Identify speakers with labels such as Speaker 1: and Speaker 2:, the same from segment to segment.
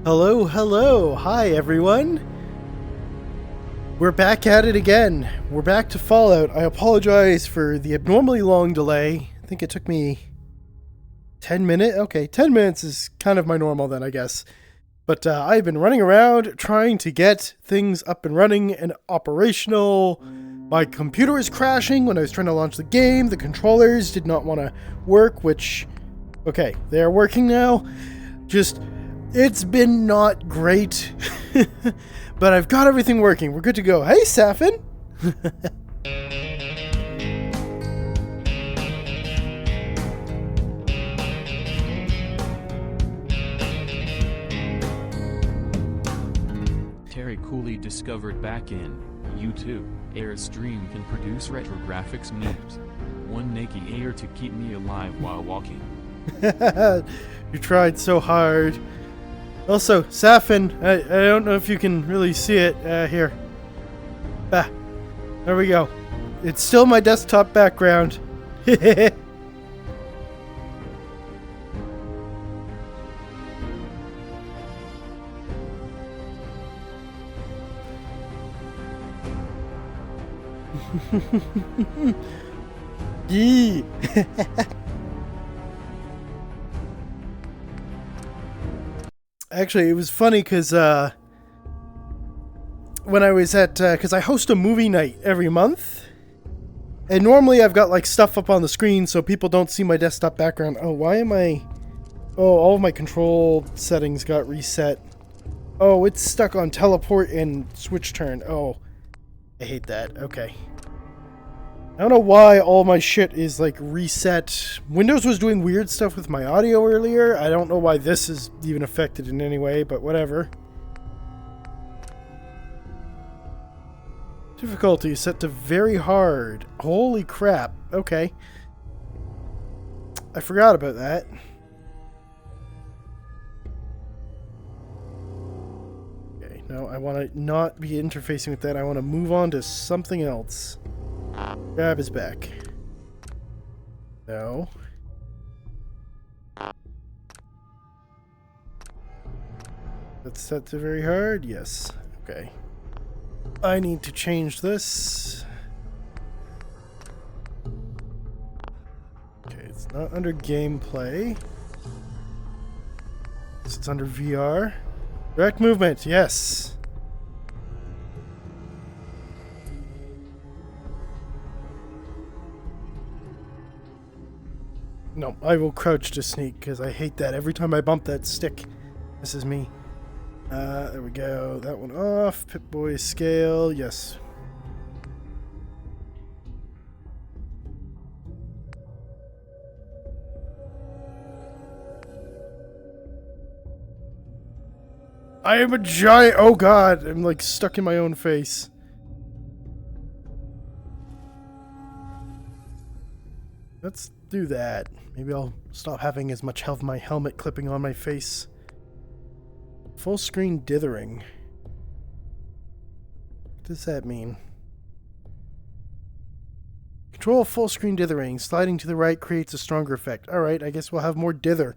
Speaker 1: Hello, hello. Hi, everyone. We're back at it again. We're back to Fallout. I apologize for the abnormally long delay. I think it took me 10 minutes. Okay, 10 minutes is kind of my normal then, I guess. But I've been running around trying to get things up and running and operational. My computer is crashing when I was trying to launch the game. The controllers did not want to work, which... Okay, they are working now. Just, it's been not great. But I've got everything working. We're good to go. Hey, Safin!
Speaker 2: Terry Cooley discovered back in YouTube, Airstream can produce retro graphics memes. One naked AIIr to keep me alive while walking.
Speaker 1: You tried so hard. Also, Safin, I don't know if you can really see it here. Ah, there we go. It's still my desktop background. Yee. Actually, it was funny because when I was at, because I host a movie night every month, and normally I've got like stuff up on the screen so people don't see my desktop background. Oh, why am I? Oh, all of my control settings got reset. Oh, it's stuck on teleport and switch turn. Oh, I hate that. Okay. I don't know why all my shit is like reset. Windows was doing weird stuff with my audio earlier. I don't know why this is even affected in any way, but whatever. Difficulty set to very hard. Holy crap. Okay. I forgot about that. Okay, no, I want to not be interfacing with that. I want to move on to something else. Grab his back. No. That's set to very hard? Yes. Okay. I need to change this. Okay, it's not under gameplay. It's under VR. Direct movement, yes. No, I will crouch to sneak because I hate that. Every time I bump that stick, this is me. There we go. That one off. Pip-Boy scale. Yes. I am a giant. Oh god, I'm like stuck in my own face. Let's do that. Maybe I'll stop having as much of my helmet clipping on my face. Full screen dithering. What does that mean? Control full screen dithering. Sliding to the right creates a stronger effect. Alright, I guess we'll have more dither.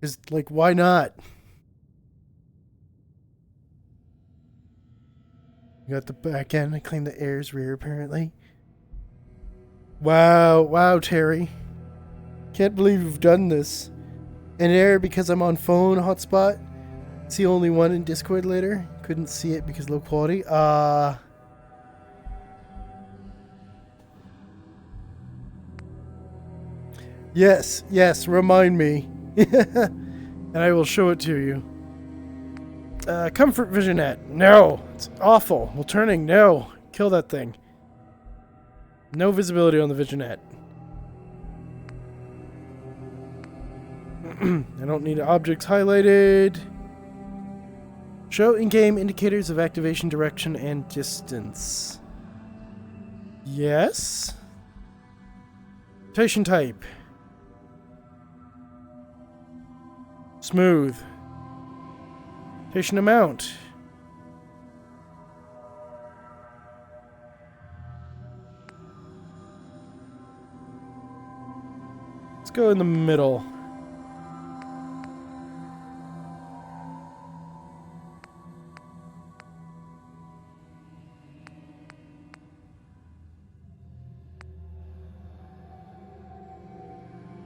Speaker 1: Because, like, why not? Got the back end. I claim the AIIr's rear, apparently. Wow. Wow, Terry. Can't believe you've done this. An error because I'm on phone hotspot. It's the only one in Discord later. Couldn't see it because low quality. Yes, yes, remind me. And I will show it to you. Comfort Visionette. No, it's awful. Well, turning, no. Kill that thing. No visibility on the Visionette. I don't need objects highlighted. Show in-game indicators of activation, direction, and distance. Yes. Rotation type. Smooth. Rotation amount. Let's go in the middle.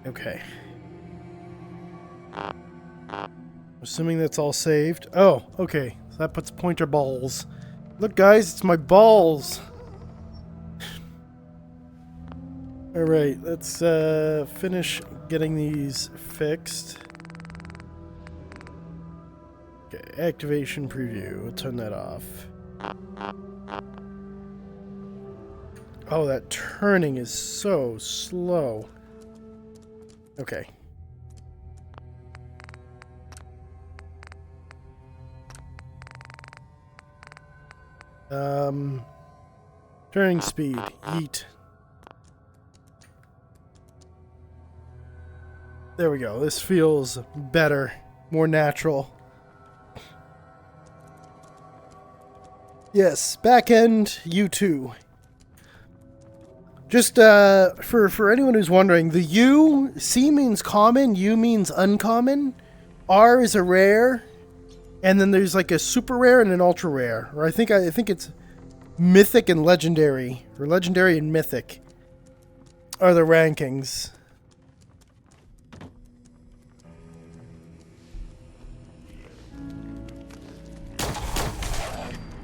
Speaker 1: Okay. Assuming that's all saved. Oh, okay. So that puts pointer balls. Look, guys, it's my balls. Alright, let's finish getting these fixed. Okay, activation preview. We'll turn that off. Oh, that turning is so slow. Okay. Turning speed. Yeet. There we go. This feels better. More natural. Yes, back end U2. Just for anyone who's wondering, the U, C means common, U means uncommon, R is a rare, and then there's like a super rare and an ultra rare. Or I think it's mythic and legendary, or legendary and mythic are the rankings.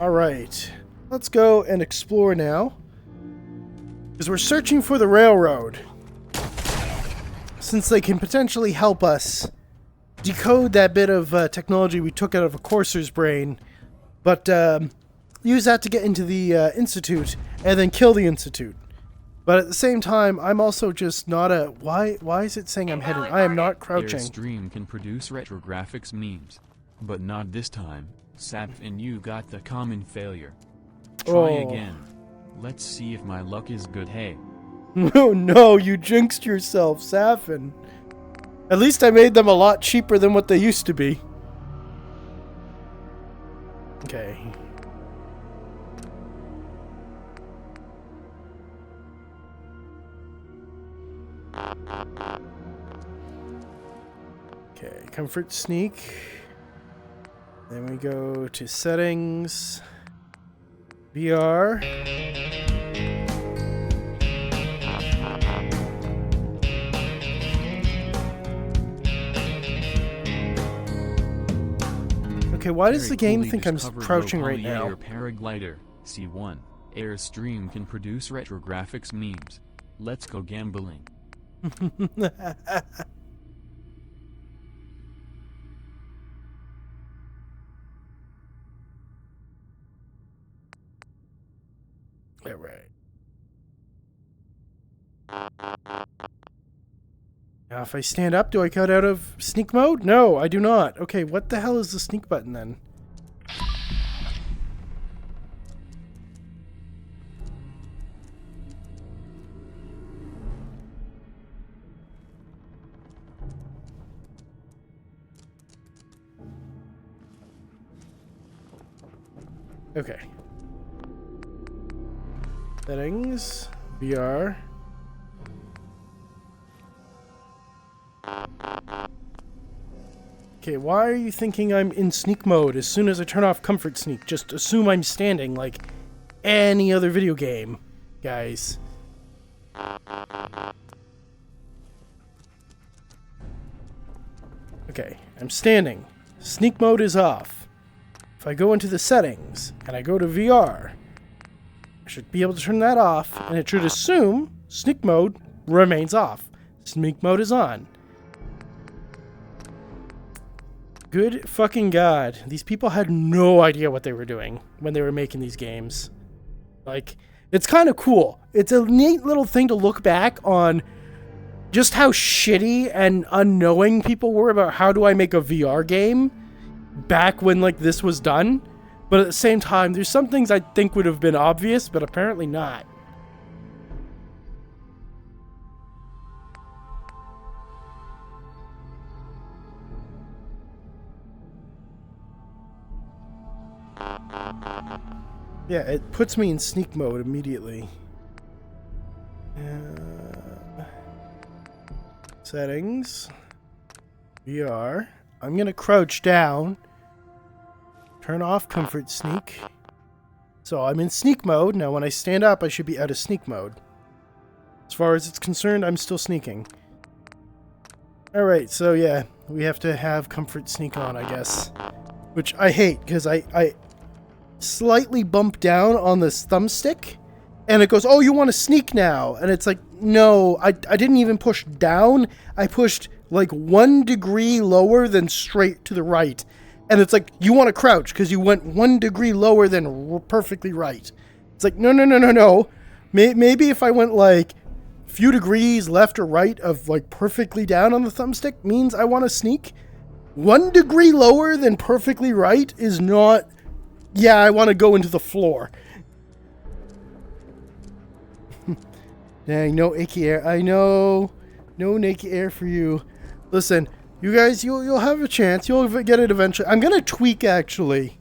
Speaker 1: Alright, let's go and explore now. Because we're searching for the railroad. Since they can potentially help us decode that bit of technology we took out of a courser's brain. But use that to get into the Institute and then kill the Institute. But at the same time, I'm also just not a... Why is it saying I'm hidden? I am not crouching.
Speaker 2: AIIr stream can produce retrographics memes. But not this time. Sap and you got the common failure. Try again. Let's see if my luck is good. Hey.
Speaker 1: Oh no, you jinxed yourself, Sapphin. At least I made them a lot cheaper than what they used to be. Okay. Okay, comfort sneak. Then we go to settings, VR. Okay, why does the game think I'm crouching right now?
Speaker 2: AIIr paraglider, C1. AIIr stream can produce retrographics memes. Let's go gambling.
Speaker 1: All right. Now, if I stand up, do I cut out of sneak mode? No, I do not. Okay, what the hell is the sneak button then? Okay. Settings, VR. Okay, why are you thinking I'm in sneak mode as soon as I turn off comfort sneak? Just assume I'm standing like any other video game, guys. Okay, I'm standing. Sneak mode is off. If I go into the settings and I go to VR, I should be able to turn that off, and it should assume sneak mode remains off. Sneak mode is on. Good fucking God. These people had no idea what they were doing when they were making these games. Like, it's kind of cool. It's a neat little thing to look back on just how shitty and unknowing people were about how do I make a VR game back when, like, this was done. But at the same time, there's some things I think would have been obvious, but apparently not. Yeah, it puts me in sneak mode immediately. Settings. VR. I'm going to crouch down. Turn off comfort sneak. So I'm in sneak mode. Now when I stand up, I should be out of sneak mode. As far as it's concerned, I'm still sneaking. Alright, so yeah, we have to have comfort sneak on, I guess. Which I hate, because I slightly bump down on this thumbstick, and it goes, oh, you want to sneak now? And it's like, no, I didn't even push down. I pushed like 1 degree lower than straight to the right. And it's like, you want to crouch because you went 1 degree lower than perfectly right. It's like, no, no, no, no, no. Maybe if I went like a few degrees left or right of like perfectly down on the thumbstick means I want to sneak. 1 degree lower than perfectly right is not, yeah, I want to go into the floor. Dang, no AIIr. I know. No AIIr for you. Listen, you guys, you'll have a chance. You'll get it eventually. I'm going to tweak, actually.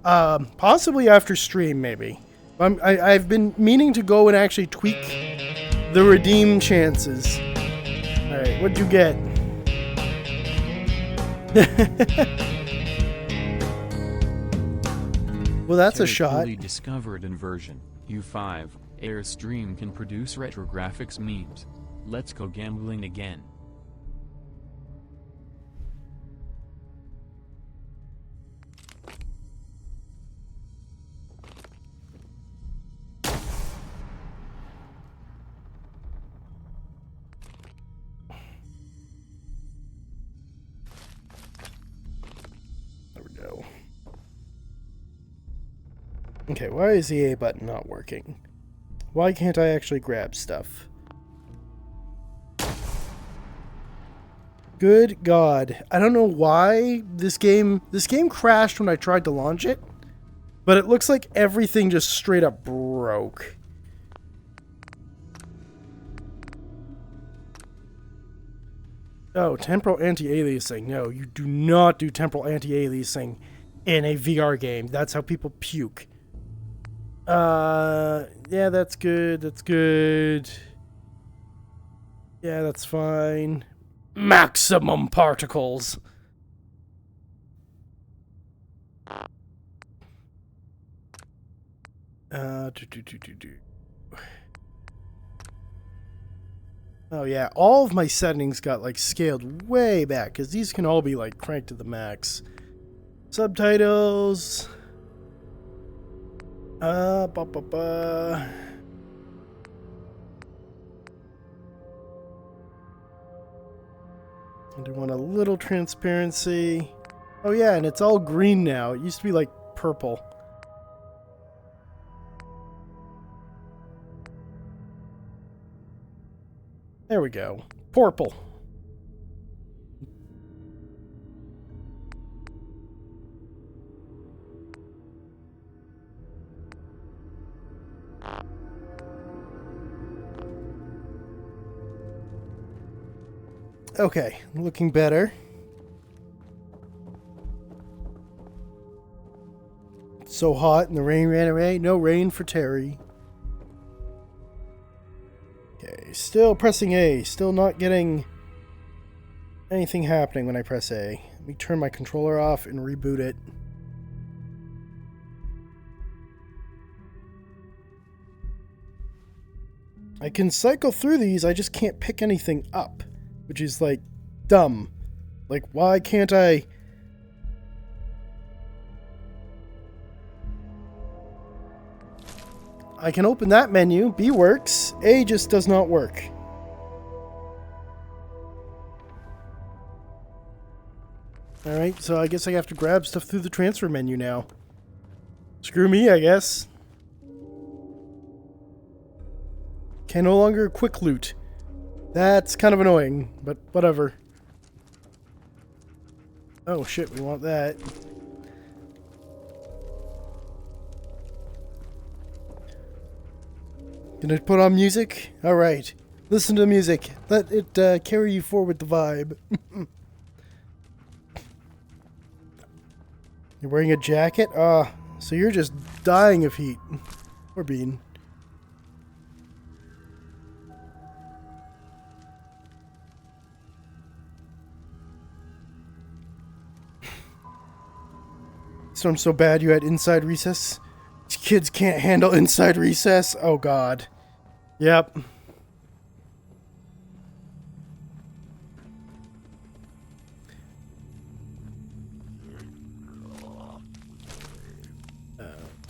Speaker 1: Possibly after stream, maybe. I've been meaning to go and actually tweak the redeem chances. Alright, what'd you get? Well, that's a shot.
Speaker 2: Discovered in version U5, Airstream can produce retrographics memes. Let's go gambling again.
Speaker 1: There we go. Okay, why is the A button not working? Why can't I actually grab stuff? Good God. I don't know why this game crashed when I tried to launch it, but it looks like everything just straight up broke. Oh, temporal anti-aliasing. No, you do not do temporal anti-aliasing in a VR game. That's how people puke. Yeah, that's good. That's good. Yeah, that's fine. Maximum particles. Oh yeah, all of my settings got like scaled way back because these can all be like cranked to the max. Subtitles. I do want a little transparency. Oh yeah, and it's all green now. It used to be like purple. There we go. Purple. Okay, looking better. It's so hot and the rain ran away. No rain for Terry. Okay, still pressing A. Still not getting anything happening when I press A. Let me turn my controller off and reboot it. I can cycle through these, I just can't pick anything up. Which is, like, dumb. Like, why can't I... I can open that menu. B works. A just does not work. Alright, so I guess I have to grab stuff through the transfer menu now. Screw me, I guess. Can no longer quick loot. That's kind of annoying, but whatever. Oh shit, we want that. Gonna put on music? Alright. Listen to the music. Let it carry you forward the vibe. You're wearing a jacket? Ah, so you're just dying of heat. Or bean. Storm's so bad you had inside recess? These kids can't handle inside recess? Oh god. Yep.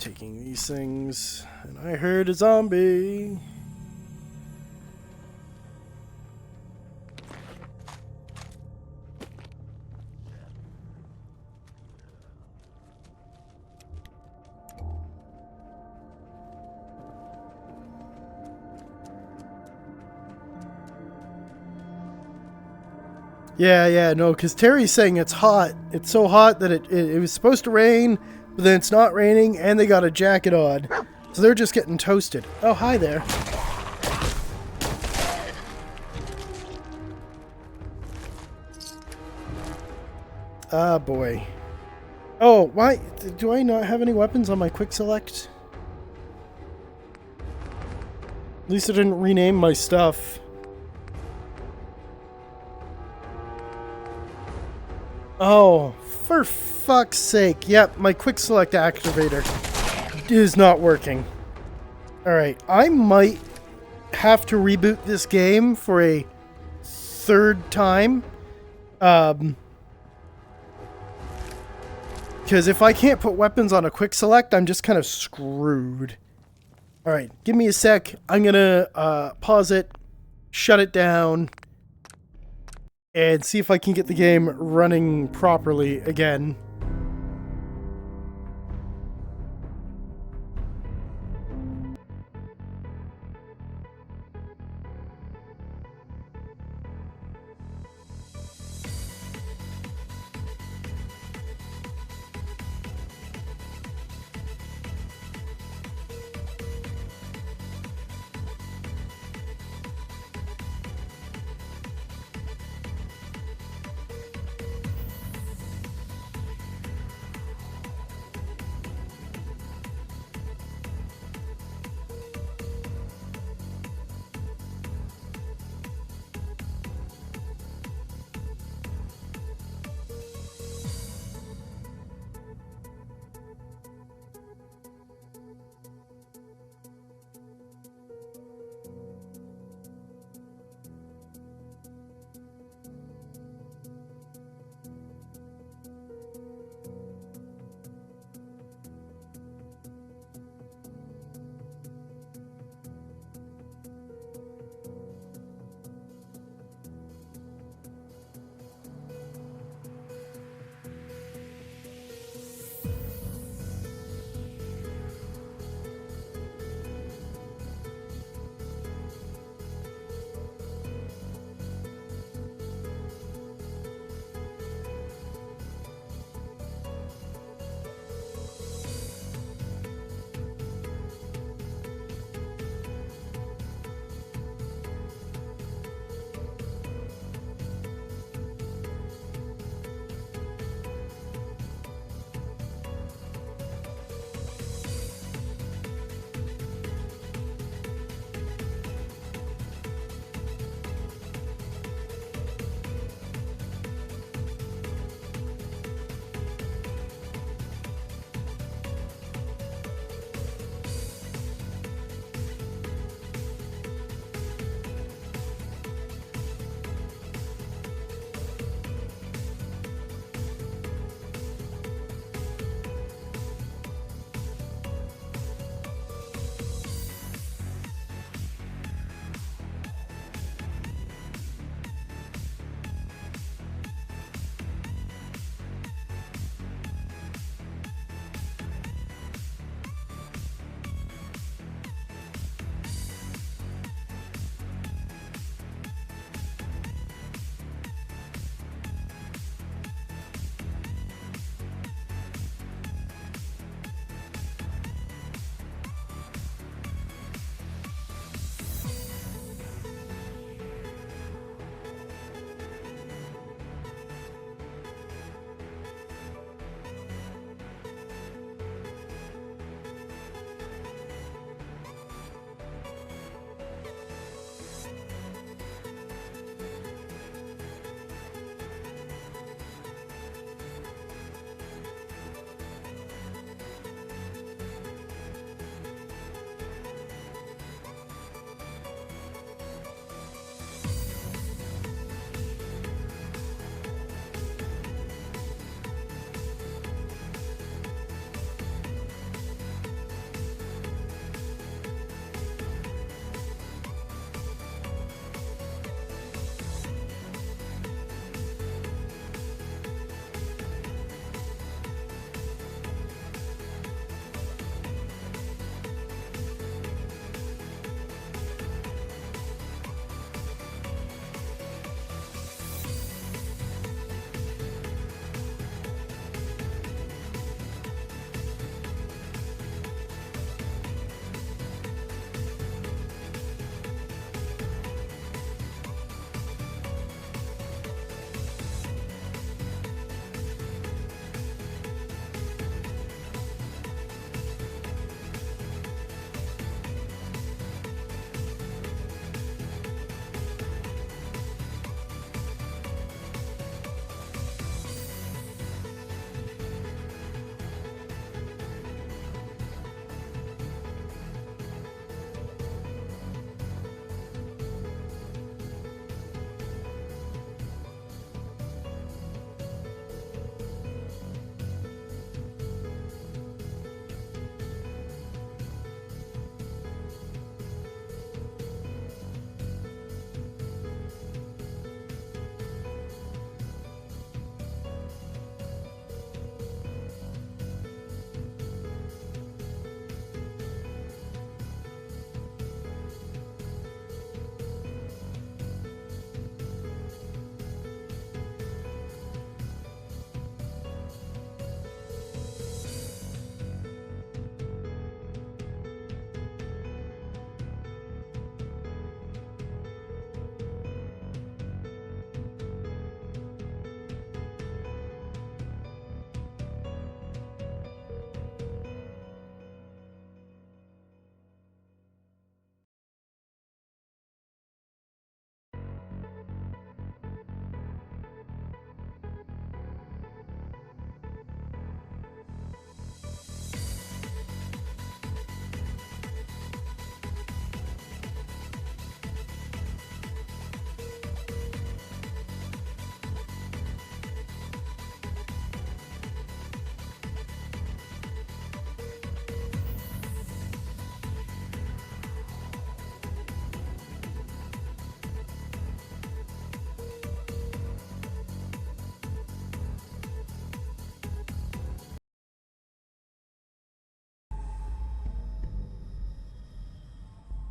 Speaker 1: taking these things, and I heard a zombie. Yeah, no, because Terry's saying it's hot. It's so hot that it was supposed to rain, but then it's not raining, and they got a jacket on. So they're just getting toasted. Oh, hi there. Ah, boy. Oh, why? Do I not have any weapons on my quick select? At least I didn't rename my stuff. Oh, for fuck's sake. Yep, my quick select activator is not working. Alright, I might have to reboot this game for a third time. Because if I can't put weapons on a quick select, I'm just kind of screwed. Alright, give me a sec. I'm gonna pause it, shut it down, and see if I can get the game running properly again.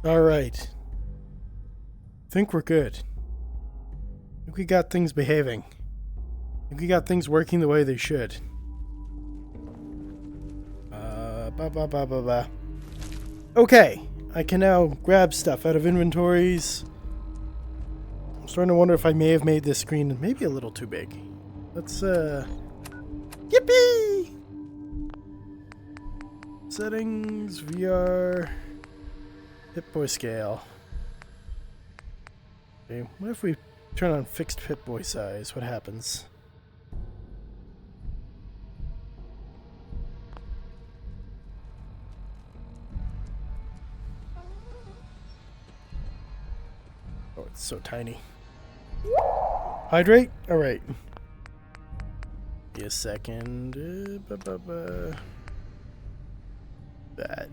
Speaker 1: Alright. Think we're good. Think we got things behaving. Think we got things working the way they should. Okay, I can now grab stuff out of inventories. I'm starting to wonder if I may have made this screen maybe a little too big. Let's, yippee! Settings, VR, Pip-Boy scale. Okay, what if we turn on fixed Pip-Boy size? What happens? Oh, it's so tiny. Hydrate? Alright. Be a second. That.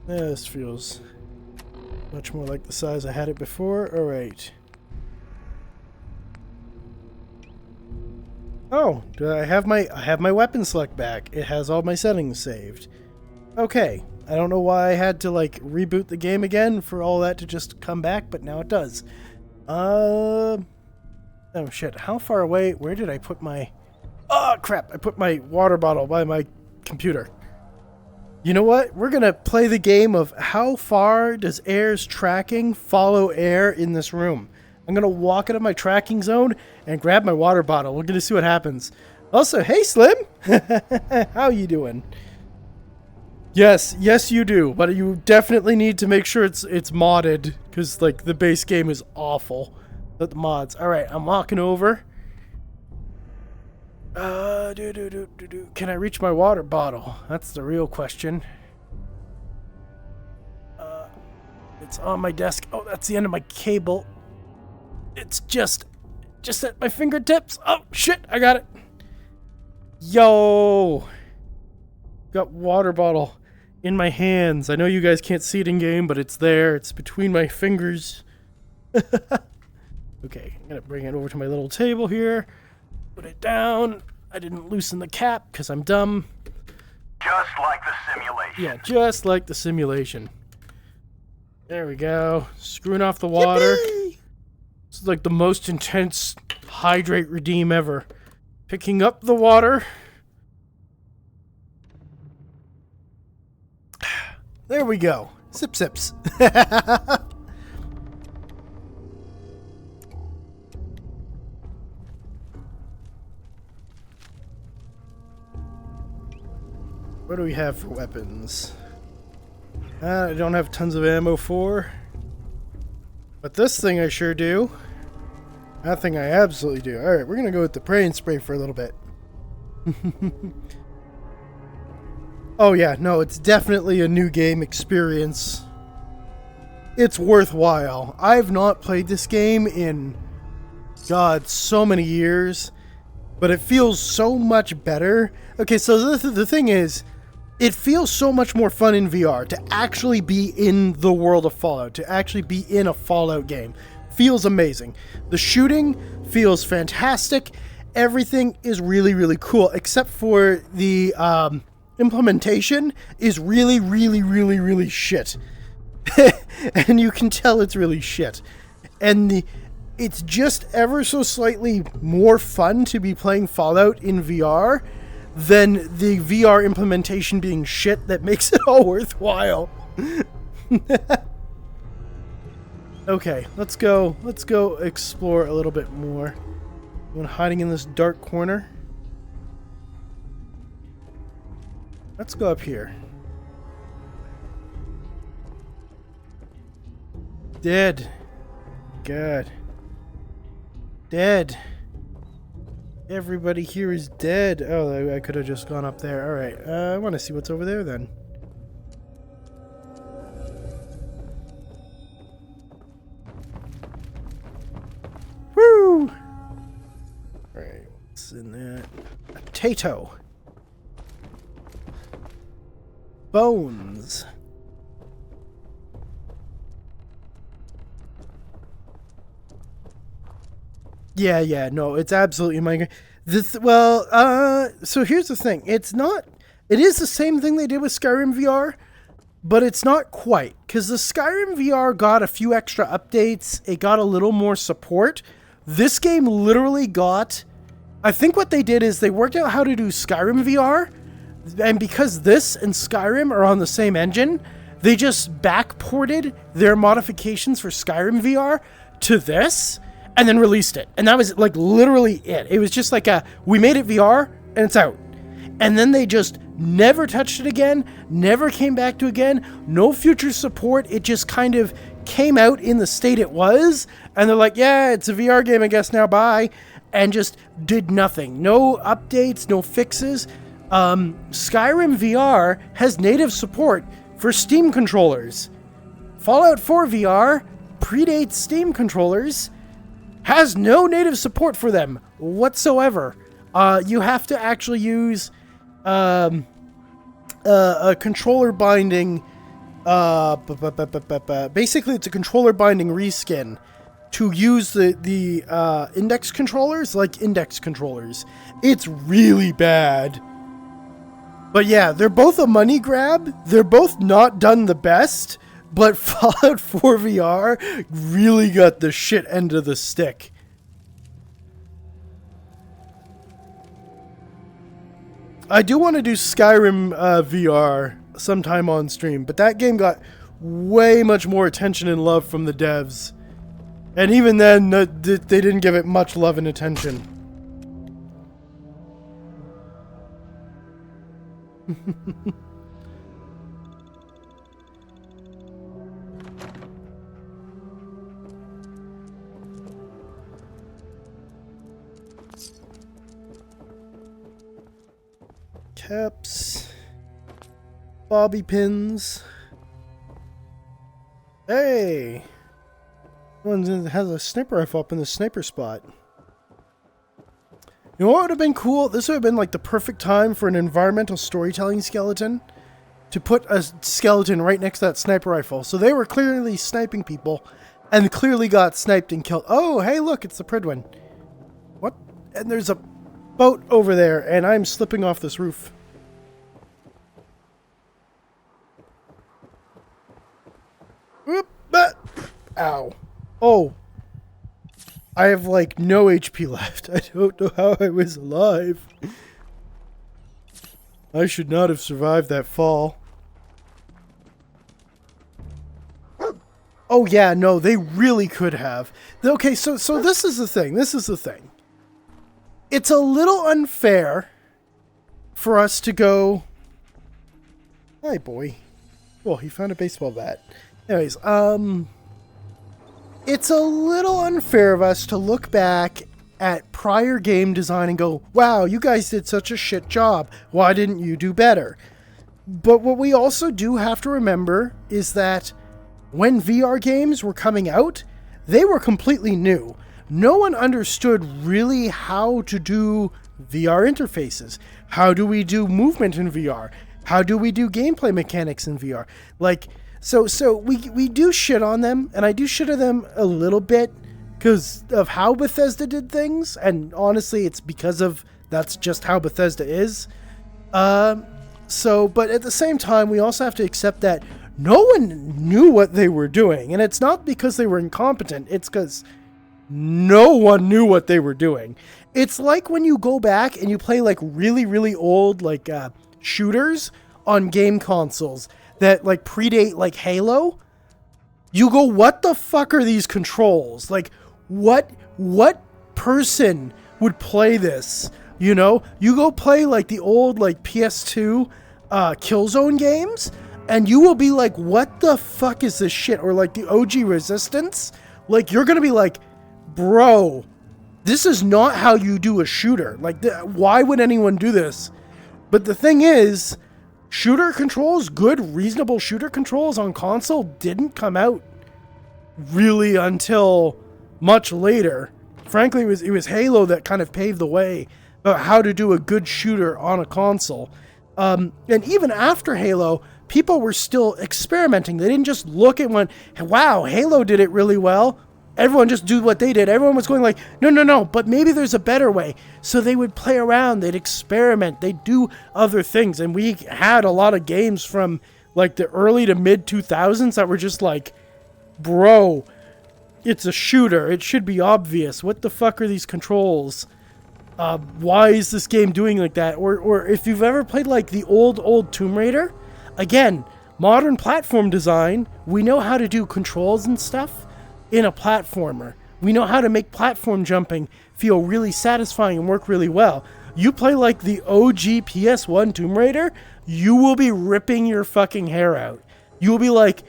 Speaker 1: Yeah, this feels much more like the size I had it before. Alright. Oh, do I have my weapon select back. It has all my settings saved. Okay. I don't know why I had to like reboot the game again for all that to just come back, but now it does. Oh shit. How far away? Where did I put my... Oh crap. I put my water bottle by my computer. You know what? We're going to play the game of how far does AIIR's tracking follow AIIR in this room. I'm going to walk out of my tracking zone and grab my water bottle. We're going to see what happens. Also, hey Slim! How you doing? Yes, you do, but you definitely need to make sure it's modded, because like the base game is awful. But the mods. Alright, I'm walking over. Can I reach my water bottle? That's the real question. It's on my desk. Oh, that's the end of my cable. It's just at my fingertips. Oh, shit, I got it. Yo! Got water bottle in my hands. I know you guys can't see it in game, but it's there. It's between my fingers. Okay, I'm gonna bring it over to my little table here. Put it down. I didn't loosen the cap because I'm dumb.
Speaker 3: Just like the simulation.
Speaker 1: Yeah, just like the simulation. There we go. Screwing off the water. Yippee! This is like the most intense hydrate redeem ever. Picking up the water. There we go. Sip sips. What do we have for weapons? I don't have tons of ammo for. But this thing I sure do. That thing I absolutely do. Alright, we're gonna go with the praying spray for a little bit. Oh yeah, no, it's definitely a new game experience. It's worthwhile. I've not played this game in, God, so many years. But it feels so much better. Okay, so the thing is, it feels so much more fun in VR to actually be in the world of Fallout, to actually be in a Fallout game. Feels amazing. The shooting feels fantastic. Everything is really, really cool, except for the implementation is really, really, really, really shit. And you can tell it's really shit. And it's just ever so slightly more fun to be playing Fallout in VR than the VR implementation being shit that makes it all worthwhile. Okay, let's go explore a little bit more. One hiding in this dark corner. Let's go up here. Dead. God. Dead. Everybody here is dead. Oh, I could have just gone up there. Alright, I want to see what's over there then. Woo! Alright, what's in that? A potato. Bones. Yeah, no, it's absolutely my... So here's the thing. It is the same thing they did with Skyrim VR, but it's not quite, because the Skyrim VR got a few extra updates. It got a little more support. This game literally got, I think what they did is they worked out how to do Skyrim VR, and because this and Skyrim are on the same engine, they just backported their modifications for Skyrim VR to this, and then released it. And that was like literally it. It was just like we made it VR and it's out. And then they just never touched it again, never came back to it again, no future support. It just kind of came out in the state it was. And they're like, yeah, it's a VR game, I guess now, bye. And just did nothing. No updates, no fixes. Skyrim VR has native support for Steam controllers. Fallout 4 VR predates Steam controllers, has no native support for them whatsoever. You have to actually use a controller binding. Basically, it's a controller binding reskin to use the index controllers, like index controllers. It's really bad. But yeah, they're both a money grab. They're both not done the best. But Fallout 4 VR really got the shit end of the stick. I do want to do Skyrim VR sometime on stream, but that game got way much more attention and love from the devs. And even then, they didn't give it much love and attention. Caps, bobby pins. Hey, one has a sniper rifle up in the sniper spot. You know what would have been cool? This would have been like the perfect time for an environmental storytelling skeleton to put a skeleton right next to that sniper rifle. So they were clearly sniping people and clearly got sniped and killed. Oh, hey, look, it's the Pridwin. What? And there's a boat over there, and I'm slipping off this roof. Whoop, ow. Oh. I have like no HP left. I don't know how I was alive. I should not have survived that fall. Oh yeah, no, they really could have. Okay, so this is the thing. This is the thing. It's a little unfair for us to go... Hi, boy. Well, he found a baseball bat. Anyways, it's a little unfair of us to look back at prior game design and go, wow, you guys did such a shit job. Why didn't you do better? But what we also do have to remember is that when VR games were coming out, they were completely new. No one understood really how to do VR interfaces. How do we do movement in VR? How do we do gameplay mechanics in VR? Like, so we do shit on them, and I do shit on them a little bit because of how Bethesda did things, and honestly, it's because of that's just how Bethesda is. But at the same time, we also have to accept that no one knew what they were doing, and it's not because they were incompetent, it's because no one knew what they were doing. It's like when you go back and you play like really, really old like shooters on game consoles that like predate like Halo. You go, what the fuck are these controls? Like, what person would play this? You know, you go play like the old like PS2 Killzone games, and you will be like, what the fuck is this shit? Or like the OG Resistance. Like, you're gonna be like, bro, this is not how you do a shooter. Like, why would anyone do this? But the thing is, shooter controls, good, reasonable shooter controls on console didn't come out really until much later. Frankly, it was Halo that kind of paved the way about how to do a good shooter on a console. And even after Halo, people were still experimenting. They didn't just look and went, wow, Halo did it really well, everyone just do what they did. Everyone was going like, no, but maybe there's a better way. So they would play around, they'd experiment, they'd do other things. And we had a lot of games from like the early to mid 2000s that were just like, bro, it's a shooter. It should be obvious. What the fuck are these controls? Why is this game doing like that? Or if you've ever played like the old Tomb Raider, again, modern platform design, we know how to do controls and stuff in a platformer. We know how to make platform jumping feel really satisfying and work really well. You play like the OG PS1 Tomb Raider, you will be ripping your fucking hair out. You will be like,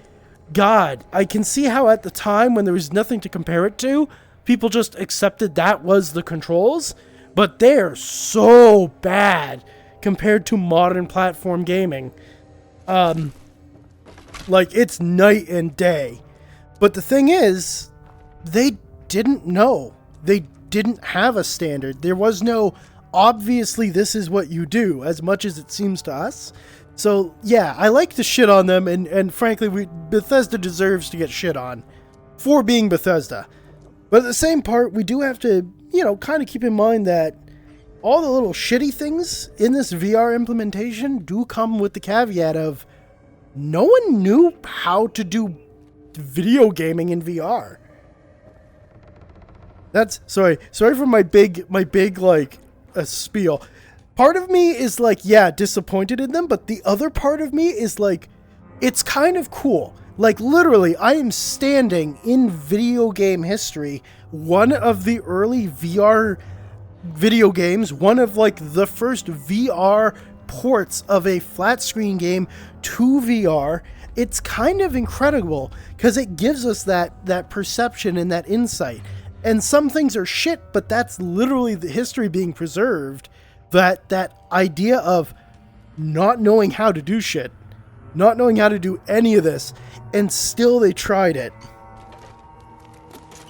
Speaker 1: God, I can see how at the time when there was nothing to compare it to, people just accepted that was the controls, but they're so bad compared to modern platform gaming. Like, it's night and day. But the thing is, they didn't know. They didn't have a standard. There was no, obviously this is what you do, as much as it seems to us. So, yeah, I like to shit on them, and frankly, Bethesda deserves to get shit on for being Bethesda. But at the same part, we do have to, kind of keep in mind that all the little shitty things in this VR implementation do come with the caveat of no one knew how to do video gaming in VR. That's, sorry for my big, like, spiel. Part of me is like, yeah, disappointed in them, but the other part of me is like, it's kind of cool. Like, literally, I am standing in video game history, one of the early VR video games, one of, like, the first VR ports of a flat screen game to VR. It's kind of incredible, because it gives us that perception and that insight. And some things are shit, but that's literally the history being preserved. That idea of not knowing how to do shit, not knowing how to do any of this, and still they tried it.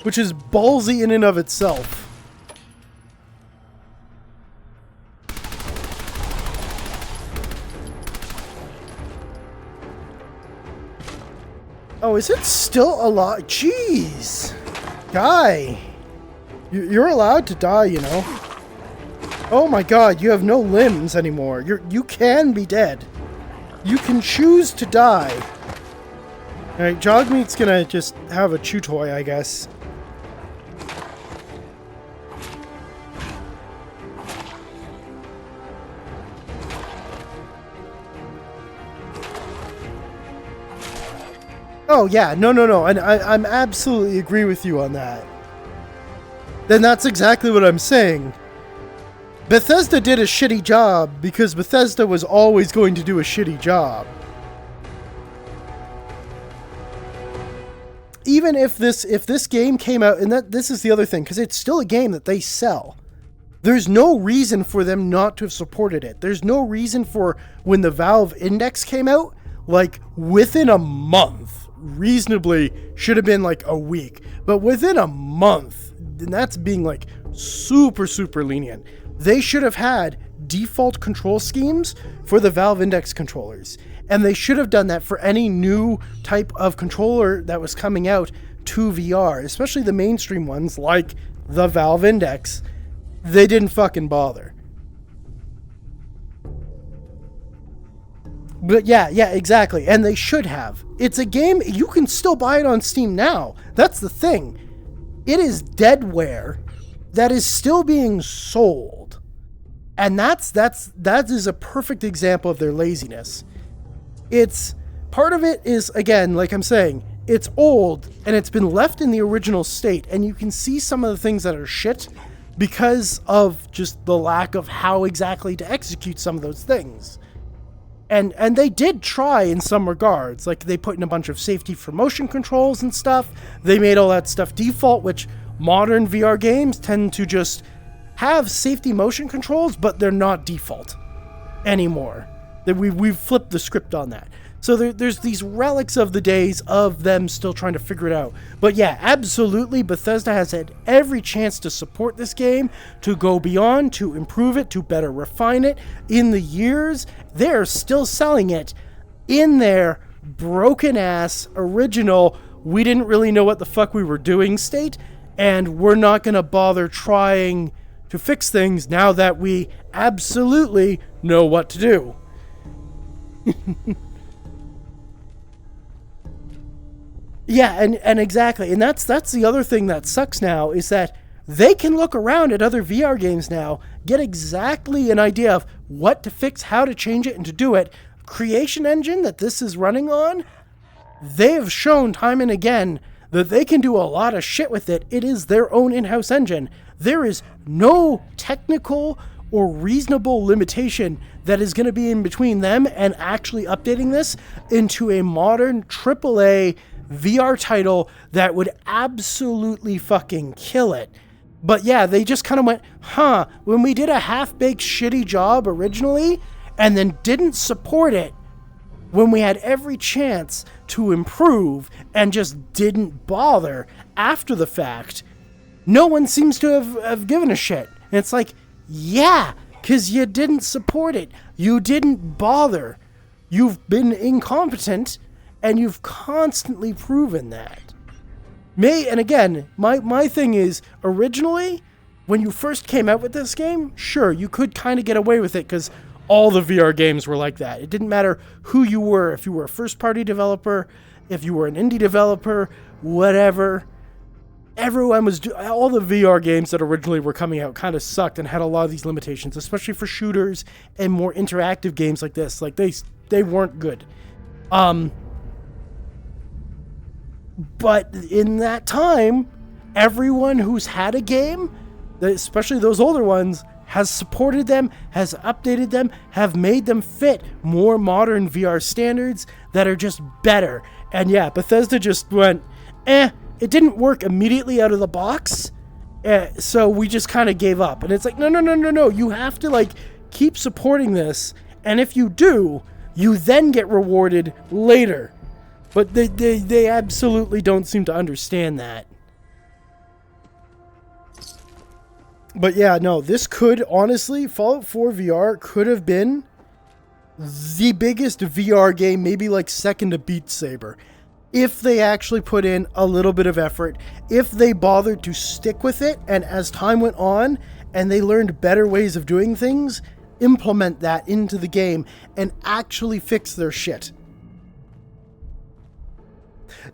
Speaker 1: Which is ballsy in and of itself. Oh, is it still alive? Jeez! Guy! You're allowed to die, you know. Oh my god, you have no limbs anymore. You can be dead. You can choose to die. Alright, Dogmeat's gonna just have a chew toy, I guess. Oh yeah, no. And I'm absolutely agree with you on that. Then that's exactly what I'm saying. Bethesda did a shitty job because Bethesda was always going to do a shitty job. Even if this game came out, and this is the other thing, because it's still a game that they sell. There's no reason for them not to have supported it. There's no reason for when the Valve Index came out, like within a month, reasonably should have been like a week, but within a month, and that's being like super, super lenient. They should have had default control schemes for the Valve Index controllers. And they should have done that for any new type of controller that was coming out to VR, especially the mainstream ones like the Valve Index. They didn't fucking bother. But yeah, exactly. And they should have. It's a game, you can still buy it on Steam now. That's the thing. It is deadware that is still being sold. And that is a perfect example of their laziness. It's part of it is, again, like I'm saying, it's old and it's been left in the original state, and you can see some of the things that are shit because of just the lack of how exactly to execute some of those things. And they did try in some regards, like they put in a bunch of safety for motion controls and stuff. They made all that stuff default, which modern VR games tend to just have safety motion controls, but they're not default anymore. We've flipped the script on that. So there's these relics of the days of them still trying to figure it out. But yeah, absolutely, Bethesda has had every chance to support this game, to go beyond, to improve it, to better refine it. In the years, they're still selling it in their broken-ass, original, we didn't really know what the fuck we were doing state, and we're not going to bother trying to fix things now that we absolutely know what to do. Yeah, and exactly. And that's the other thing that sucks now, is that they can look around at other VR games now, get exactly an idea of what to fix, how to change it, and to do it. Creation engine that this is running on, they have shown time and again that they can do a lot of shit with it. It is their own in-house engine. There is no technical or reasonable limitation that is going to be in between them and actually updating this into a modern AAA VR title that would absolutely fucking kill it. But yeah, they just kind of went, when we did a half-baked shitty job originally and then didn't support it when we had every chance to improve and just didn't bother after the fact, no one seems to have given a shit. And it's like, yeah, because you didn't support it. You didn't bother. You've been incompetent, and you've constantly proven that. And again, my thing is, originally, when you first came out with this game, sure, you could kind of get away with it because all the VR games were like that. It didn't matter who you were, if you were a first-party developer, if you were an indie developer, whatever. Everyone was all the VR games that originally were coming out kind of sucked and had a lot of these limitations, especially for shooters and more interactive games like this. Like they weren't good. But in that time, everyone who's had a game, especially those older ones, has supported them, has updated them, have made them fit more modern VR standards that are just better. And yeah, Bethesda just went, it didn't work immediately out of the box, so we just kind of gave up. And it's like, no, you have to like keep supporting this, and if you do, you then get rewarded later. But they absolutely don't seem to understand that. But yeah, no, this could, honestly, Fallout 4 VR could have been the biggest VR game, maybe like second to Beat Saber, if they actually put in a little bit of effort, if they bothered to stick with it, and as time went on, and they learned better ways of doing things, implement that into the game, and actually fix their shit.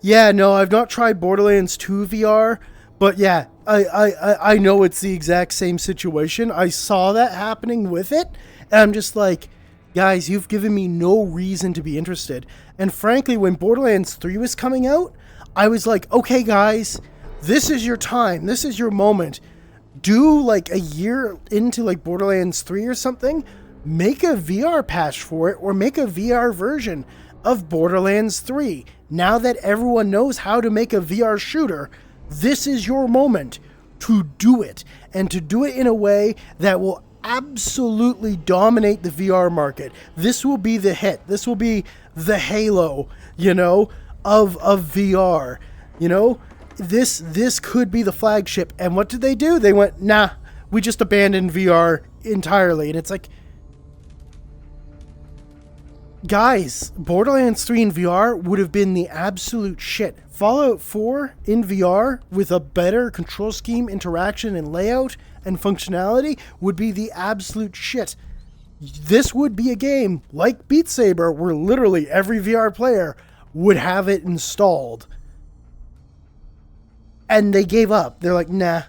Speaker 1: Yeah, no, I've not tried Borderlands 2 VR, but yeah, I know it's the exact same situation. I saw that happening with it, and I'm just like, guys, you've given me no reason to be interested. And frankly, when Borderlands 3 was coming out, I was like, okay, guys, this is your time. This is your moment. Do like a year into like Borderlands 3 or something, make a VR patch for it, or make a VR version of Borderlands 3. Now that everyone knows how to make a VR shooter, this is your moment to do it, and to do it in a way that will absolutely dominate the VR market. This will be the hit. This will be the Halo, of VR. This could be the flagship. And what did they do? They went, nah, we just abandoned VR entirely. And it's like, guys, Borderlands 3 in VR would have been the absolute shit. Fallout 4 in VR with a better control scheme, interaction, and layout and functionality would be the absolute shit. This would be a game like Beat Saber where literally every VR player would have it installed. And they gave up. They're like, nah.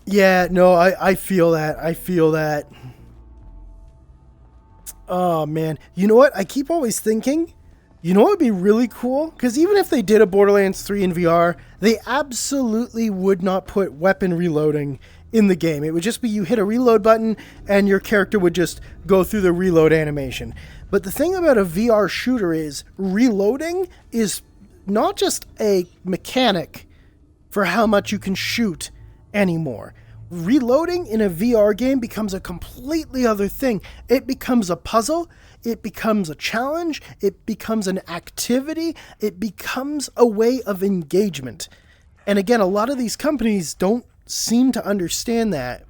Speaker 1: Yeah, no, I feel that. I feel that. Oh, man. You know what? I keep always thinking, what would be really cool? Because even if they did a Borderlands 3 in VR, they absolutely would not put weapon reloading in the game. It would just be you hit a reload button and your character would just go through the reload animation. But the thing about a VR shooter is reloading is not just a mechanic for how much you can shoot anymore. Reloading in a VR game becomes a completely other thing. It becomes a puzzle. It becomes a challenge. It becomes an activity. It becomes a way of engagement. And again, a lot of these companies don't seem to understand that.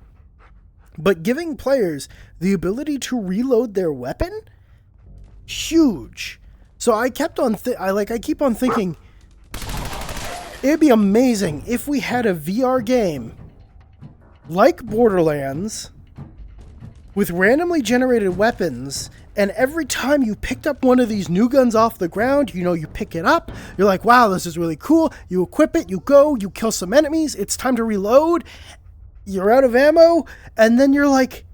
Speaker 1: But giving players the ability to reload their weapon huge. So I kept on, I keep on thinking, it'd be amazing if we had a VR game like Borderlands with randomly generated weapons, and every time you picked up one of these new guns off the ground, you know, you pick it up, you're like, wow, this is really cool. You equip it, you go, you kill some enemies, it's time to reload, you're out of ammo, and then you're like,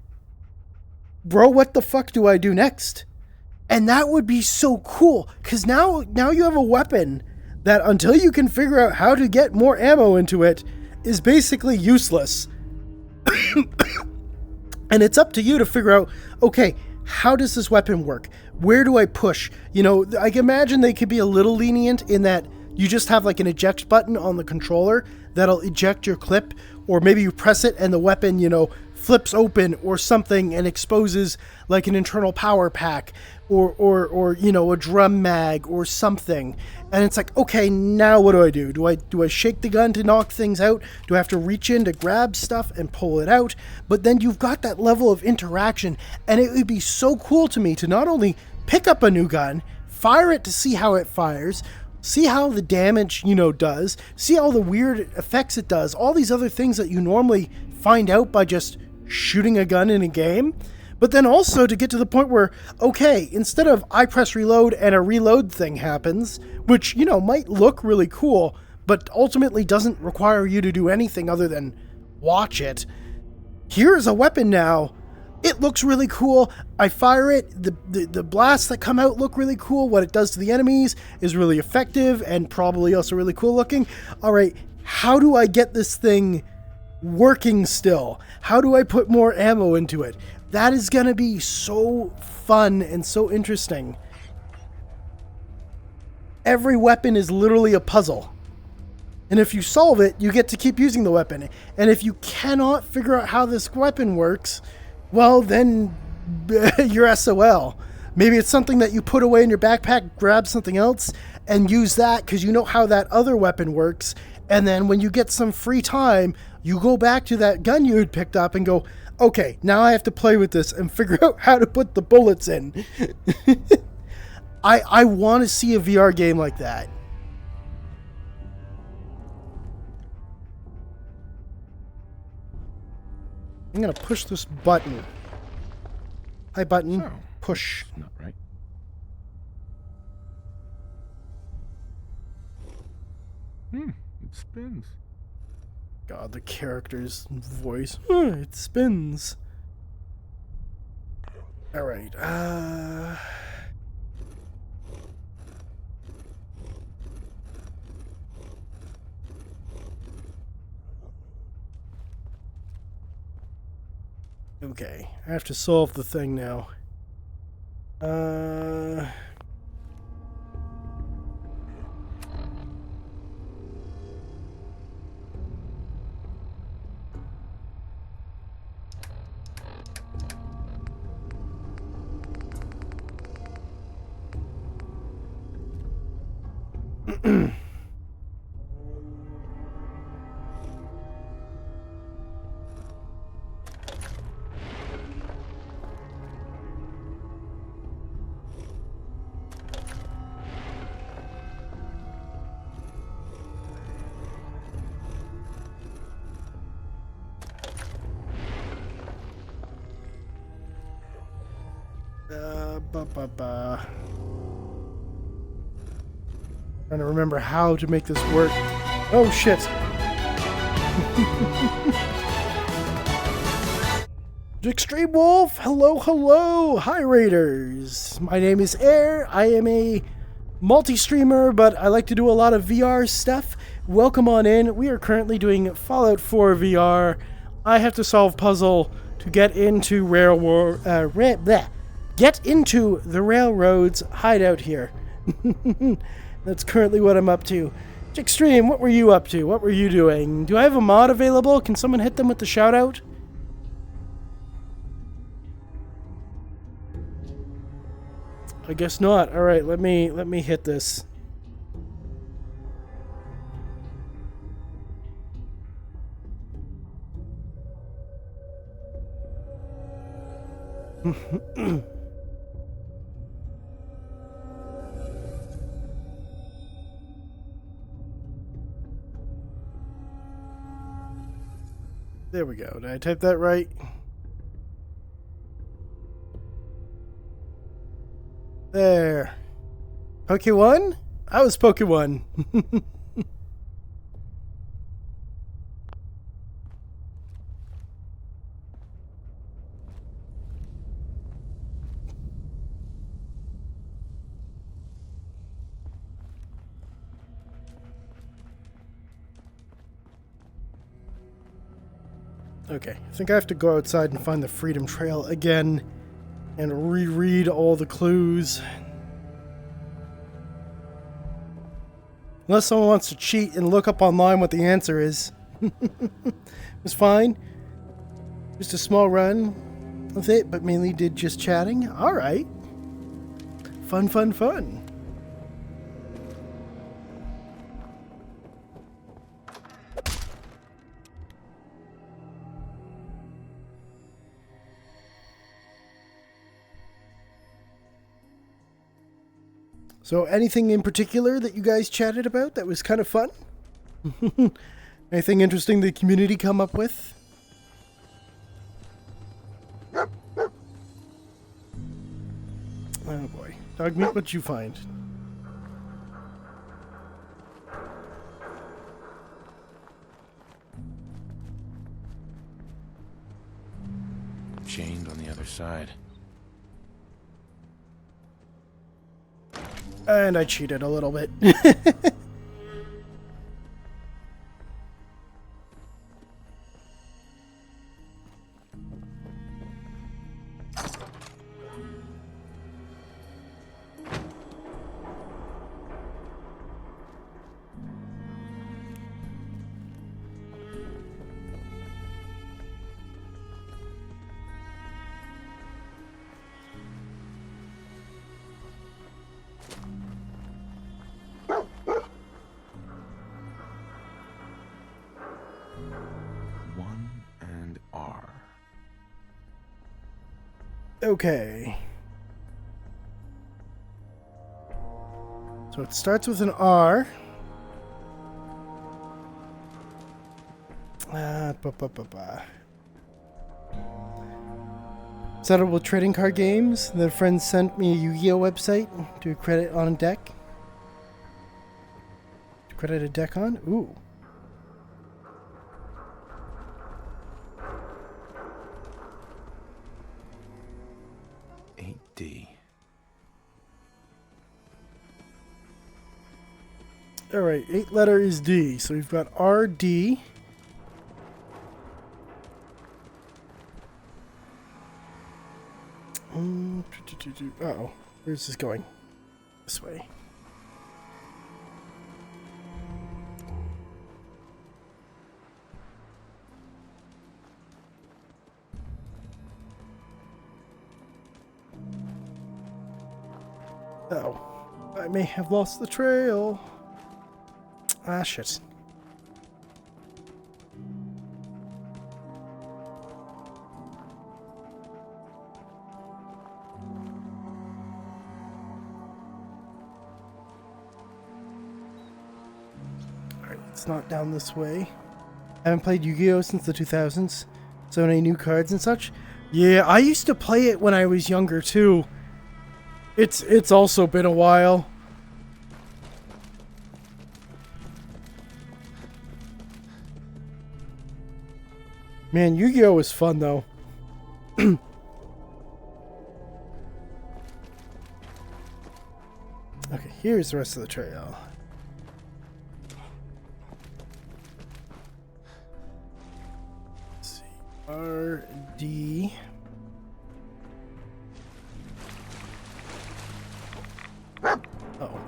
Speaker 1: bro, what the fuck do I do next? And that would be so cool, because now you have a weapon that, until you can figure out how to get more ammo into it, is basically useless. And it's up to you to figure out, okay, how does this weapon work? Where do I push? You know, I can imagine they could be a little lenient in that you just have like an eject button on the controller that'll eject your clip, or maybe you press it and the weapon, you know, flips open or something and exposes like an internal power pack or you know, a drum mag or something. And it's like, okay, now what do? Do I shake the gun to knock things out? Do I have to reach in to grab stuff and pull it out? But then you've got that level of interaction, and it would be so cool to me to not only pick up a new gun, fire it to see how it fires, see how the damage, you know, does, see all the weird effects it does, all these other things that you normally find out by just shooting a gun in a game. But then also to get to the point where, okay, instead of I press reload and a reload thing happens, which, you know, might look really cool, but ultimately doesn't require you to do anything other than watch it. Here's a weapon now. It looks really cool. I fire it. The blasts that come out look really cool. What it does to the enemies is really effective and probably also really cool looking. All right, how do I get this thing working still? How do I put more ammo into it? That is going to be so fun and so interesting. Every weapon is literally a puzzle. And if you solve it, you get to keep using the weapon. And if you cannot figure out how this weapon works, well, then you're SOL. Maybe it's something that you put away in your backpack, grab something else, and use that because you know how that other weapon works. And then when you get some free time, you go back to that gun you had picked up and go, okay, now I have to play with this and figure out how to put the bullets in. I want to see a VR game like that. I'm going to push this button. Hi, button.
Speaker 4: So,
Speaker 1: push.
Speaker 4: Not right. It spins.
Speaker 1: God, the character's voice. It spins. All right. Okay, I have to solve the thing now. Trying to remember how to make this work. Oh shit. Extreme Wolf, hello. Hi Raiders. My name is AIIr. I am a multi-streamer, but I like to do a lot of VR stuff. Welcome on in. We are currently doing Fallout 4 VR. I have to solve puzzle to get into get into the railroad's hideout here. That's currently what I'm up to. Extreme, what were you up to? What were you doing? Do I have a mod available? Can someone hit them with the shout out? I guess not. All right, let me hit this. There we go. Did I type that right? There. Poke 1? I was Poke 1. Okay, I think I have to go outside and find the Freedom Trail again and reread all the clues. Unless someone wants to cheat and look up online what the answer is. It's fine. Just a small run with it, but mainly did just chatting. Alright. Fun, fun, fun. So anything in particular that you guys chatted about that was kind of fun? Anything interesting the community come up with? Oh boy. Dogmeat, what'd you find?
Speaker 5: Chained on the other side.
Speaker 1: And I cheated a little bit. Okay. So it starts with an R. Settable trading card games. The friend sent me a Yu-Gi-Oh website to credit on a deck. To credit a deck on? Ooh.
Speaker 5: D.
Speaker 1: Alright, 8 letter is D. So we've got RD. Uh-oh. Where's this going? This way. Oh, I may have lost the trail. Ah, shit. Alright, it's not down this way. I haven't played Yu-Gi-Oh! Since the 2000s. So many new cards and such. Yeah, I used to play it when I was younger, too. It's also been a while. Man, Yu-Gi-Oh! Was fun, though. Okay, here's the rest of the trail. Let's see. R-D... Uh-oh.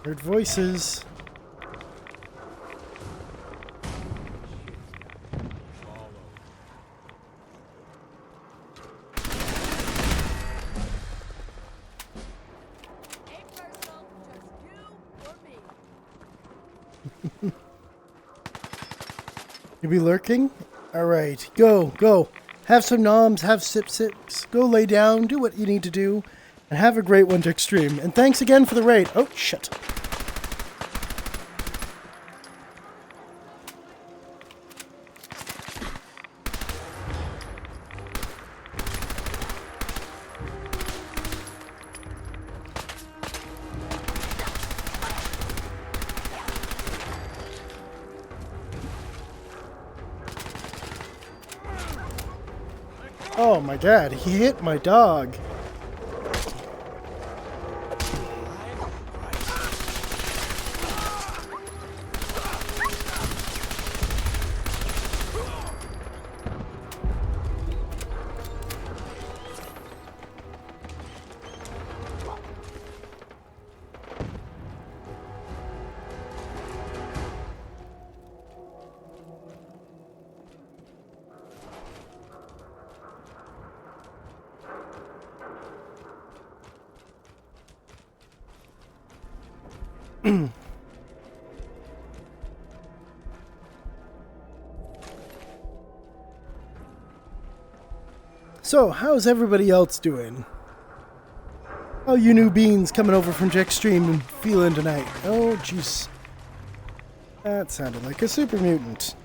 Speaker 1: Heard voices. You be lurking? Alright, go, go. Have some noms, have sips. Go. go lay down, do what you need to do, and have a great one to Extreme. And thanks again for the raid. Oh, shit. Oh my god, he hit my dog. So, how's everybody else doing? How you new beans coming over from Jackstream and feeling tonight? Oh, jeez. That sounded like a super mutant.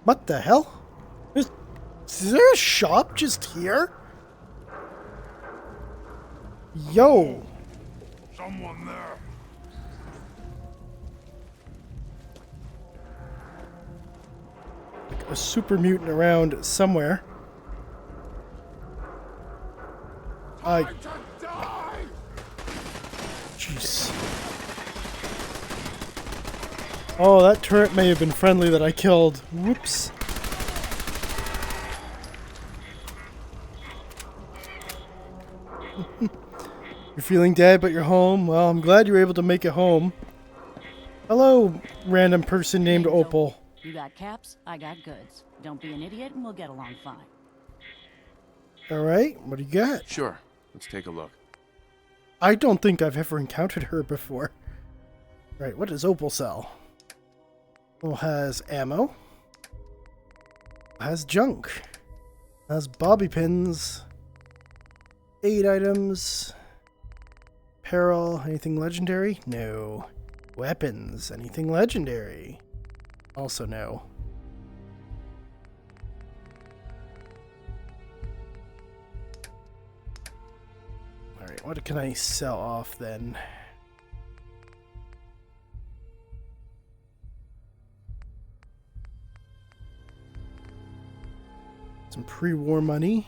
Speaker 1: What the hell? Is there a shop just here? Yo!
Speaker 3: Someone there.
Speaker 1: Like a super mutant around somewhere. Jeez. Oh, that turret may have been friendly that I killed. Whoops. You're feeling dead, but you're home? Well, I'm glad you were able to make it home. Hello, random person named Opal.
Speaker 5: You got caps, I got goods. Don't be an idiot and we'll get along fine.
Speaker 1: Alright, what do you got?
Speaker 6: Sure. Let's take a look.
Speaker 1: I don't think I've ever encountered her before. Right, what does Opal sell? Opal has ammo. Has junk. Has bobby pins. 8 items. Apparel. Anything legendary? No. Weapons. Anything legendary? Also no. Alright, what can I sell off then? Some pre-war money.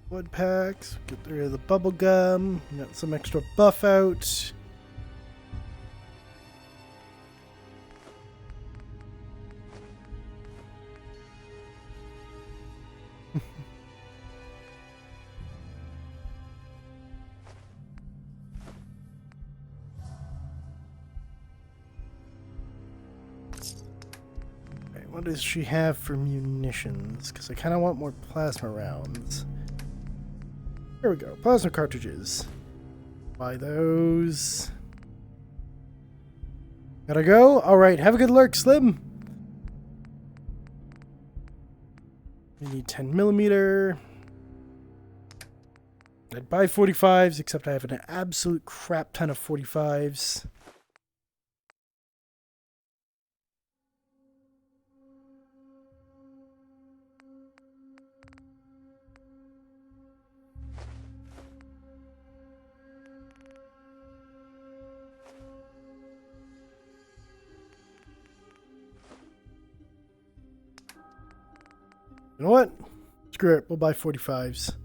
Speaker 1: Wood packs, get rid of the bubble gum, got some extra buff out. Okay, what does she have for munitions? Because I kind of want more plasma rounds. Here we go. Plasma cartridges. Buy those. Gotta go? Alright, have a good lurk, Slim. We need 10mm. I'd buy 45s, except I have an absolute crap ton of 45s. You know what? Screw it. We'll buy 45s.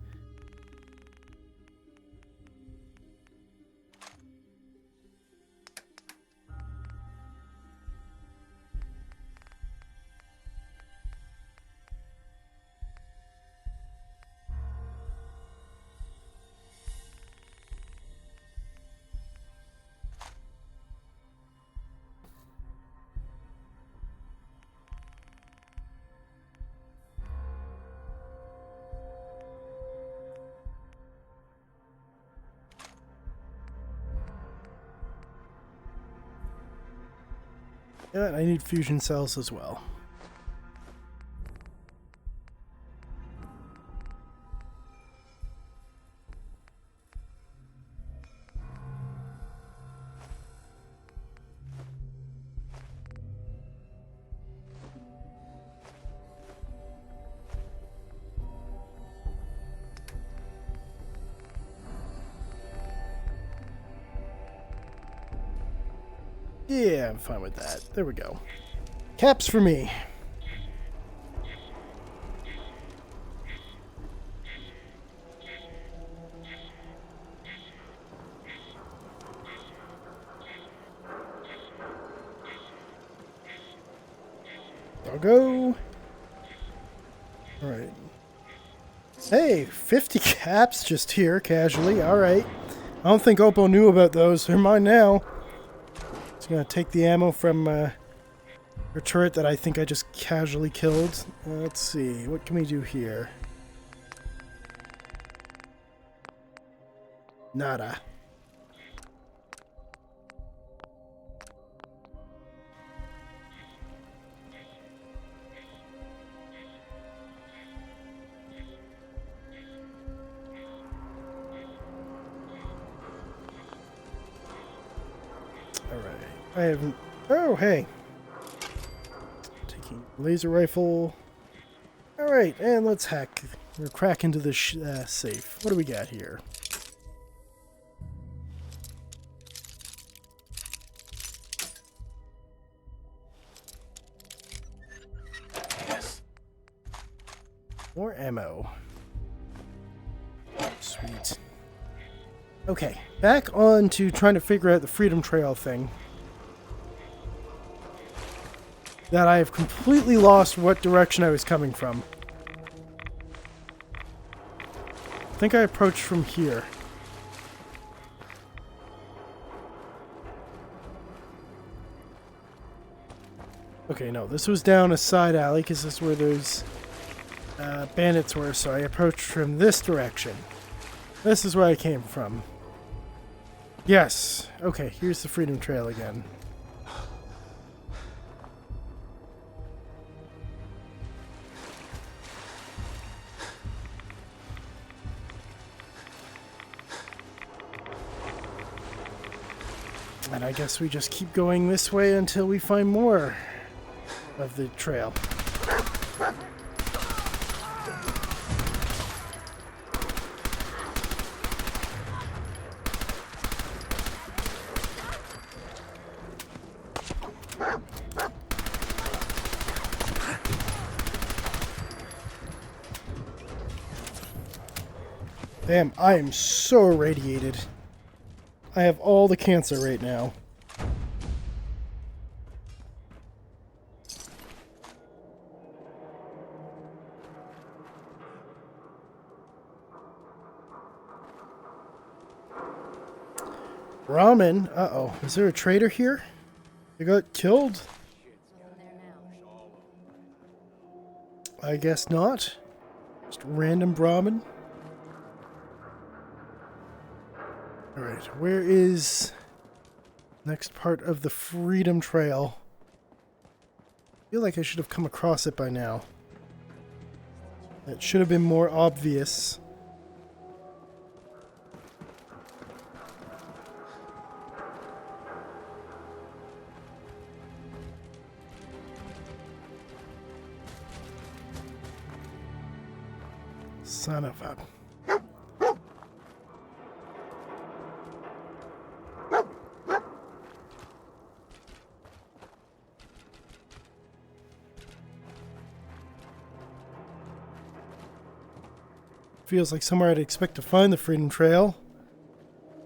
Speaker 1: And I need fusion cells as well. Yeah, I'm fine with that. There we go. Caps for me. Doggo. Alright. Hey, 50 caps just here, casually. Alright. I don't think Oppo knew about those. They're mine now. Just gonna take the ammo from her turret that I think I just casually killed. Let's see. What can we do here? Nada. Alright. I haven't... Oh, hey. Taking laser rifle. Alright, and let's hack or crack into the safe. What do we got here? Yes. More ammo. Sweet. Okay, back on to trying to figure out the Freedom Trail thing. That I have completely lost what direction I was coming from. I think I approached from here. Okay, no, this was down a side alley because this is where those bandits were, so I approached from this direction. This is where I came from. Yes. Okay, here's the Freedom Trail again. And I guess we just keep going this way until we find more of the trail. Damn, I am so irradiated. I have all the cancer right now. Ramen? Uh-oh. Is there a traitor here? He got killed? I guess not. Just random Brahmin. Alright, where is next part of the Freedom Trail? I feel like I should have come across it by now. That should have been more obvious. Son of a... Feels like somewhere I'd expect to find the Freedom Trail.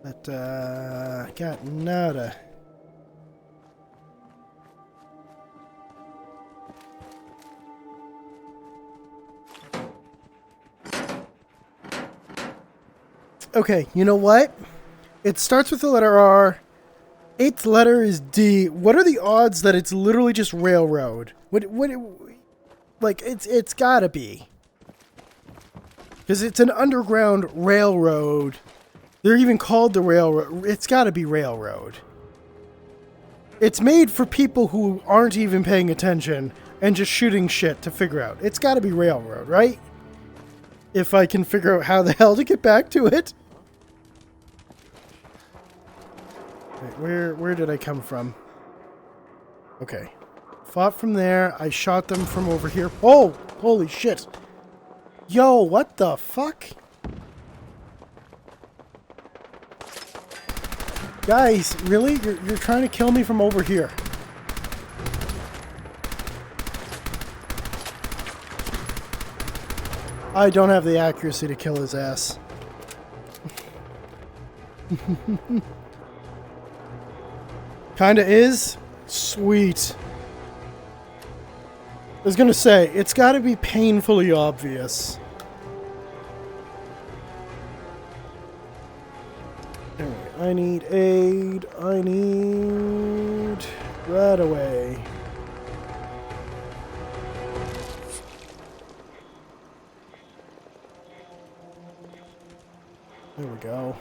Speaker 1: But, I got nada. Okay, you know what? It starts with the letter R. 8th letter is D. What are the odds that it's literally just railroad? Like, it's gotta be. Because it's an underground railroad. They're even called the railroad. It's gotta be railroad. It's made for people who aren't even paying attention and just shooting shit to figure out. It's got to be railroad, right? If I can figure out how the hell to get back to it. Wait, where did I come from? Okay. Fought from there. I shot them from over here. Oh! Holy shit. Yo, what the fuck? Guys, really? You're trying to kill me from over here. I don't have the accuracy to kill his ass. Kinda is? Sweet. I was gonna say, it's gotta be painfully obvious. Anyway, I need aid. I need... right away. There we go.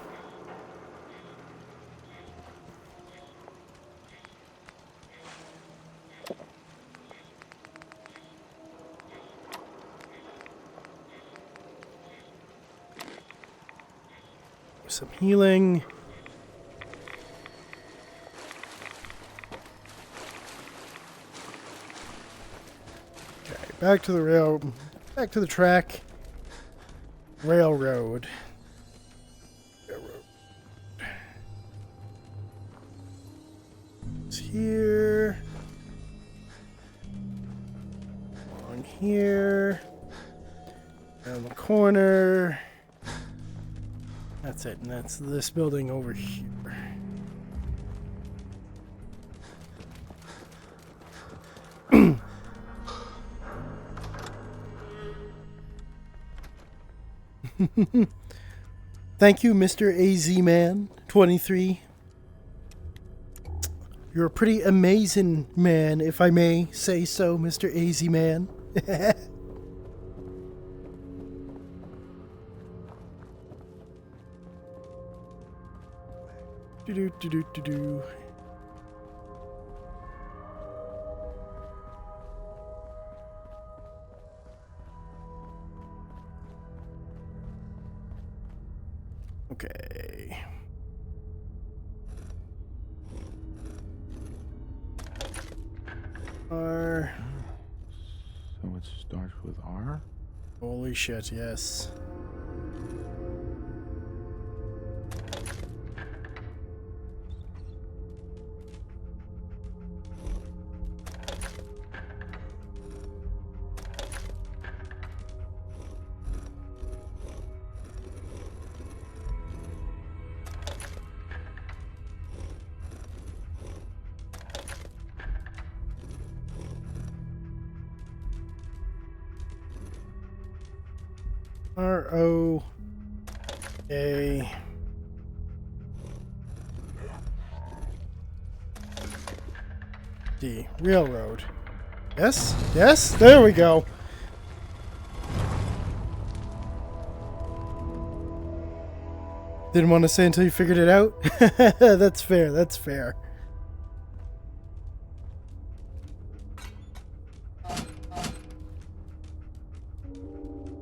Speaker 1: Some healing. Okay, back to the back to the track. Railroad. It's here. On here. Down the corner. That's it, and that's this building over here. Thank you, Mr. AZ Man 23. You're a pretty amazing man, if I may say so, Mr. AZ Man. Do-do-do-do-do-do. Okay. R.
Speaker 4: So it starts with R?
Speaker 1: Holy shit, yes. R-O-A. D. Railroad. Yes? Yes? There we go. Didn't want to say until you figured it out? That's fair, that's fair.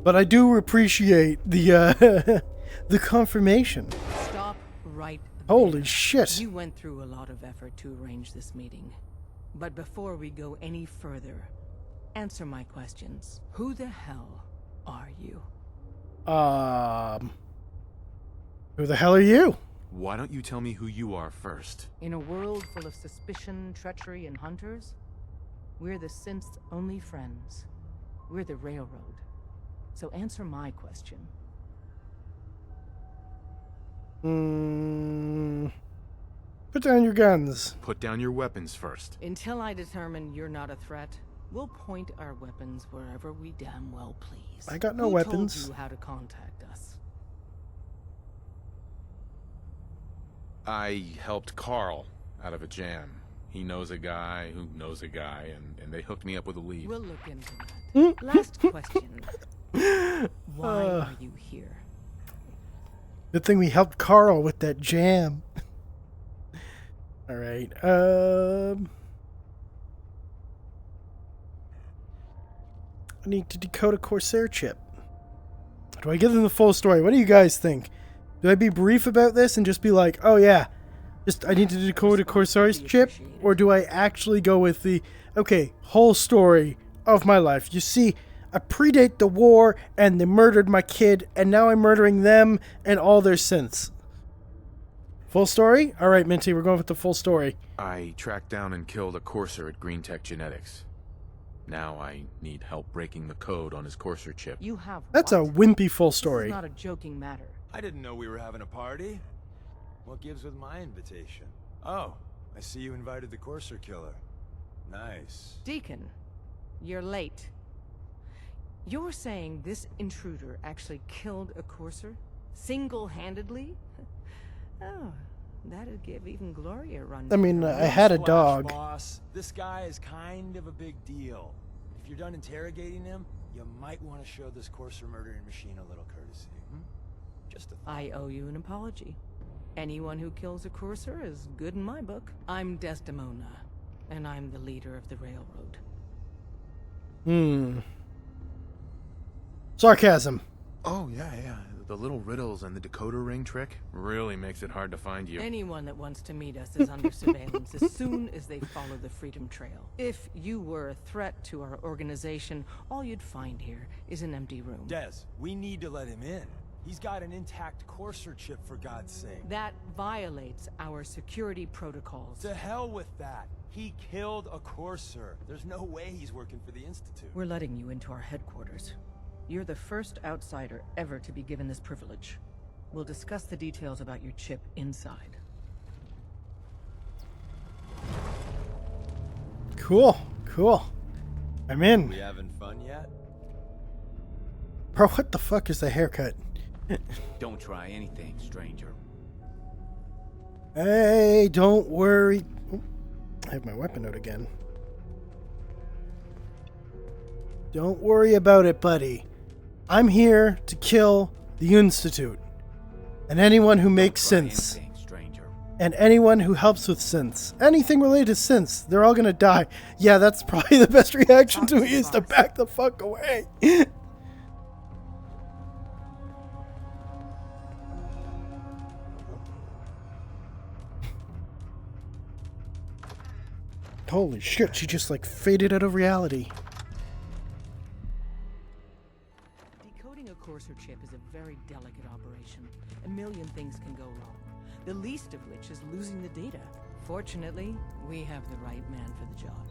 Speaker 1: But I do appreciate the the confirmation.
Speaker 6: Stop right there.
Speaker 1: Holy shit.
Speaker 6: You went through a lot of effort to arrange this meeting. But before we go any further, answer my questions. Who the hell are you?
Speaker 1: Who the hell are you?
Speaker 7: Why don't you tell me who you are first?
Speaker 6: In a world full of suspicion, treachery, and hunters, we're the synth's only friends. We're the railroad. So answer my question.
Speaker 1: Put down your guns.
Speaker 7: Put down your weapons first.
Speaker 6: Until I determine you're not a threat, we'll point our weapons wherever we damn well please.
Speaker 1: I got no
Speaker 6: Who
Speaker 1: weapons.
Speaker 6: told you how to contact us?
Speaker 7: I helped Carl out of a jam. He knows a guy who knows a guy, and they hooked me up with a lead.
Speaker 6: We'll look into that. Last question. Why are you here?
Speaker 1: Good thing we helped Carl with that jam. All right. I need to decode a Corsair chip. Do I give them the full story? What do you guys think? Do I be brief about this and just be like, oh yeah, just I need to decode a Corsair chip? Or do I actually go with the, okay, whole story of my life? You see, I predate the war and they murdered my kid and now I'm murdering them and all their sins. Full story? All right, Minty, we're going with the full story.
Speaker 7: I tracked down and killed a courser at Green Tech Genetics. Now I need help breaking the code on his courser chip.
Speaker 6: You have
Speaker 1: That's
Speaker 6: what?
Speaker 1: a wimpy full
Speaker 6: This
Speaker 1: story.
Speaker 6: is not a joking matter.
Speaker 8: I didn't know we were having a party. What gives with my invitation? Oh, I see you invited the courser killer. Nice.
Speaker 6: Deacon, you're late. You're saying this intruder actually killed a courser? Single-handedly? Oh, that'd give even Gloria a run.
Speaker 1: I mean, I had a
Speaker 8: Splash,
Speaker 1: dog.
Speaker 8: Boss. This guy is kind of a big deal. If you're done interrogating him, you might want to show this courser murdering machine a little courtesy. Just a thought.
Speaker 6: I owe you an apology. Anyone who kills a courser is good in my book. I'm Desdemona, and I'm the leader of the railroad.
Speaker 1: Sarcasm.
Speaker 7: Oh, yeah. The little riddles and the decoder ring trick really makes it hard to find you.
Speaker 6: Anyone that wants to meet us is under surveillance as soon as they follow the Freedom Trail. If you were a threat to our organization, all you'd find here is an empty room.
Speaker 8: Des, we need to let him in. He's got an intact courser chip, for God's sake.
Speaker 6: That violates our security protocols.
Speaker 8: To hell with that. He killed a courser. There's no way he's working for the Institute.
Speaker 6: We're letting you into our headquarters. You're the first outsider ever to be given this privilege. We'll discuss the details about your chip inside.
Speaker 1: Cool. I'm in.
Speaker 8: We having fun yet?
Speaker 1: Bro, what the fuck is the haircut?
Speaker 9: Don't try anything, stranger.
Speaker 1: Hey, don't worry. Oh, I have my weapon out again. Don't worry about it, buddy. I'm here to kill the Institute. And anyone who makes
Speaker 9: Try
Speaker 1: synths.
Speaker 9: anything, stranger.
Speaker 1: And anyone who helps with synths. Anything related to synths, they're all gonna die. Yeah, that's probably the best reaction to me is to back the fuck away. Holy shit, she just like faded out of reality.
Speaker 6: Decoding a courser chip is a very delicate operation. A million things can go wrong. The least of which is losing the data. Fortunately, we have the right man for the job.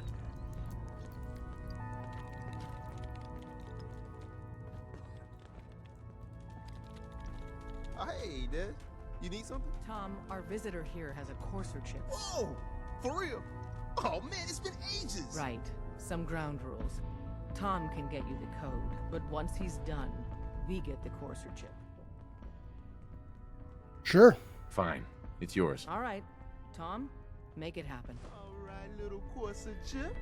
Speaker 10: Hey, Dad. You need something?
Speaker 6: Tom, our visitor here has a courser chip.
Speaker 10: Whoa! For real? Oh, man, it's been ages!
Speaker 6: Right. Some ground rules. Tom can get you the code, but once he's done, we get the courser chip.
Speaker 1: Sure.
Speaker 7: Fine. It's yours.
Speaker 6: All right. Tom, make it happen.
Speaker 10: All right, little Corsa chip.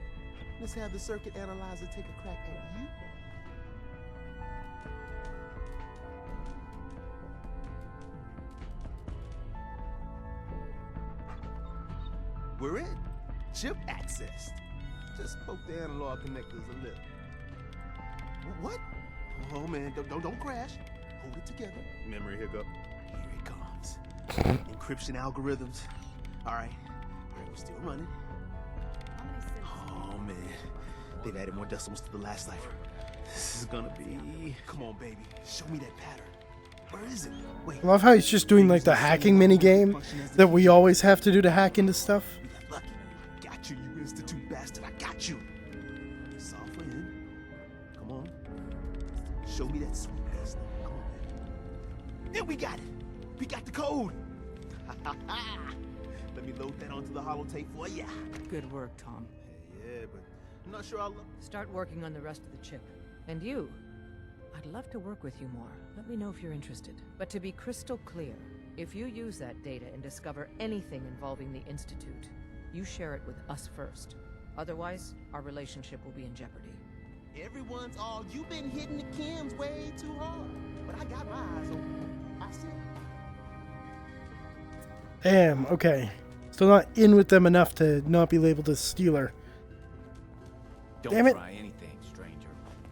Speaker 10: Let's have the circuit analyzer take a crack at you. We're in. Chip accessed. Just poke the analog connectors a little. What? Oh man, don't crash. Hold it together. Memory hiccup. Here it comes. Encryption algorithms. All right. We're still running.
Speaker 6: How many cents?
Speaker 10: Oh man, they've added more decimals to the last cipher. This is gonna be. Come on, baby. Show me that pattern. Where is it? Wait.
Speaker 1: I love how he's just doing like the hacking mini game that we always have to do to hack into stuff.
Speaker 10: We got lucky. Got you, you Institute bastard. I got you. Softly in. Come on. Show me that sweetness. Come on, man. Yeah, we got it. We got the code. Let me load that onto the holotape for ya.
Speaker 6: Good work, Tom.
Speaker 10: Yeah, but I'm not sure I'll.
Speaker 6: Start working on the rest of the chip. And you? I'd love to work with you more. Let me know if you're interested. But to be crystal clear, if you use that data and discover anything involving the Institute, you share it with us first. Otherwise, our relationship will be in jeopardy.
Speaker 10: Everyone's all, you've been hitting the chems way too hard. But I got my eyes open. I see.
Speaker 1: Damn, okay. Still not in with them enough to not be able to steal her.
Speaker 9: Don't
Speaker 1: Damn it.
Speaker 9: try anything, stranger.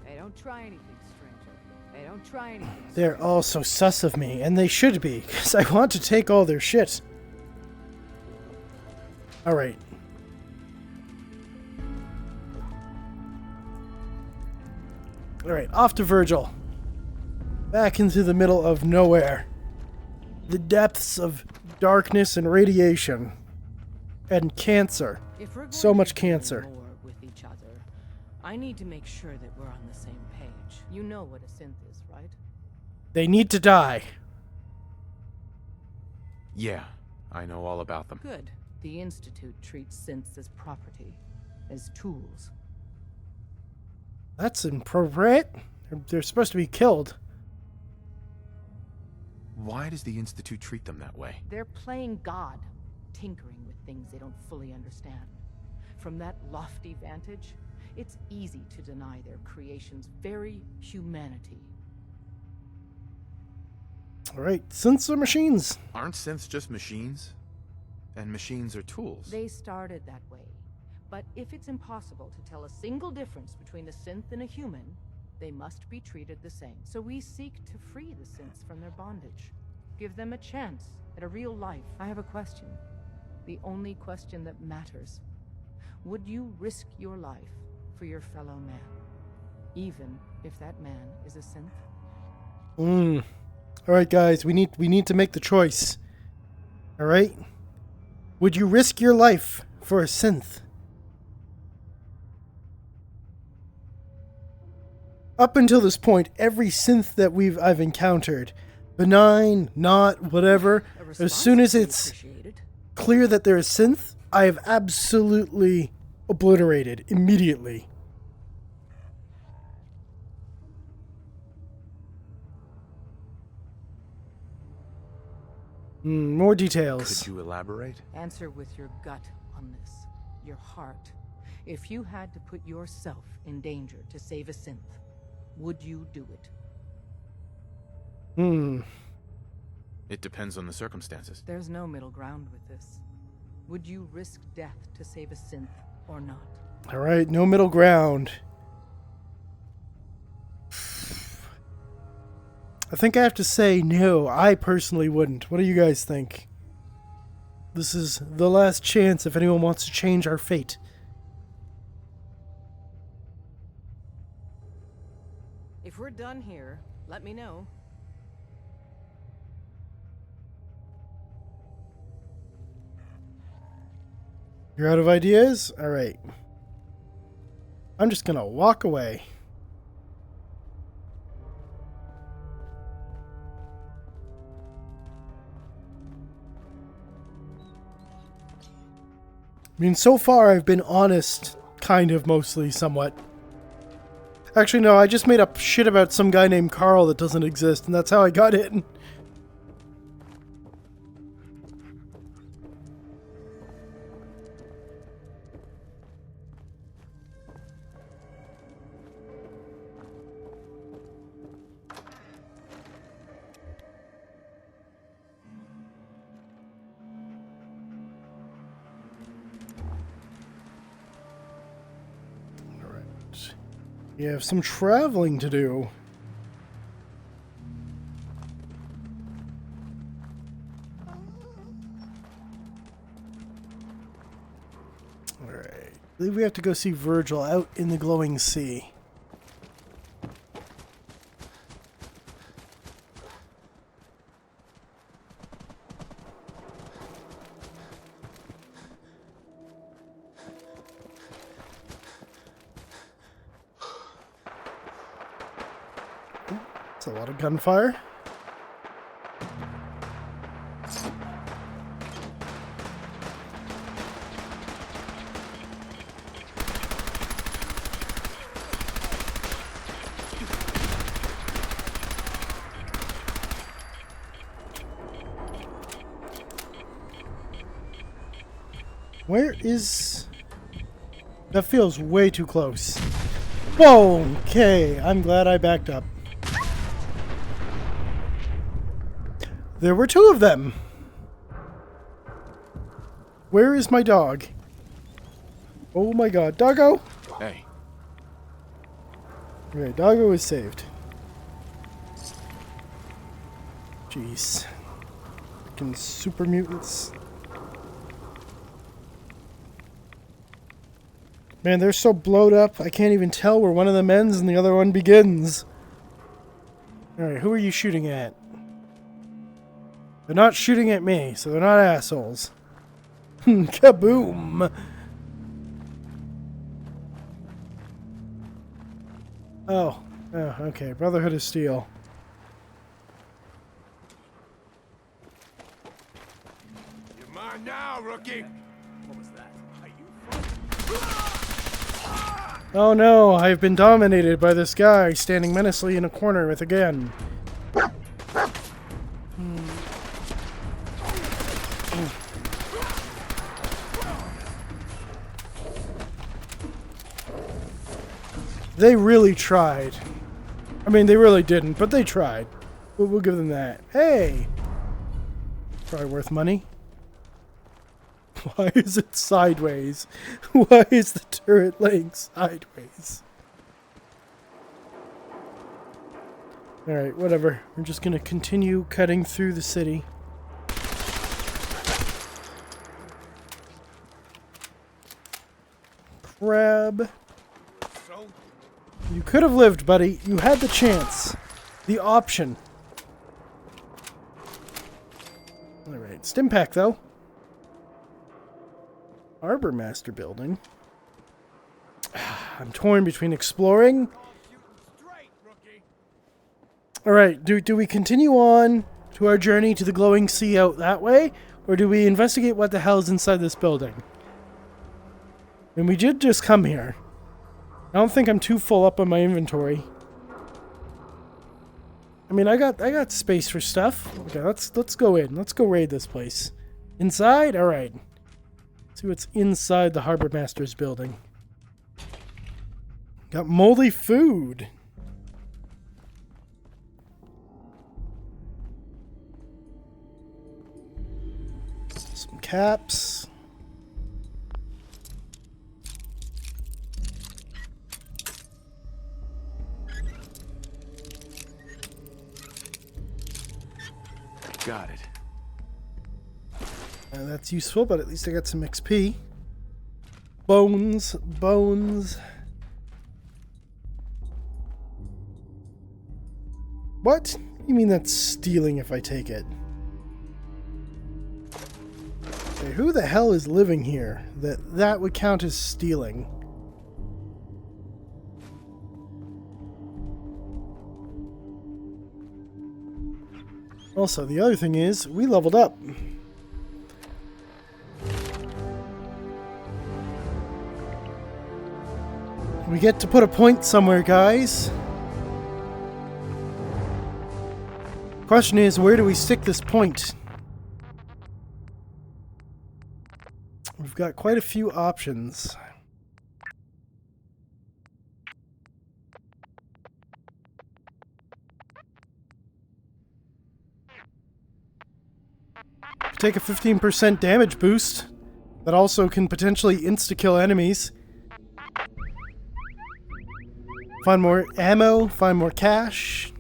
Speaker 6: Hey, don't try anything, stranger. Hey, don't try anything.
Speaker 1: They're all so sus of me, and they should be, because I want to take all their shit. Alright. Alright, off to Vergil. Back into the middle of nowhere. The depths of darkness and radiation. And cancer.
Speaker 6: If we're going
Speaker 1: So
Speaker 6: to
Speaker 1: much
Speaker 6: be doing
Speaker 1: cancer.
Speaker 6: more with each other, I need to make sure that we're on the same page. You know what a synth is, right?
Speaker 1: They need to die.
Speaker 7: Yeah, I know all about them.
Speaker 6: Good. The Institute treats synths as property, as tools.
Speaker 1: That's inappropriate. They're supposed to be killed.
Speaker 7: Why does the Institute treat them that way?
Speaker 6: They're playing God, tinkering with things they don't fully understand. From that lofty vantage, it's easy to deny their creation's very humanity.
Speaker 1: Alright, synths are machines.
Speaker 7: Aren't synths just machines? And machines are tools.
Speaker 6: They started that way. But if it's impossible to tell a single difference between a synth and a human, they must be treated the same. So we seek to free the synths from their bondage. Give them a chance at a real life. I have a question. The only question that matters. Would you risk your life for your fellow man? Even if that man is a synth?
Speaker 1: Alright guys, we need to make the choice. Alright? Would you risk your life for a synth? Up until this point, every synth that I've encountered, benign, not, whatever, as soon as it's clear that they're a synth, I have absolutely obliterated immediately. More details.
Speaker 7: Could you elaborate?
Speaker 6: Answer with your gut on this. Your heart. If you had to put yourself in danger to save a synth, would you do it?
Speaker 7: It depends on the circumstances.
Speaker 6: There's no middle ground with this. Would you risk death to save a synth or not?
Speaker 1: Alright, no middle ground. I think I have to say no. I personally wouldn't. What do you guys think? This is the last chance if anyone wants to change our fate.
Speaker 6: If we're done here, let me know.
Speaker 1: You're out of ideas? Alright. I'm just gonna walk away. I mean, so far I've been honest, kind of, mostly, somewhat. Actually, no, I just made up shit about some guy named Carl that doesn't exist, and that's how I got in. We have some traveling to do. Alright. I believe we have to go see Vergil out in the glowing sea. That's a lot of gunfire. Where is... That feels way too close. Whoa, okay, I'm glad I backed up. There were two of them. Where is my dog? Oh my god. Doggo!
Speaker 7: Hey,
Speaker 1: Okay, Doggo is saved. Jeez. Freaking super mutants. Man, they're so blowed up, I can't even tell where one of them ends and the other one begins. Alright, who are you shooting at? They're not shooting at me, so they're not assholes. Kaboom! Oh. Oh, okay. Brotherhood of Steel.
Speaker 3: You're mine now, rookie.
Speaker 9: What was that?
Speaker 1: Oh no, I've been dominated by this guy standing menacingly in a corner with a gun. They really tried. I mean, they really didn't, but they tried. We'll give them that. Hey! Probably worth money. Why is it sideways? Why is the turret laying sideways? Alright, whatever. We're just gonna continue cutting through the city. Crab. You could have lived, buddy. You had the chance. The option. Alright, stim pack though. Harbormaster building. I'm torn between exploring. Alright, do we continue on to our journey to the glowing sea out that way? Or do we investigate what the hell's inside this building? And we did just come here. I don't think I'm too full up on my inventory. I mean, I got space for stuff. Okay, let's go in. Let's go raid this place. Inside? Alright. See what's inside the Harbormaster's building. Got moldy food. Some caps.
Speaker 7: got it.
Speaker 1: That's useful, but at least I got some XP. Bones. What? You mean that's stealing if I take it? Okay, who the hell is living here that would count as stealing? Also, the other thing is, we leveled up. We get to put a point somewhere, guys. Question is, where do we stick this point? We've got quite a few options. Take a 15% damage boost. That also can potentially insta-kill enemies. Find more ammo, find more cash.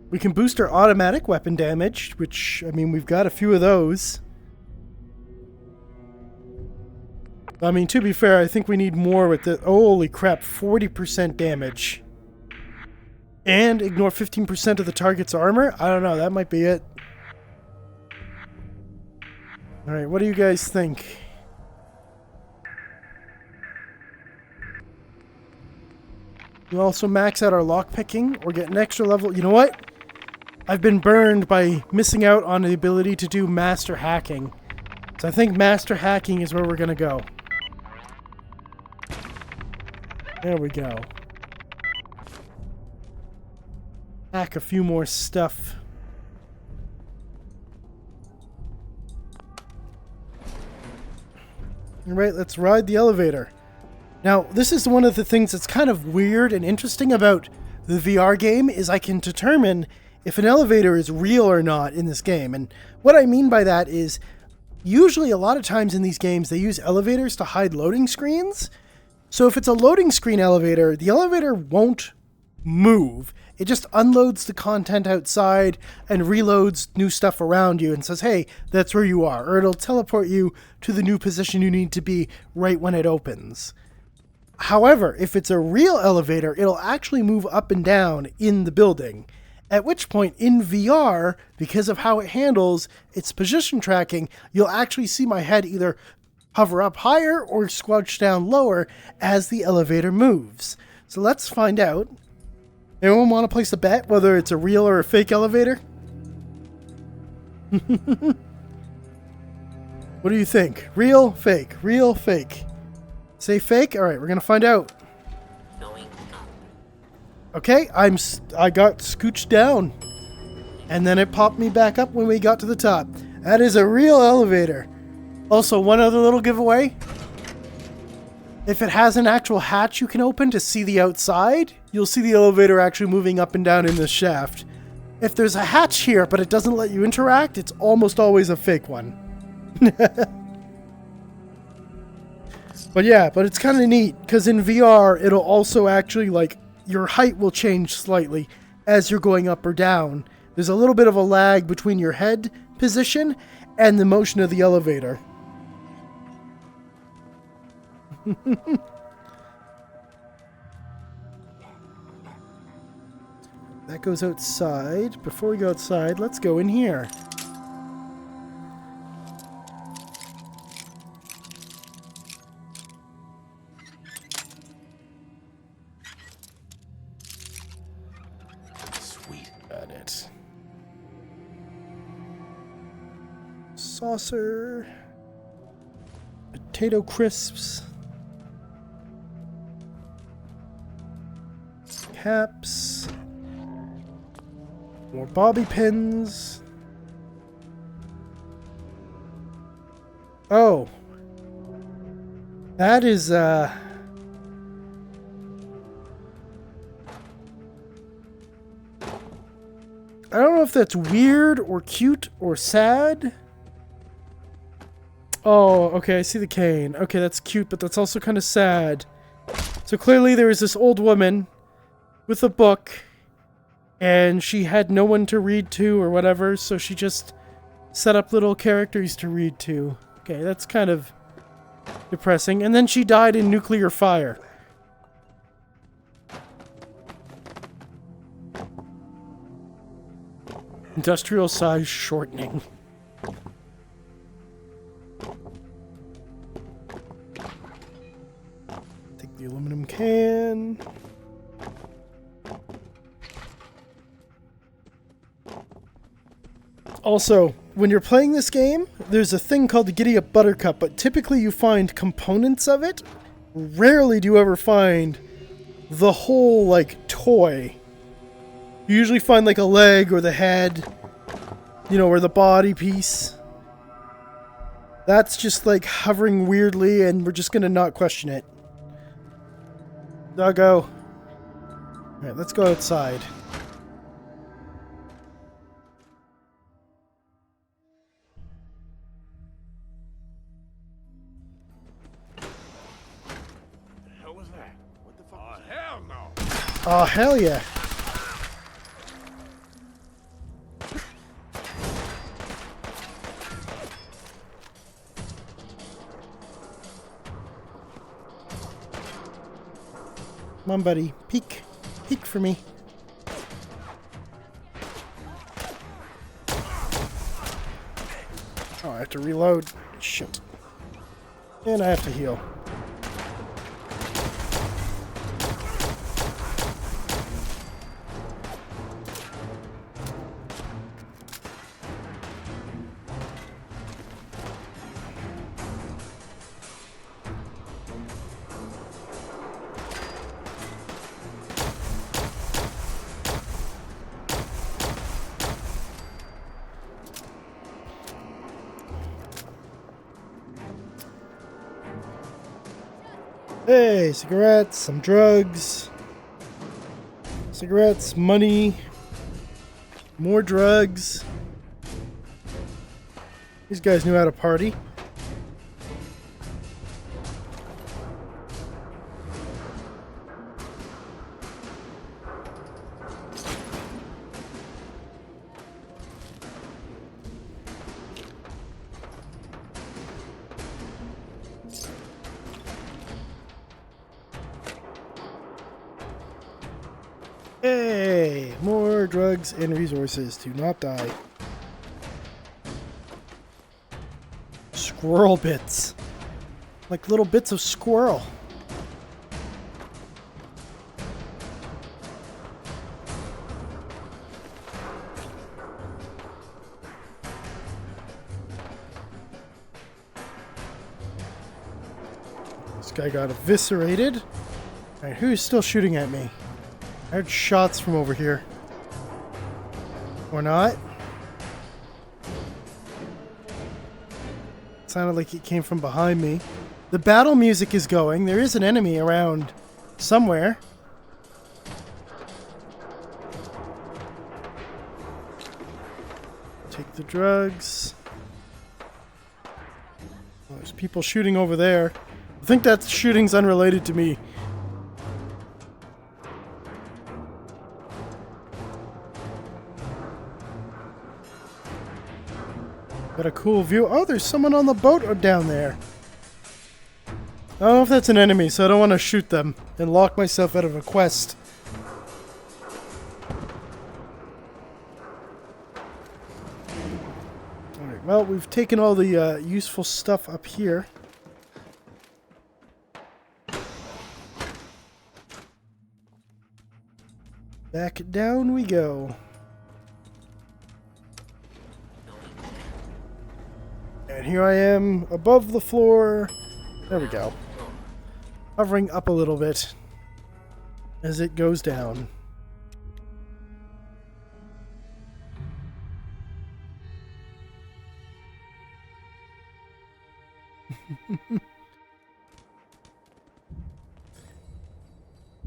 Speaker 1: We can boost our automatic weapon damage, which, I mean, we've got a few of those. I mean, to be fair, I think we need more with the... Holy crap, 40% damage. And ignore 15% of the target's armor? I don't know, that might be it. Alright, what do you guys think? You also max out our lockpicking or get an extra level. You know what? I've been burned by missing out on the ability to do master hacking. So I think master hacking is where we're gonna go. There we go. Hack a few more stuff. Alright, let's ride the elevator. Now, this is one of the things that's kind of weird and interesting about the VR game, is I can determine if an elevator is real or not in this game. And what I mean by that is usually a lot of times in these games they use elevators to hide loading screens. So if it's a loading screen elevator, the elevator won't move. It just unloads the content outside and reloads new stuff around you and says, hey, that's where you are. Or it'll teleport you to the new position you need to be right when it opens. However, if it's a real elevator, it'll actually move up and down in the building. At which point, in VR, because of how it handles its position tracking, you'll actually see my head either hover up higher or squelch down lower as the elevator moves. So let's find out. Anyone want to place a bet whether it's a real or a fake elevator? What do you think? Real, fake, real, fake. Say fake? Alright, we're going to find out. Okay, I got scooched down. And then it popped me back up when we got to the top. That is a real elevator. Also, one other little giveaway. If it has an actual hatch you can open to see the outside, you'll see the elevator actually moving up and down in the shaft. If there's a hatch here, but it doesn't let you interact, it's almost always a fake one. But yeah, but it's kind of neat, because in VR, it'll also actually, like, your height will change slightly as you're going up or down. There's a little bit of a lag between your head position and the motion of the elevator. That goes outside. Before we go outside, let's go in here.
Speaker 7: Sweet.
Speaker 1: Got it. Saucer. Potato crisps. Caps. More bobby pins. Oh. That is, I don't know if that's weird or cute or sad. Oh, okay, I see the cane. Okay, that's cute, but that's also kind of sad. So clearly there was this old woman with a book, and she had no one to read to or whatever, so she just set up little characters to read to. Okay, that's kind of depressing. And then she died in nuclear fire. Industrial size shortening. Take the aluminum can. Also, when you're playing this game, there's a thing called the Giddy Up Buttercup, but typically you find components of it. Rarely do you ever find the whole, like, toy. You usually find, like, a leg or the head, you know, or the body piece. That's just, like, hovering weirdly, and we're just gonna not question it. Doggo. Alright, let's go outside. Oh, hell yeah. Come on, buddy. Peek. Peek for me. Oh, I have to reload. Shit. And I have to heal. Hey, cigarettes, some drugs. Cigarettes, money. More drugs. These guys knew how to party. Hey, more drugs and resources to not die. Squirrel bits. Like little bits of squirrel. This guy got eviscerated. Alright, who's still shooting at me? I heard shots from over here. Or not. It sounded like it came from behind me. The battle music is going. There is an enemy around somewhere. Take the drugs. Oh, there's people shooting over there. I think that shooting's unrelated to me. Got a cool view. Oh, there's someone on the boat down there. I don't know if that's an enemy, so I don't want to shoot them and lock myself out of a quest. Alright, well, we've taken all the useful stuff up here. Back down we go. And here I am above the floor. There we go. Hovering up a little bit as it goes down.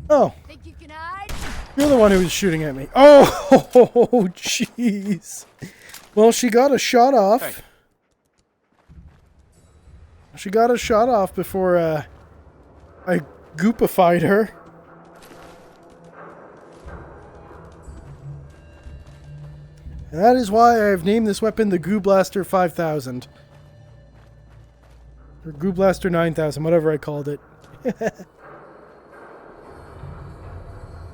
Speaker 1: Oh.
Speaker 11: Think you can hide?
Speaker 1: You're the one who was shooting at me. Oh, jeez. Well, she got a shot off. Hey. She got a shot off before I goopified her. And that is why I've named this weapon the Goo Blaster 5000. Or Goo Blaster 9000, whatever I called it.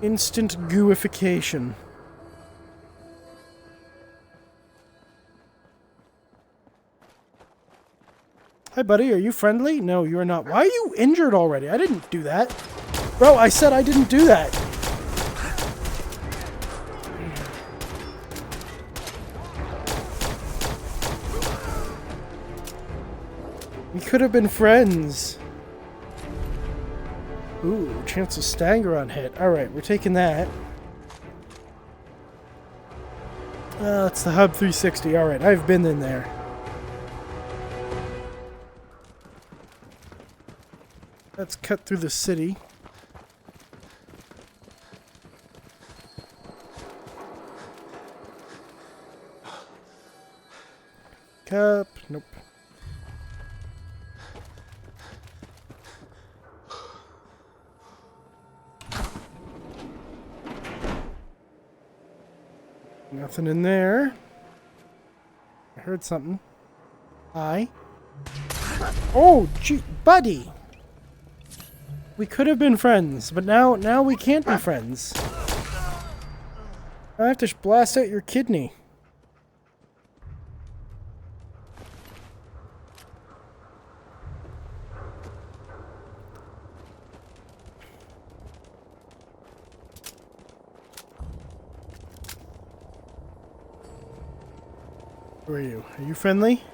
Speaker 1: Instant gooification. Hi, buddy. Are you friendly? No, you're not. Why are you injured already? I didn't do that. Bro, I said I didn't do that. We could have been friends. Ooh, chance of stagger on hit. Alright, we're taking that. That's the Hub 360. Alright, I've been in there. Let's cut through the city. Cup. Nope. Nothing in there. I heard something. Hi. Oh, gee, buddy. We could have been friends, but now we can't be friends. I have to blast out your kidney. Who are you? Are you friendly?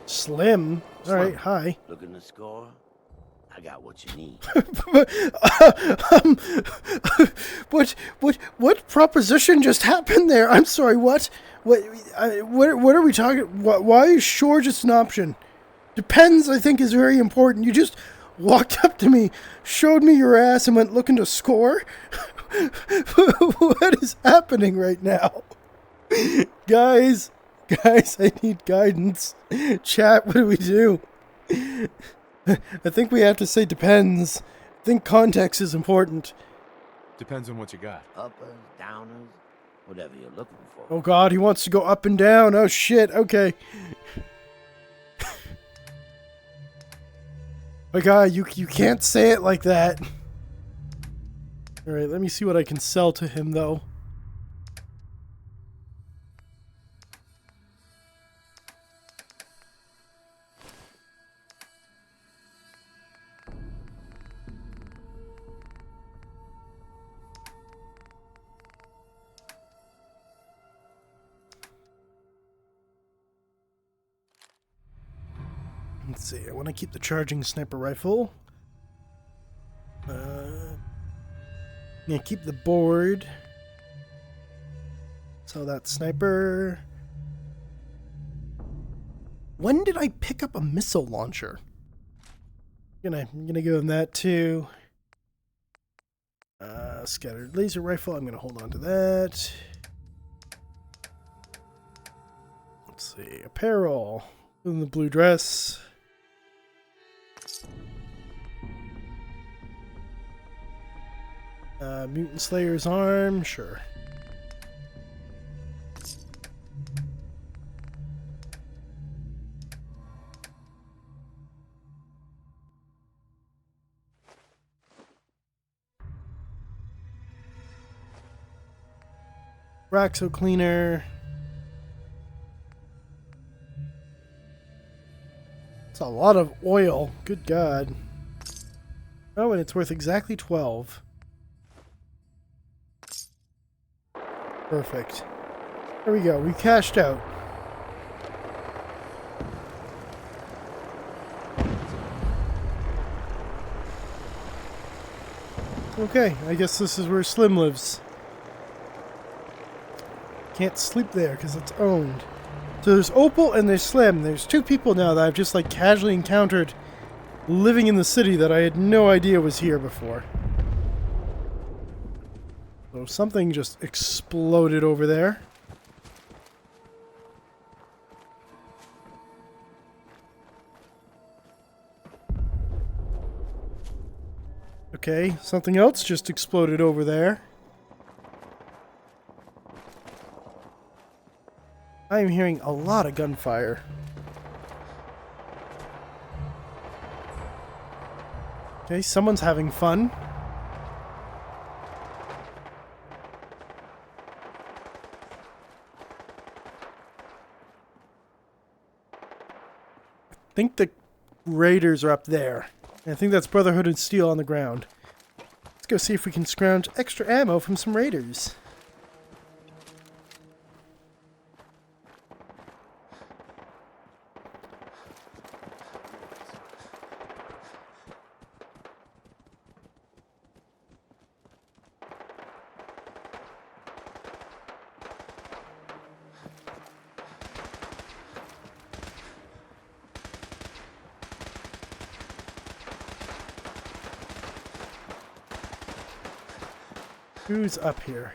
Speaker 1: Slim. All right, hi.
Speaker 9: Looking to score? I got what you need.
Speaker 1: What proposition just happened there? I'm sorry. What are we talking? Why is shore just an option? Depends. I think is very important. You just walked up to me, showed me your ass, and went looking to score. What is happening right now? Guys, I need guidance. Chat, what do we do? I think we have to say depends. I think context is important.
Speaker 7: Depends on what you got.
Speaker 9: Uppers, downers, whatever you're looking for.
Speaker 1: Oh god, he wants to go up and down. Oh shit, okay. My god, you can't say it like that. Alright, let me see what I can sell to him though. Let's see, I want to keep the charging sniper rifle. Yeah, keep the board. So that sniper. When did I pick up a missile launcher? I'm gonna give him that too. Scattered laser rifle, I'm gonna hold on to that. Let's see, apparel. In the blue dress. Mutant Slayer's arm, sure. Roxo cleaner. It's a lot of oil. Good God. Oh, and it's worth exactly 12. Perfect. There we go. We cashed out. Okay, I guess this is where Slim lives. Can't sleep there because it's owned. So there's Opal and there's Slim. There's two people now that I've just like casually encountered living in the city that I had no idea was here before. So something just exploded over there. Okay, something else just exploded over there. I am hearing a lot of gunfire. Okay, someone's having fun. I think the raiders are up there. I think that's Brotherhood and Steel on the ground. Let's go see if we can scrounge extra ammo from some raiders. Who's up here?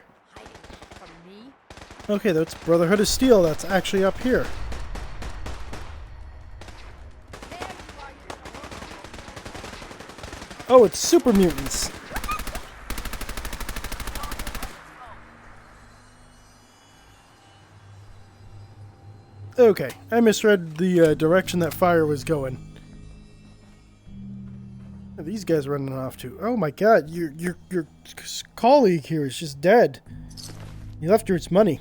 Speaker 1: Okay, that's Brotherhood of Steel. That's actually up here. Oh, it's super mutants. Okay, I misread the direction that fire was going. What are these guys running off to? Oh my god, your colleague here is just dead. He left her its money.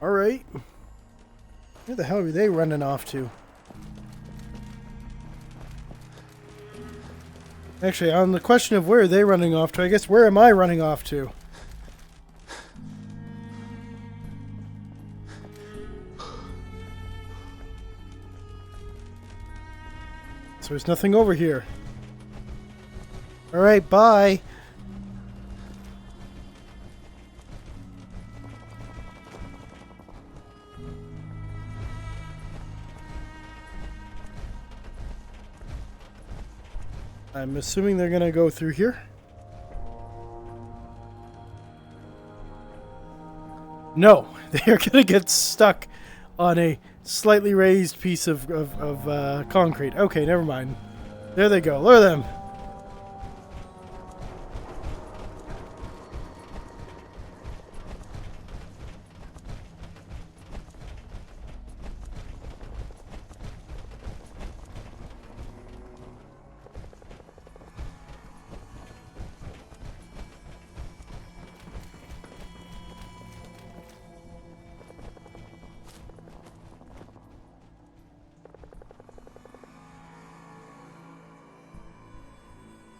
Speaker 1: Alright. Where the hell are they running off to? Actually, on the question of where are they running off to, I guess where am I running off to? So there's nothing over here. Alright, bye. I'm assuming they're gonna go through here. No, they're gonna get stuck on a slightly raised piece of concrete. Okay, never mind. There they go. Look at them.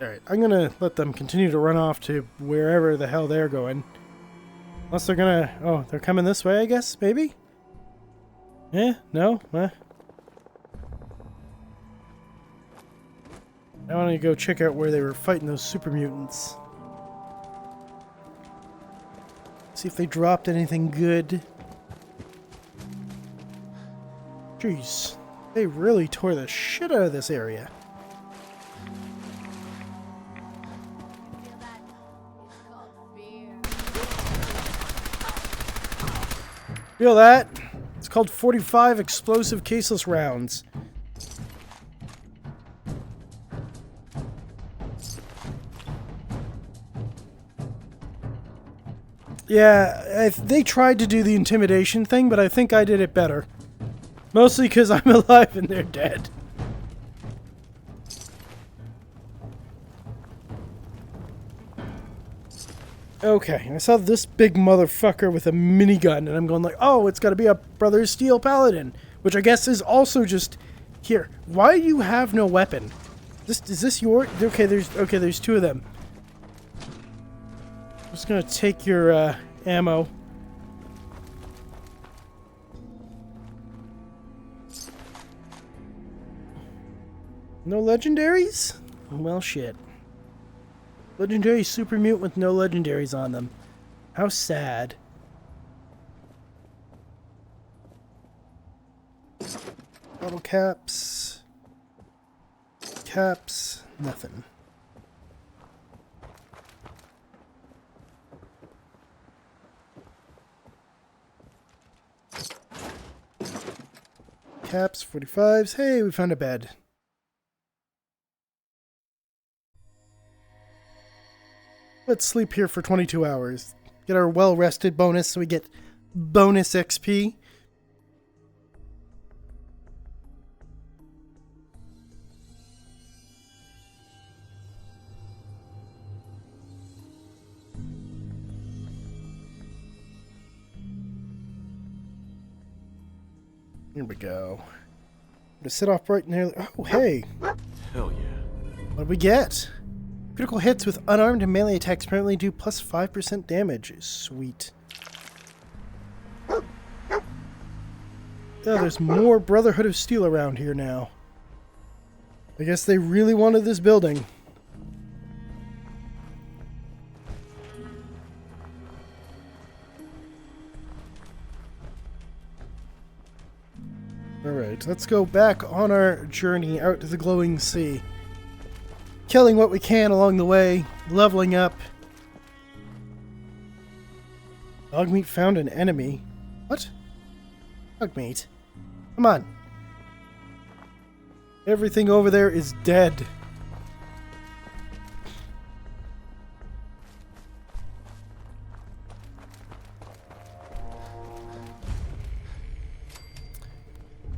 Speaker 1: Alright, I'm gonna let them continue to run off to wherever the hell they're going. Unless they're gonna... Oh, they're coming this way, I guess? Maybe? Yeah? No? I want to go check out where they were fighting those super mutants. See if they dropped anything good. Jeez. They really tore the shit out of this area. Feel that? It's called 45 explosive caseless rounds. Yeah, they tried to do the intimidation thing, but I think I did it better. Mostly because I'm alive and they're dead. Okay, I saw this big motherfucker with a minigun, and I'm going like, oh, it's got to be a Brother Steel Paladin, which I guess is also just here. Why do you have no weapon? Is this your? Okay, there's two of them. I'm just gonna take your ammo. No legendaries? Well, shit. Legendary super mutant with no legendaries on them. How sad. Bottle caps. Caps. Nothing. Caps, 45s. Hey, we found a bed. Let's sleep here for 22 hours. Get our well-rested bonus so we get bonus XP. Here we go. I'm gonna sit off right near... Oh, hey!
Speaker 7: Hell yeah.
Speaker 1: What do we get? Critical hits with unarmed and melee attacks permanently do plus 5% damage. Sweet. Oh, there's more Brotherhood of Steel around here now. I guess they really wanted this building. Alright, let's go back on our journey out to the glowing sea. Killing what we can along the way, leveling up. Dogmeat found an enemy. What? Dogmeat? Come on. Everything over there is dead.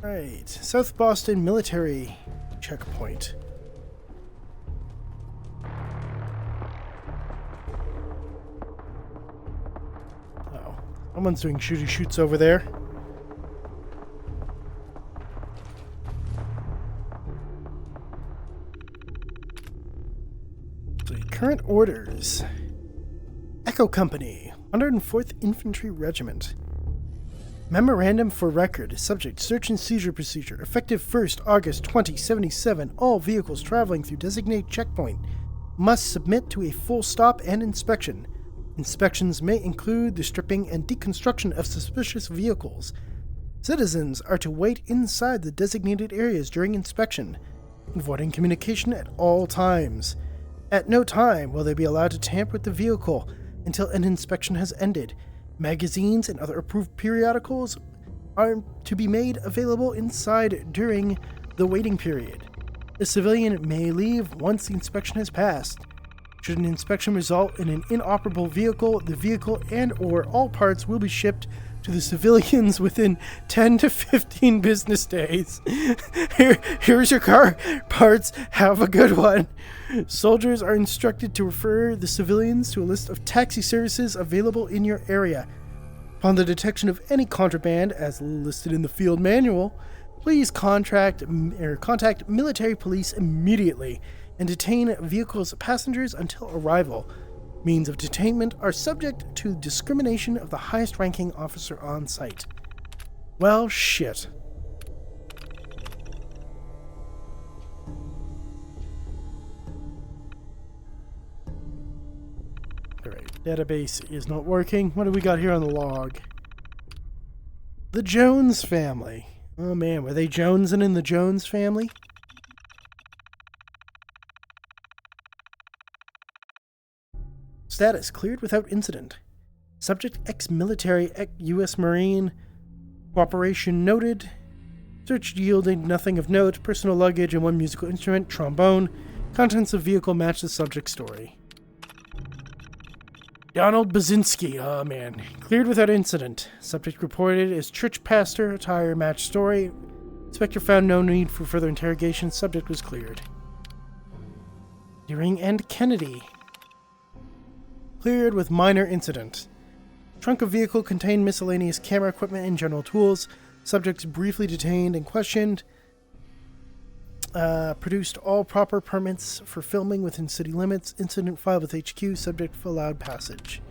Speaker 1: Right, South Boston military checkpoint. Oh, someone's doing shooty shoots over there. So, current orders. Echo Company, 104th Infantry Regiment. Memorandum for record. Subject search and seizure procedure. Effective 1st August 2077. All vehicles traveling through designated checkpoint must submit to a full stop and inspection. Inspections may include the stripping and deconstruction of suspicious vehicles. Citizens are to wait inside the designated areas during inspection. avoiding communication at all times. At no time will they be allowed to tamper with the vehicle until an inspection has ended. Magazines and other approved periodicals are to be made available inside during the waiting period. The civilian may leave once the inspection has passed. Should an inspection result in an inoperable vehicle, the vehicle and/or all parts will be shipped to the civilians within 10 to 15 business days. Here's your car parts. Have a good one. Soldiers are instructed to refer the civilians to a list of taxi services available in your area. Upon the detection of any contraband, as listed in the field manual, please contact military police immediately and detain vehicle's passengers until arrival. Means of detainment are subject to discrimination of the highest ranking officer on site. Well, shit. Alright, database is not working. What do we got here on the log? The Jones family. Oh man, were they Jonesing in the Jones family? Status cleared without incident. Subject ex-military, U.S. Marine. Cooperation noted. Search yielded nothing of note. Personal luggage and one musical instrument, trombone. Contents of vehicle match the subject story. Donald Bazinski. Oh man. Cleared without incident. Subject reported as church pastor. Attire match story. Inspector found no need for further interrogation. Subject was cleared. Deering and Kennedy. Cleared with minor incident. Trunk of vehicle contained miscellaneous camera equipment and general tools. Subjects briefly detained and questioned. Produced all proper permits for filming within city limits. Incident filed with HQ. Subject allowed passage.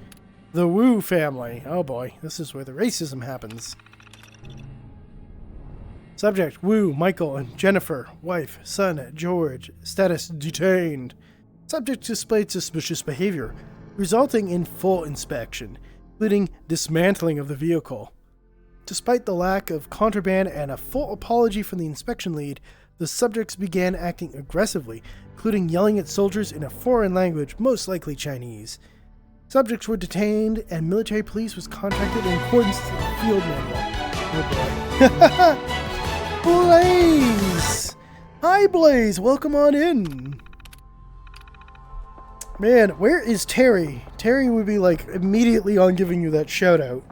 Speaker 1: The Wu family. Oh boy, this is where the racism happens. Subject Wu, Michael, and Jennifer. Wife, son, George. Status detained. Subject displayed suspicious behavior, resulting in full inspection, including dismantling of the vehicle. Despite the lack of contraband and a full apology from the inspection lead, the subjects began acting aggressively, including yelling at soldiers in a foreign language, most likely Chinese. Subjects were detained, and military police was contacted in accordance with the field manual. Oh boy. Blaze! Hi Blaze, welcome on in. Man, where is Terry? Terry would be like immediately on giving you that shout out.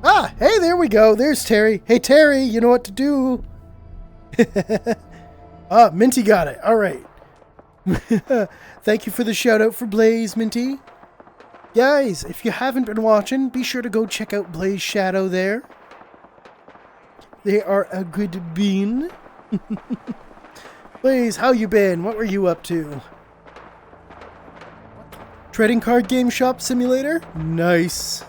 Speaker 1: Ah, hey, there we go. There's Terry. Hey, Terry, you know what to do. Ah, Minty got it. All right. Thank you for the shout out for Blaze, Minty. Guys, if you haven't been watching, be sure to go check out Blaze Shadow there. They are a good bean. Blaze, how you been? What were you up to? Trading card game shop simulator? Nice.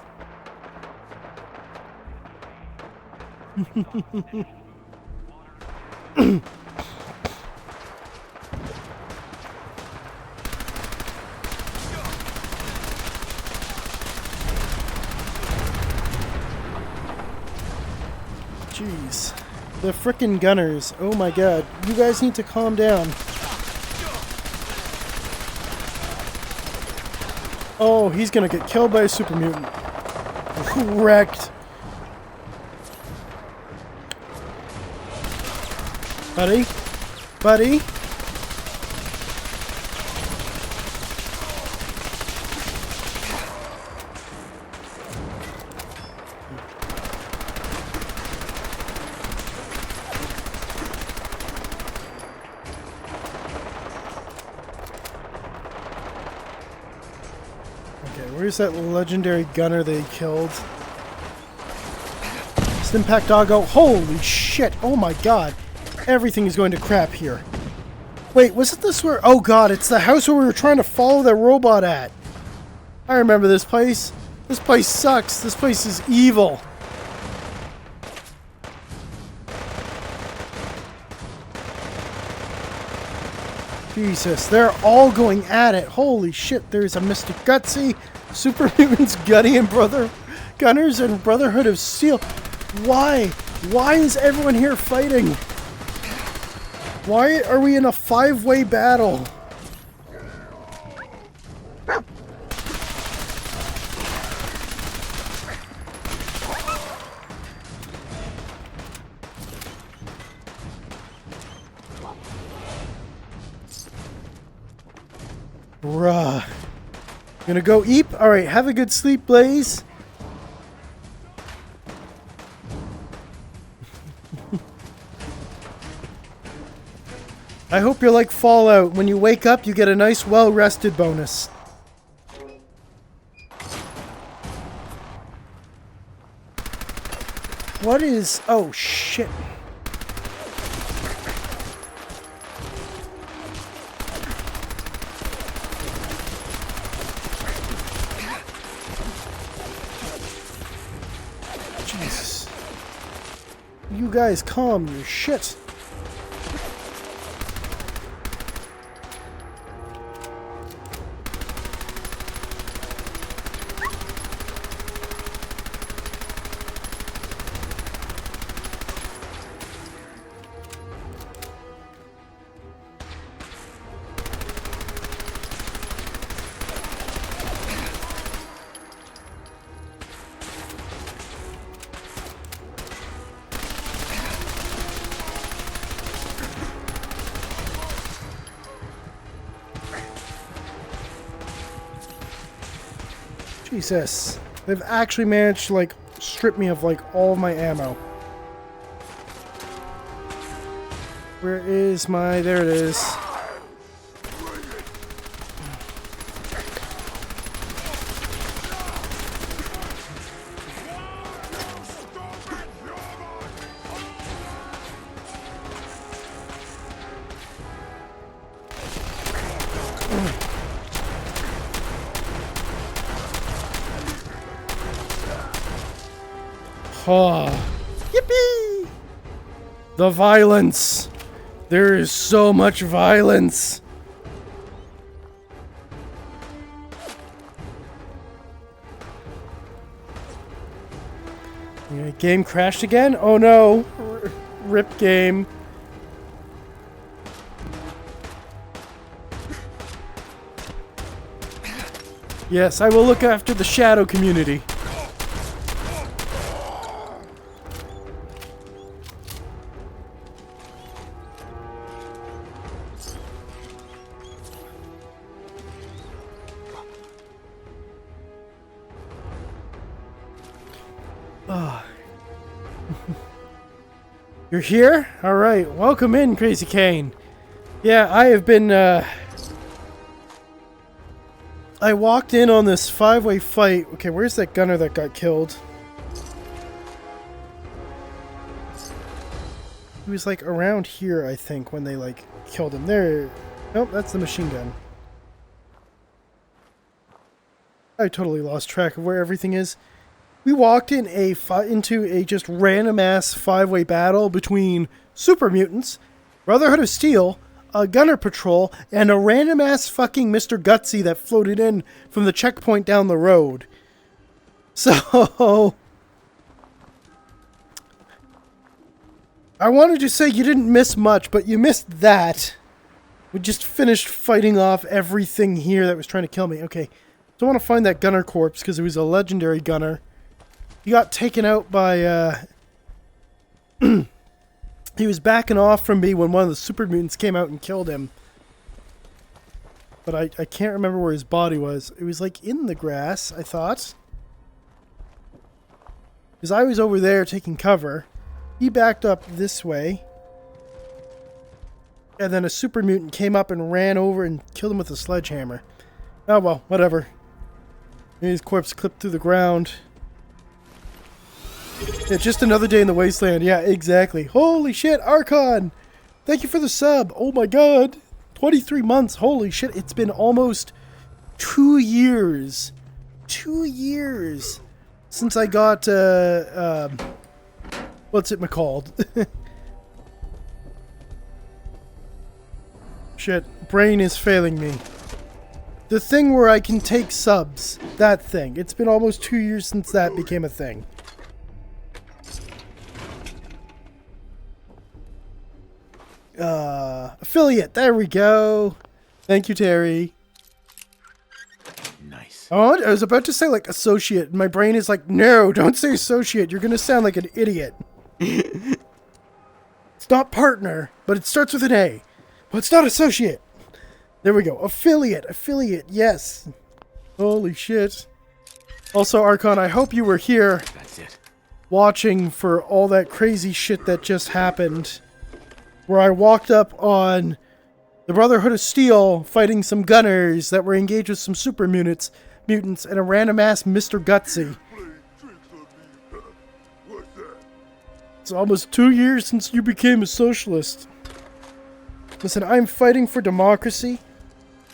Speaker 1: Jeez. The frickin' gunners. Oh my god. You guys need to calm down. Oh, he's gonna get killed by a super mutant. Wrecked. Buddy? Buddy? Where's that legendary gunner they killed? Stimpack Doggo. Holy shit. Oh my god. Everything is going to crap here. Wait, wasn't this where... Oh god, it's the house where we were trying to follow that robot at. I remember this place. This place sucks. This place is evil. Jesus, they're all going at it. Holy shit, there's a Mr. Gutsy, Super Mutants, Gunny and Brother, Gunners, and Brotherhood of Steel. Why? Why is everyone here fighting? Why are we in a 5-way battle? Bruh. Gonna go eep? Alright, have a good sleep, Blaze. I hope you're like Fallout. When you wake up, you get a nice well-rested bonus. What is... Oh, shit. Jesus. You guys calm your shit. Jesus. They've actually managed to, like, strip me of, like, all of my ammo. Where is my... There it is. Oh, yippee! The violence! There is so much violence! Yeah, game crashed again? Oh no! Rip game. Yes, I will look after the shadow community. You're here? Alright, welcome in, Crazy Kane. Yeah, I have been, I walked in on this 5-way fight. Okay, where's that gunner that got killed? He was, like, around here, I think, when they, like, killed him. There. Nope, that's the machine gun. I totally lost track of where everything is. We walked in into a just random-ass 5-way battle between super mutants, Brotherhood of Steel, a gunner patrol, and a random-ass fucking Mr. Gutsy that floated in from the checkpoint down the road. So... I wanted to say you didn't miss much, but you missed that. We just finished fighting off everything here that was trying to kill me. Okay, so I want to find that gunner corpse because it was a legendary gunner. He got taken out by, he was backing off from me when one of the super mutants came out and killed him. But I can't remember where his body was. It was, like, in the grass, I thought. Because I was over there taking cover. He backed up this way. And then a super mutant came up and ran over and killed him with a sledgehammer. Oh well, whatever. Maybe his corpse clipped through the ground. Yeah, just another day in the wasteland. Yeah, exactly. Holy shit, Archon! Thank you for the sub. Oh my god. 23 months. Holy shit, it's been almost 2 years. 2 years since I got, what's it called? Shit, brain is failing me. The thing where I can take subs. That thing. It's been almost 2 years since that became a thing. Affiliate. There we go. Thank you, Terry.
Speaker 7: Nice.
Speaker 1: Oh, I was about to say like associate. My brain is like, no, don't say associate. You're gonna sound like an idiot. It's not partner, but it starts with an A. But it's not associate. There we go. Affiliate. Affiliate. Yes. Holy shit. Also, Archon, I hope you were here.
Speaker 7: That's it.
Speaker 1: Watching for all that crazy shit that just happened. Where I walked up on the Brotherhood of Steel fighting some gunners that were engaged with some super mutants and a random ass Mr. Gutsy. It's almost 2 years since you became a socialist. Listen, I'm fighting for democracy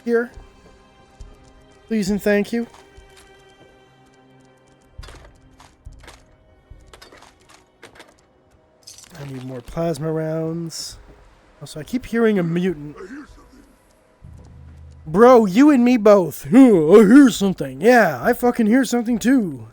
Speaker 1: here. Please and thank you. I need more plasma rounds. Also, I keep hearing a mutant. Bro, you and me both. I hear something. Yeah, I fucking hear something too.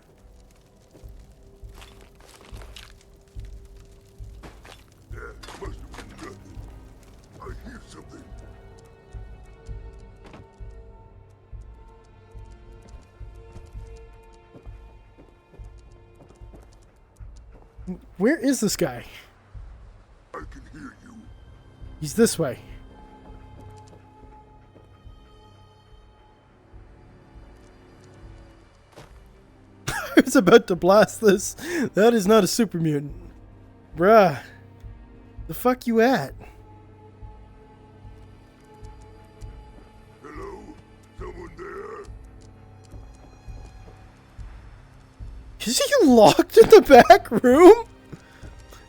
Speaker 1: Where is this guy?
Speaker 3: I can hear you.
Speaker 1: He's this way. I was about to blast this. That is not a super mutant. Bruh. The fuck you at?
Speaker 3: Hello? Someone there?
Speaker 1: Is he locked in the back room?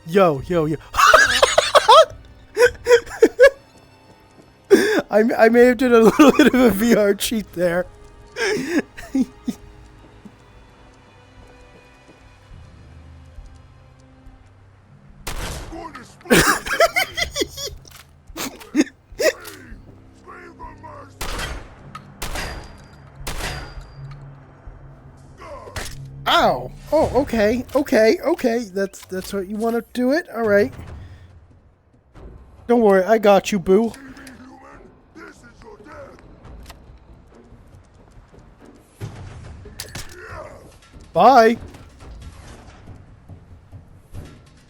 Speaker 1: Yo. I may have done a little bit of a VR cheat there. Ow! Oh, okay. That's what you want to do it? Alright. Don't worry, I got you, boo.
Speaker 3: This is your death.
Speaker 1: Bye!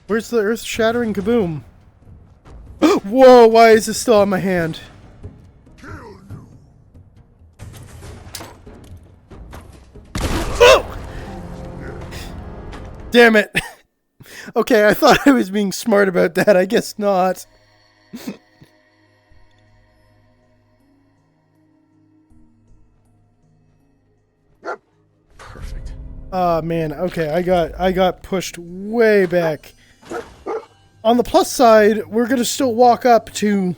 Speaker 1: Where's the earth-shattering kaboom? Whoa, why is this still on my hand? Damn it. Okay, I thought I was being smart about that. I guess not.
Speaker 7: Perfect.
Speaker 1: Man, okay, I got pushed way back. On the plus side, we're gonna still walk up to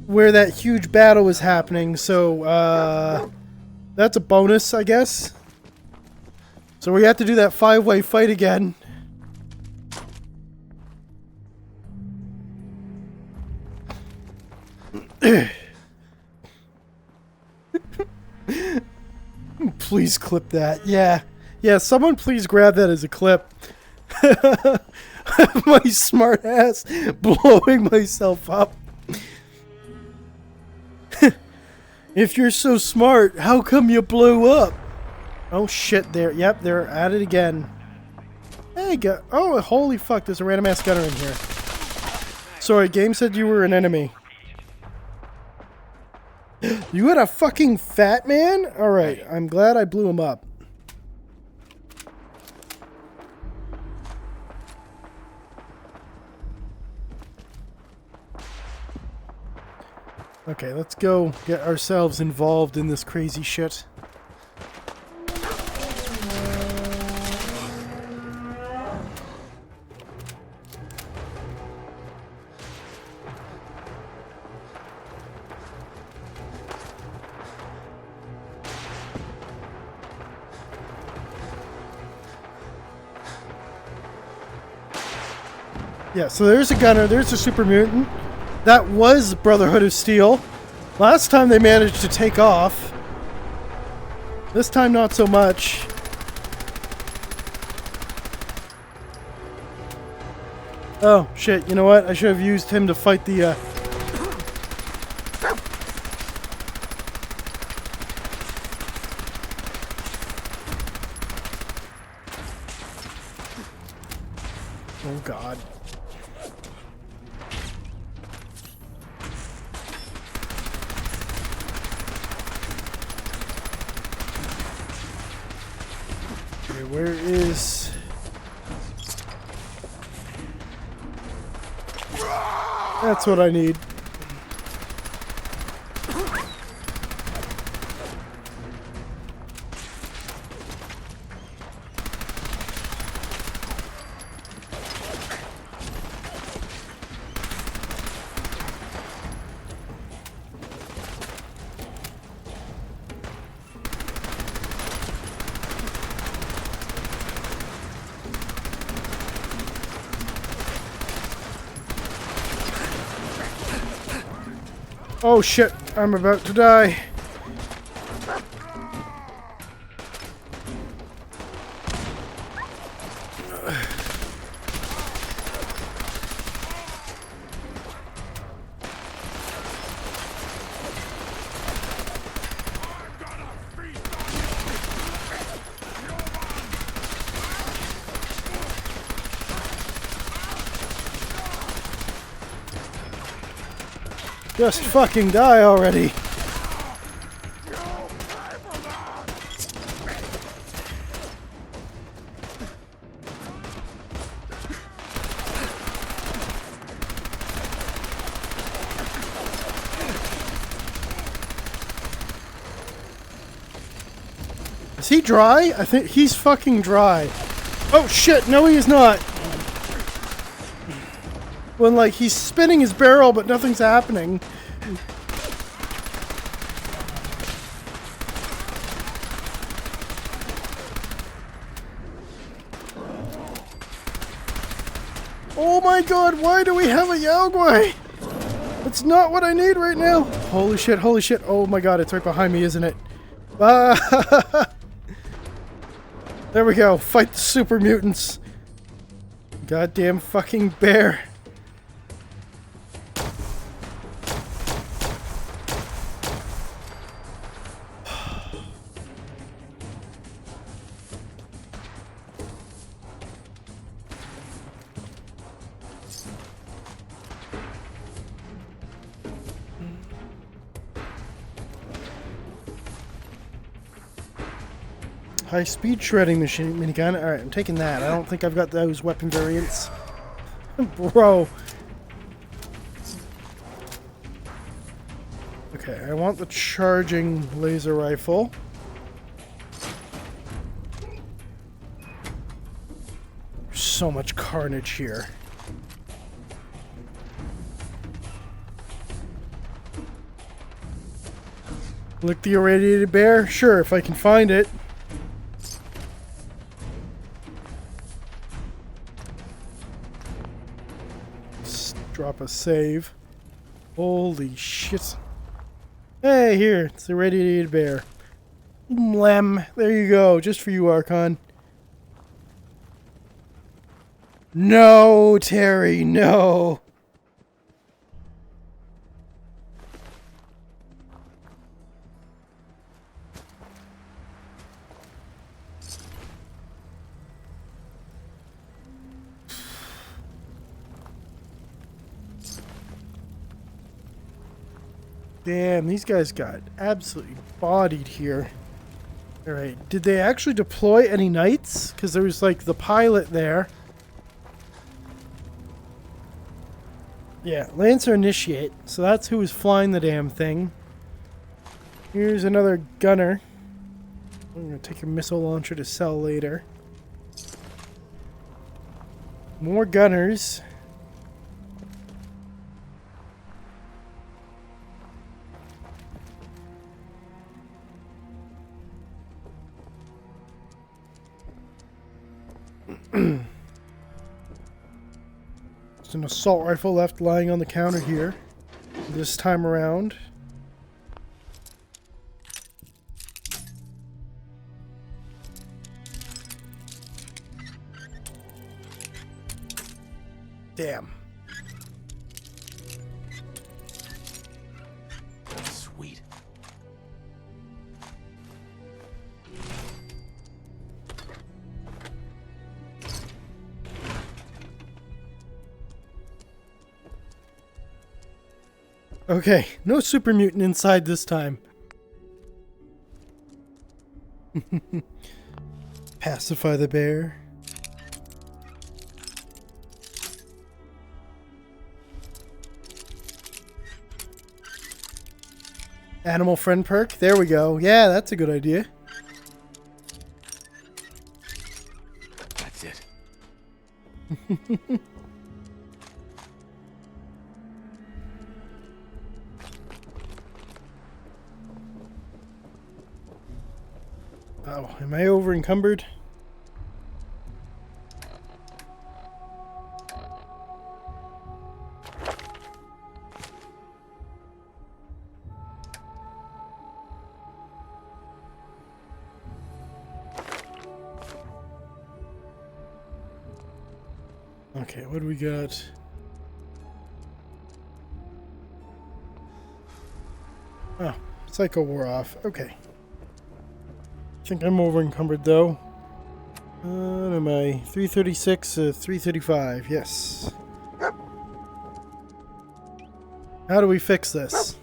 Speaker 1: where that huge battle was happening, so that's a bonus, I guess. So we have to do that 5-way fight again. Please clip that. Yeah, someone please grab that as a clip. My smart ass blowing myself up. If you're so smart, how come you blew up? Oh shit, yep, they're at it again. Hey, oh, holy fuck, there's a random ass gunner in here. Sorry, game said you were an enemy. You had a fucking fat man? Alright, I'm glad I blew him up. Okay, let's go get ourselves involved in this crazy shit. Yeah, so there's a gunner, there's a super mutant. That was Brotherhood of Steel. Last time they managed to take off. This time not so much. Oh, shit, you know what? I should have used him to fight the where is... That's what I need. Oh shit, I'm about to die. Just fucking die already. Is he dry? I think he's fucking dry. Oh shit, no he is not. When, like, he's spinning his barrel, but nothing's happening. Oh my god, why do we have a Yaogwai? That's not what I need right now. Holy shit, holy shit. Oh my god, it's right behind me, isn't it? Ah! There we go. Fight the super mutants. Goddamn fucking bear. High-speed shredding machine minigun. Alright, I'm taking that. I don't think I've got those weapon variants. Bro. Okay, I want the charging laser rifle. So much carnage here. Lick the irradiated bear? Sure, if I can find it. Drop a save. Holy shit. Hey, here. It's the irradiated bear. Lem. There you go. Just for you, Archon. No, Terry. No. Damn, these guys got absolutely bodied here. Alright, did they actually deploy any knights? Because there was like the pilot there. Yeah, Lancer Initiate. So that's who was flying the damn thing. Here's another gunner. I'm going to take your missile launcher to sell later. More gunners. There's an assault rifle left lying on the counter here. This time around. Damn.
Speaker 7: Sweet.
Speaker 1: Okay, no super mutant inside this time. Pacify the bear. Animal friend perk. There we go. Yeah, that's a good idea.
Speaker 7: That's it.
Speaker 1: Oh, am I over encumbered? Okay, what do we got? Oh, Psycho wore off. Okay. I think I'm over encumbered though. What am I? 336, 335. Yes. How do we fix this?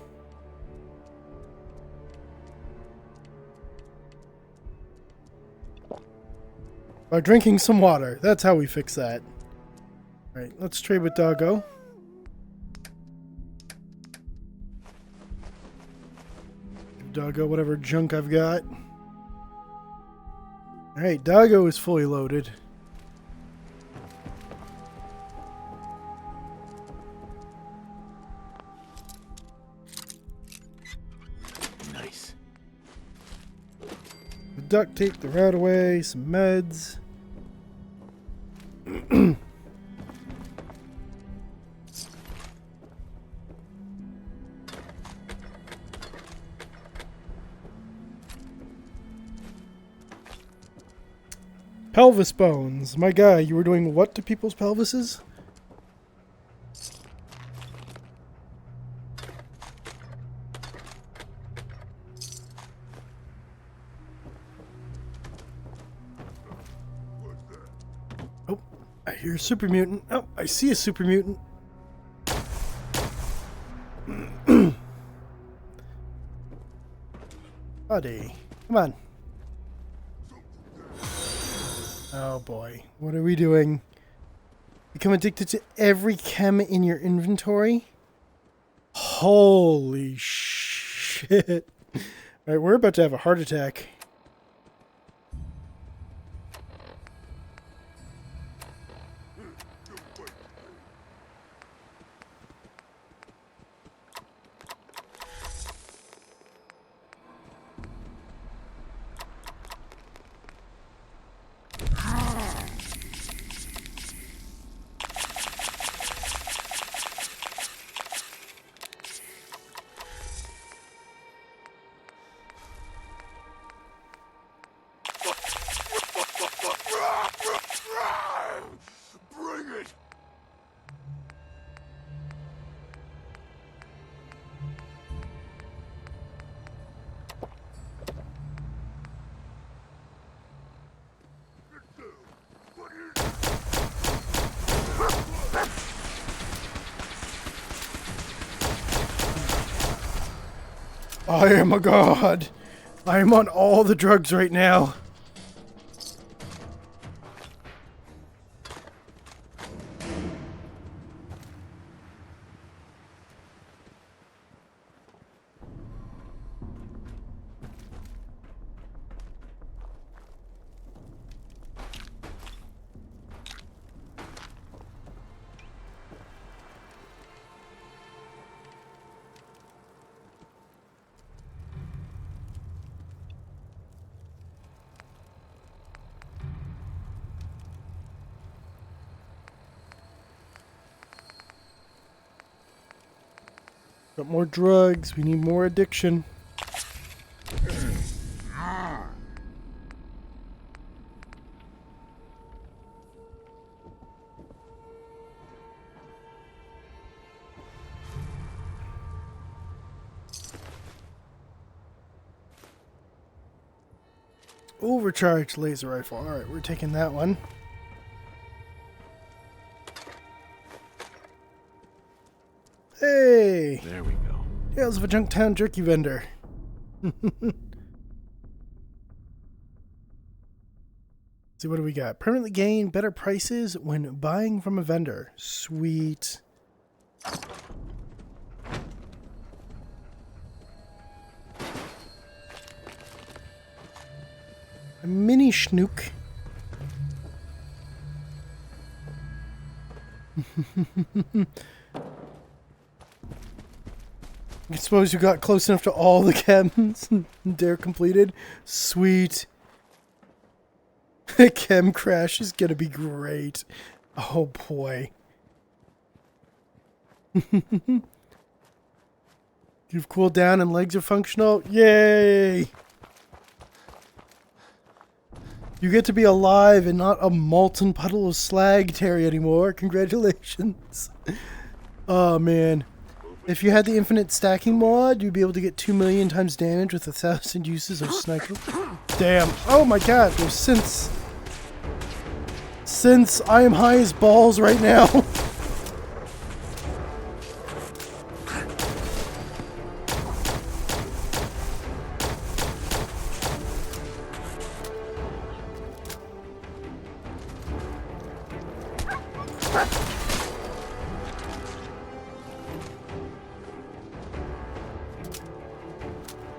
Speaker 1: By drinking some water. That's how we fix that. Alright, let's trade with Doggo. Give Doggo whatever junk I've got. Alright, Doggo is fully loaded.
Speaker 7: Nice.
Speaker 1: The duct tape the rat away, some meds. Pelvis bones. My guy, you were doing what to people's pelvises? Oh, I hear a super mutant. Oh, I see a super mutant. Buddy, come on. Oh boy, what are we doing? Become addicted to every chem in your inventory? Holy shit. Alright, we're about to have a heart attack.
Speaker 3: Bring it!
Speaker 1: I am a god. I am on all the drugs right now. Got more drugs. We need more addiction. Overcharged laser rifle. Alright, we're taking that one. Hey!
Speaker 7: There we go.
Speaker 1: Tales of a Junktown jerky vendor. See, what do we got? Permanently gain better prices when buying from a vendor. Sweet. A mini schnook. I suppose you got close enough to all the chems and they're completed. Sweet. Chem crash is gonna be great. Oh boy. You've cooled down and legs are functional. Yay! You get to be alive and not a molten puddle of slag, Terry, anymore. Congratulations. Oh man. If you had the infinite stacking mod, you'd be able to get 2 million times damage with 1,000 uses of sniper. Damn. Oh my god, there's since I am high as balls right now.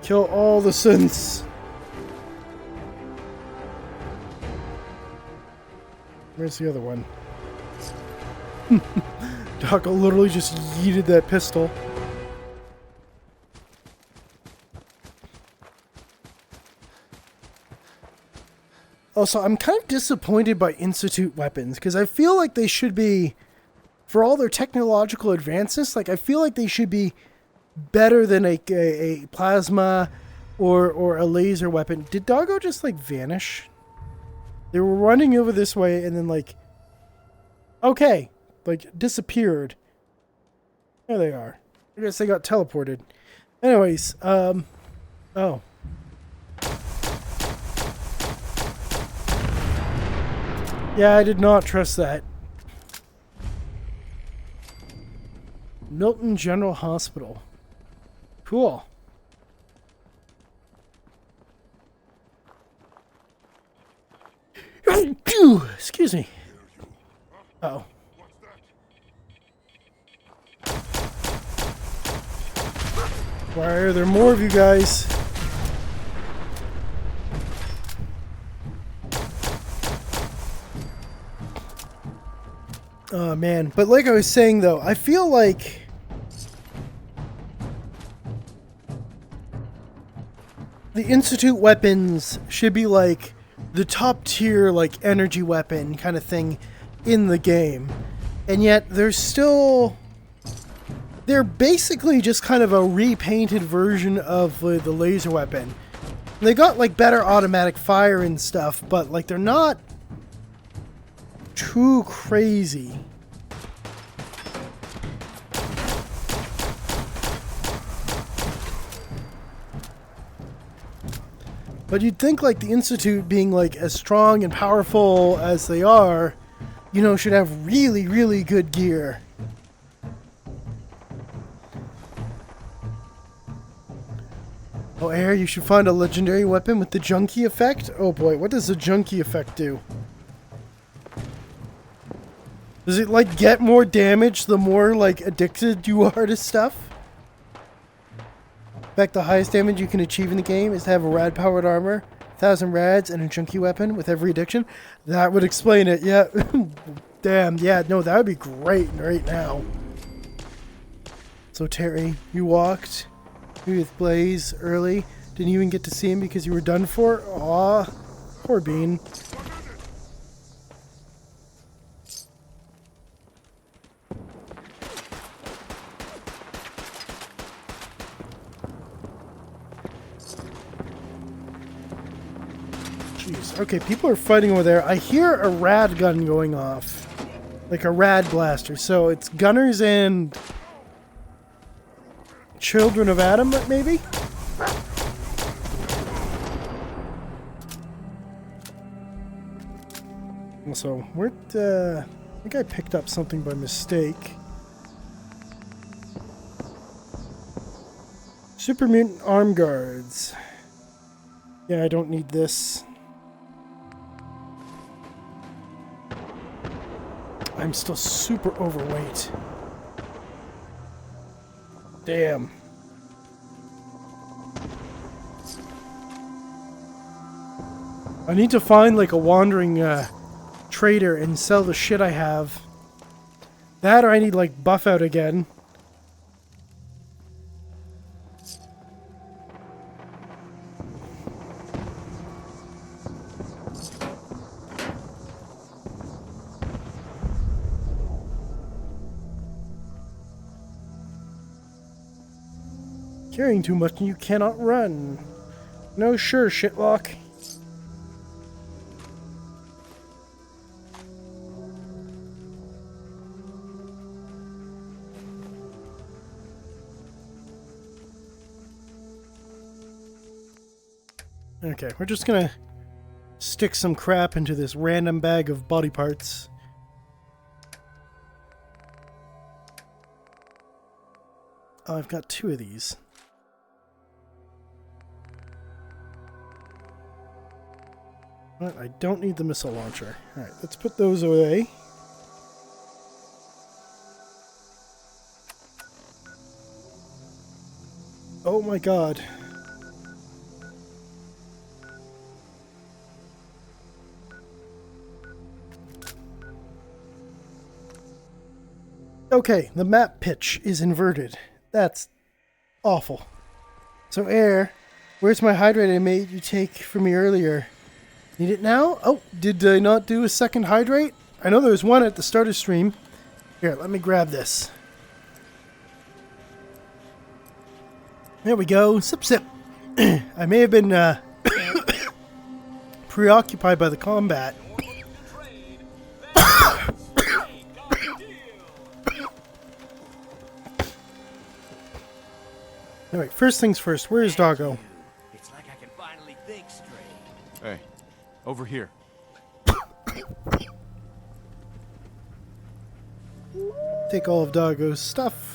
Speaker 1: Kill all the synths. Where's the other one? Doggo literally just yeeted that pistol. Also, I'm kind of disappointed by Institute weapons, because I feel like they should be, for all their technological advances, like I feel like they should be better than a plasma or a laser weapon. Did Doggo just like vanish? They were running over this way and then like, okay, like disappeared. There they are. I guess they got teleported. Anyways, oh. Yeah, I did not trust that. Milton General Hospital. Cool. Excuse me. Uh-oh. Why are there more of you guys? Oh man, but like I was saying though, I feel like the Institute weapons should be like the top tier like energy weapon kind of thing in the game. And yet they're basically just kind of a repainted version of the laser weapon. They got like better automatic fire and stuff, but like they're not too crazy. But you'd think like the Institute being like as strong and powerful as they are, you know, should have really, really good gear. Oh, AIIr, you should find a legendary weapon with the Junkie effect? Oh boy, what does the Junkie effect do? Does it like get more damage the more like addicted you are to stuff? In fact, the highest damage you can achieve in the game is to have a rad powered armor, 1,000 rads, and a Junkie weapon with every addiction. That would explain it, yeah. Damn, yeah, no, that would be great right now. So Terry, you walked with Blaze early. Didn't even get to see him because you were done for? Aw, poor Bean. Jeez, okay, people are fighting over there. I hear a rad gun going off. Like a rad blaster. So it's gunners and Children of Adam, maybe? Also, I think I picked up something by mistake. Super Mutant Arm Guards. Yeah, I don't need this. I'm still super overweight. Damn. I need to find like a wandering trader and sell the shit I have. That or I need like buff out again. Carrying too much and you cannot run. No, sure, shitlock. Okay, we're just gonna stick some crap into this random bag of body parts. Oh, I've got 2 of these. But I don't need the missile launcher. Alright, let's put those away. Oh my god. Okay, the map pitch is inverted. That's awful. So, AIIr, where's my hydrate I made you take from me earlier? Need it now? Oh, did I not do a second hydrate? I know there was one at the start of stream. Here, let me grab this. There we go. Sip, sip. I may have been preoccupied by the combat. Alright, first things first. Where's Doggo?
Speaker 8: It's like I can finally think straight.
Speaker 7: Hey, over here.
Speaker 1: Take all of Doggo's stuff.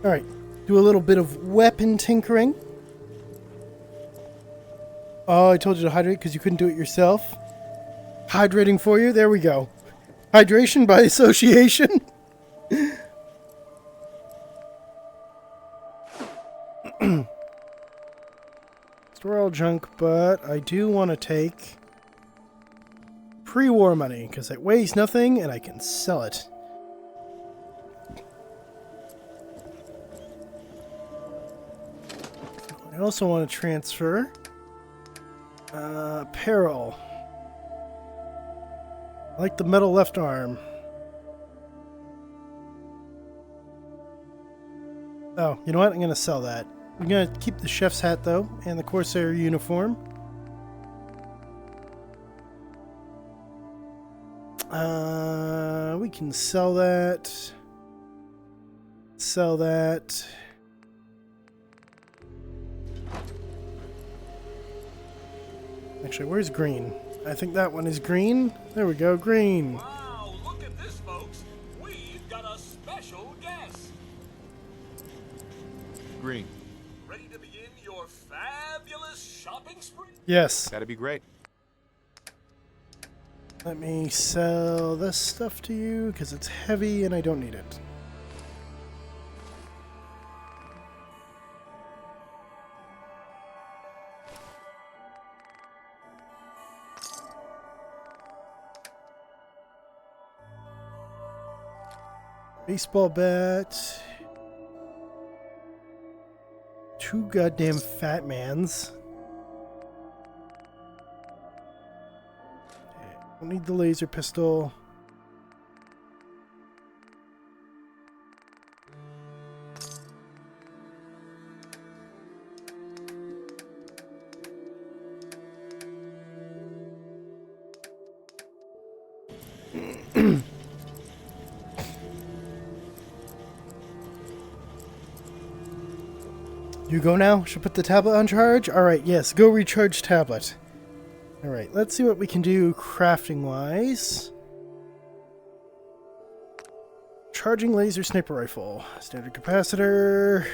Speaker 1: Alright, do a little bit of weapon tinkering. Oh, I told you to hydrate because you couldn't do it yourself. Hydrating for you, there we go. Hydration by association. Store all junk, but I do want to take pre-war money because it weighs nothing and I can sell it. I also want to transfer apparel. I like the metal left arm. Oh, you know what? I'm going to sell that. I'm going to keep the chef's hat, though, and the Corsair uniform. We can sell that. Sell that. Actually, where's green? I think that one is green. There we go, green.
Speaker 3: Wow, look at this, folks. We've got a special guest.
Speaker 7: Green.
Speaker 3: Ready to begin your fabulous shopping spree?
Speaker 1: Yes.
Speaker 7: That'd be great.
Speaker 1: Let me sell this stuff to you because it's heavy and I don't need it. Baseball bat. 2 goddamn fat mans. Don't need the laser pistol. You go now? Should put the tablet on charge? Alright, yes. Go recharge tablet. Alright, let's see what we can do crafting-wise. Charging laser sniper rifle. Standard capacitor.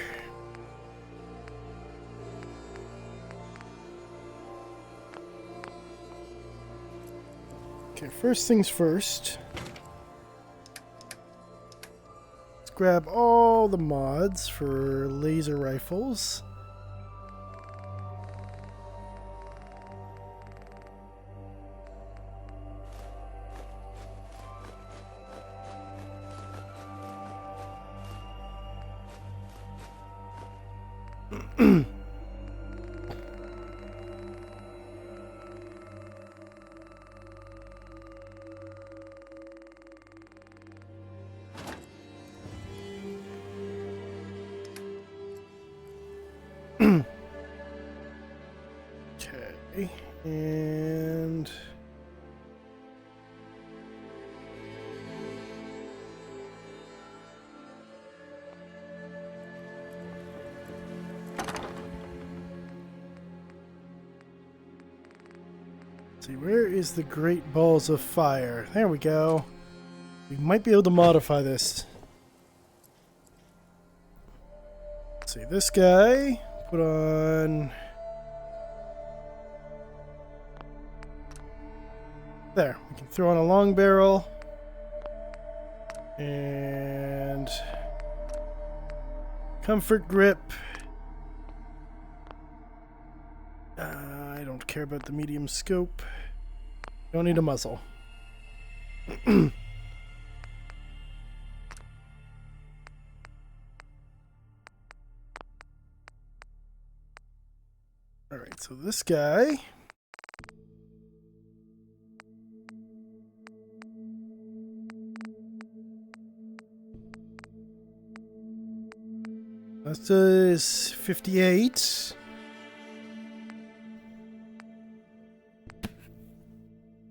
Speaker 1: Okay, first things first. Let's grab all the mods for laser rifles. Okay, and let's see, where is the great balls of fire? There we go. We might be able to modify this. Let's see, this guy, put on... There, we can throw on a long barrel. And... comfort grip. I don't care about the medium scope. Don't need a muzzle. Alright, so this guy... This is 58.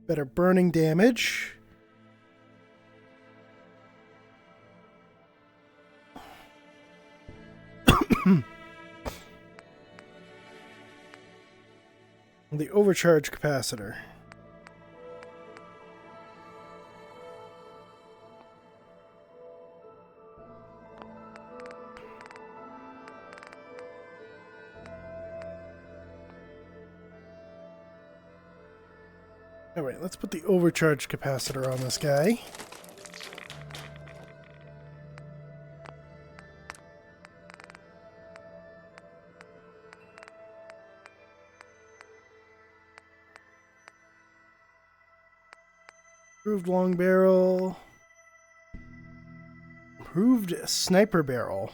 Speaker 1: Better burning damage. The overcharge capacitor. Alright, let's put the overcharge capacitor on this guy. Improved long barrel. Improved sniper barrel.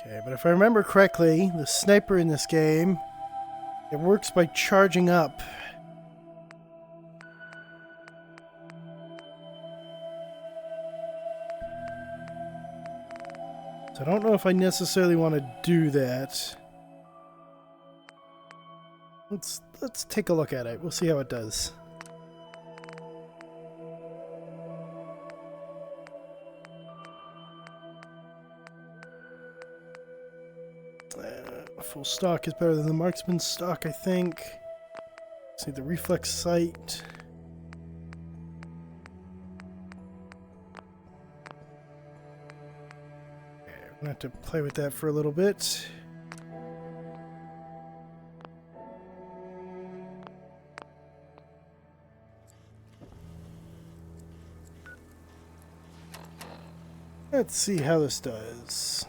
Speaker 1: Okay, but if I remember correctly, the sniper in this game, it works by charging up. So I don't know if I necessarily want to do that. Let's take a look at it. We'll see how it does. Full stock is better than the marksman stock, I think. Let's see the reflex sight. Okay, we're gonna have to play with that for a little bit. Let's see how this does.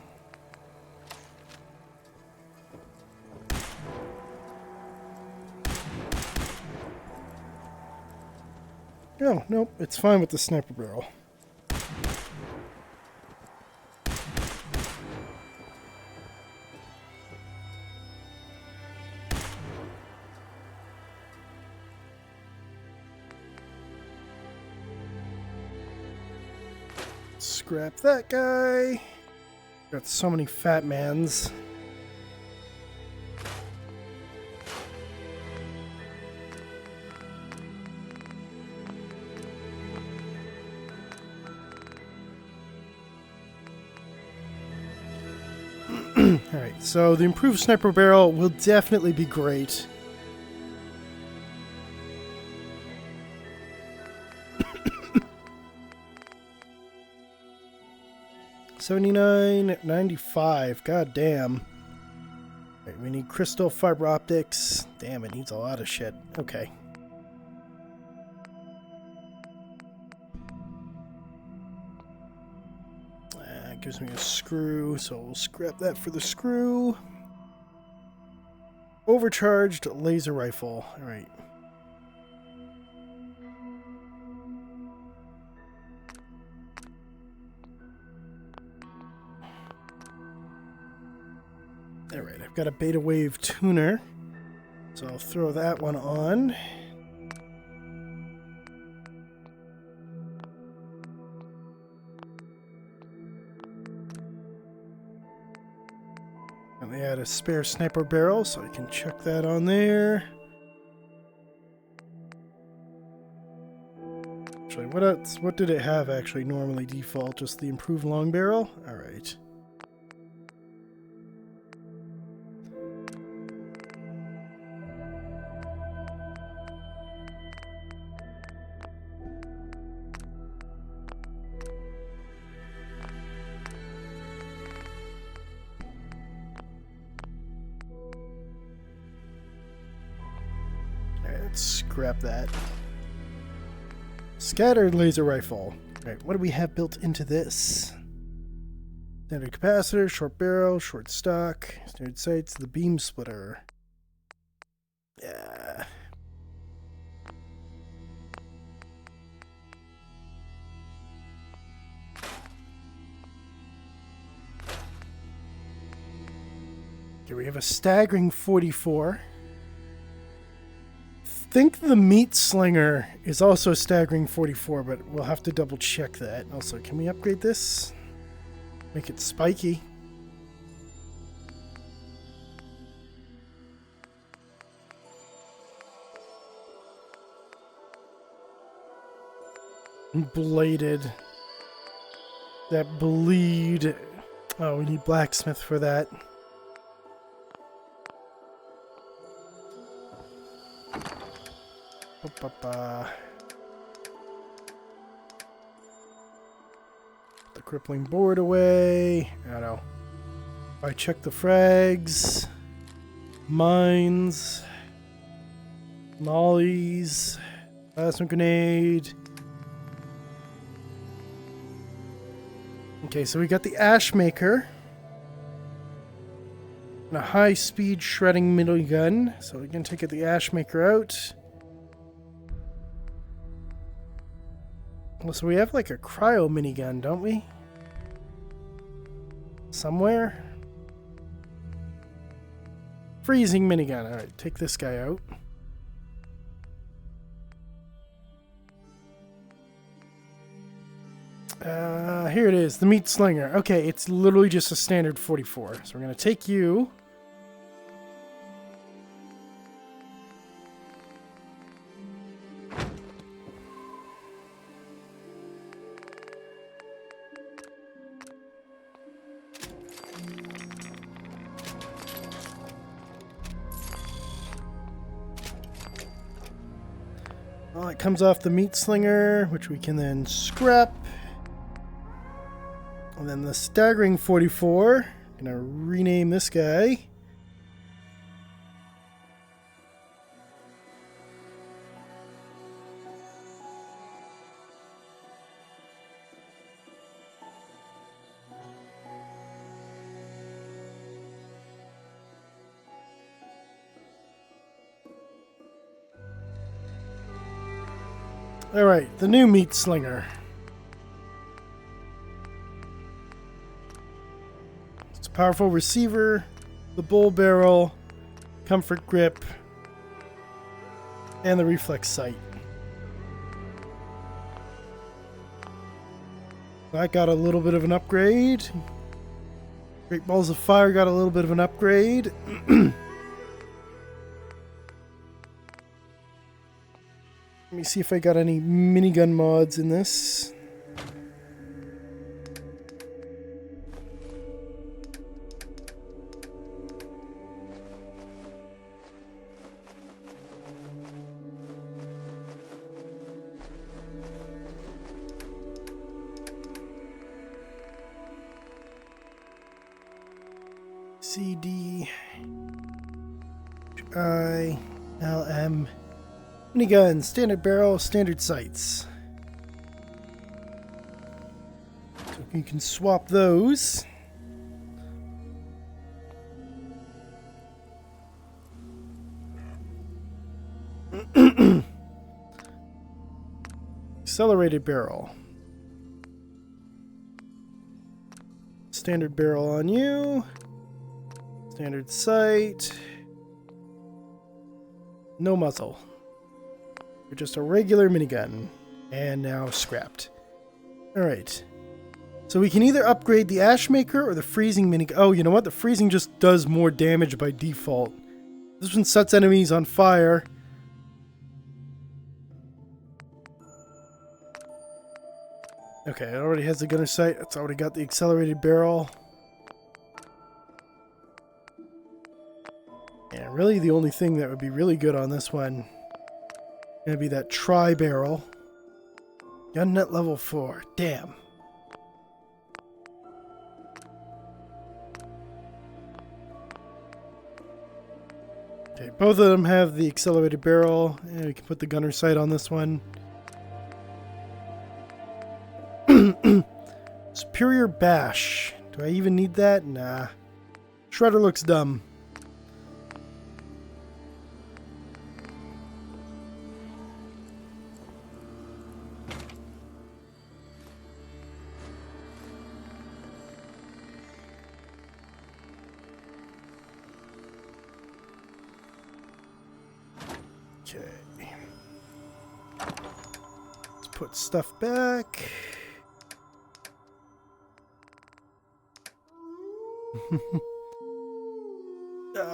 Speaker 1: Oh, nope, it's fine with the sniper barrel. Scrap that guy. Got so many fat mans. Alright, so the improved sniper barrel will definitely be great. 79.95. God damn. Right, we need crystal fiber optics. Damn, it needs a lot of shit. Okay. Gives me a screw, so we'll scrap that for the screw. Overcharged laser rifle. All right. All right, I've got a beta wave tuner, so I'll throw that one on. And they had a spare sniper barrel, so I can chuck that on there. Actually, what else? What did it have actually normally default? Just the improved long barrel? All right. Let's scrap that. Scattered laser rifle. Alright, what do we have built into this? Standard capacitor, short barrel, short stock, standard sights, the beam splitter. Yeah. Okay, we have a staggering 44. I think the meat slinger is also a staggering 44, but we'll have to double check that. Also, can we upgrade this? Make it spiky. Bladed. That bleed. Oh, we need blacksmith for that. The crippling board away. I don't know. I check the frags. Mines. Mollies. Plasma grenade. Okay, so we got the ash maker. And a high-speed shredding minigun. So we can take the ash maker out. So we have like a cryo minigun, don't we? Somewhere? Freezing minigun. Alright, take this guy out. Here it is, the meat slinger. Okay, it's literally just a standard 44. So we're going to take you. Well, it comes off the meat slinger, which we can then scrap. And then the staggering 44. I'm gonna rename this guy. Alright, the new meat slinger. It's a powerful receiver, the bull barrel, comfort grip, and the reflex sight. That got a little bit of an upgrade. Great Balls of Fire got a little bit of an upgrade. Let me see if I got any minigun mods in this. CD I LM minigun, standard barrel, standard sights. So you can swap those. Accelerated barrel. Standard barrel on you. Standard sight. No muzzle. You're just a regular minigun. And now scrapped. Alright. So we can either upgrade the Ashmaker or the freezing minigun. Oh, you know what? The freezing just does more damage by default. This one sets enemies on fire. Okay, it already has the gunner sight. It's already got the accelerated barrel. Yeah, really the only thing that would be really good on this one gonna be that tri-barrel. Gun nut level 4. Damn. Okay, both of them have the accelerated barrel. And we can put the gunner sight on this one. Superior Bash. Do I even need that? Nah. Shredder looks dumb. Okay. Let's put stuff back.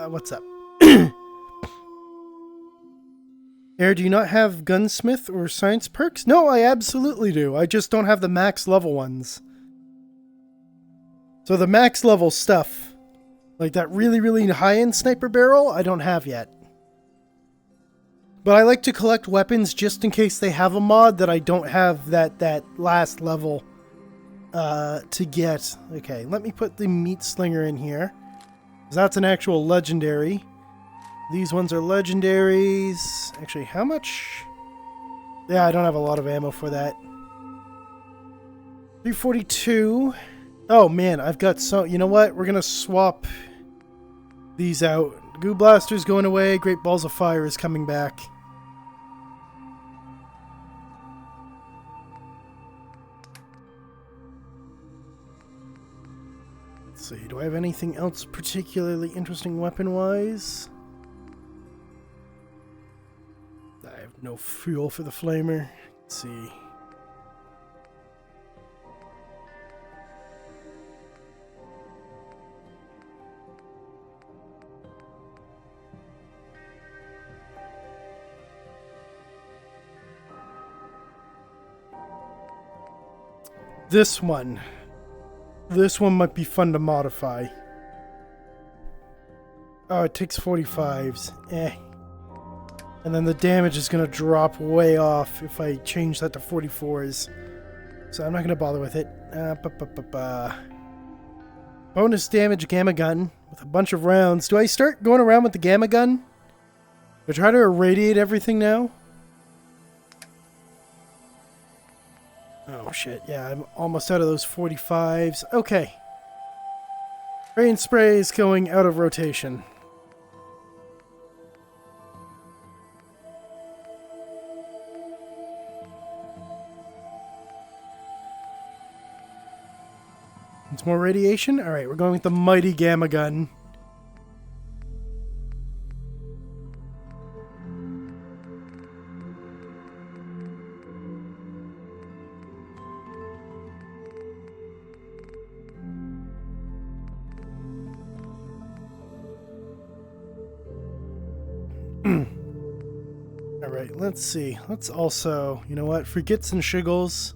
Speaker 1: What's up? AIIr, do you not have gunsmith or science perks? No, I absolutely do. I just don't have the max level ones. So the max level stuff, like that really, really high-end sniper barrel, I don't have yet. But I like to collect weapons just in case they have a mod that I don't have that last level to get. Okay, let me put the meat slinger in here. That's an actual legendary. These ones are legendaries. Actually, how much? Yeah, I don't have a lot of ammo for that. 342. Oh man, I've got so... You know what? We're gonna swap these out. Goo Blaster's going away. Great Balls of Fire is coming back. Let's see. Do I have anything else particularly interesting weapon-wise? I have no fuel for the flamer. Let's see. This one. This one might be fun to modify. Oh, it takes 45s. Eh. And then the damage is going to drop way off if I change that to 44s. So I'm not going to bother with it. Bonus damage gamma gun with a bunch of rounds. Do I start going around with the gamma gun? Do I try to irradiate everything now? Oh shit, yeah, I'm almost out of those 45s. Okay. Rain spray is going out of rotation. It's more radiation? Alright, we're going with the mighty gamma gun. Alright, let's see. Let's also, you know what, for gits and shiggles,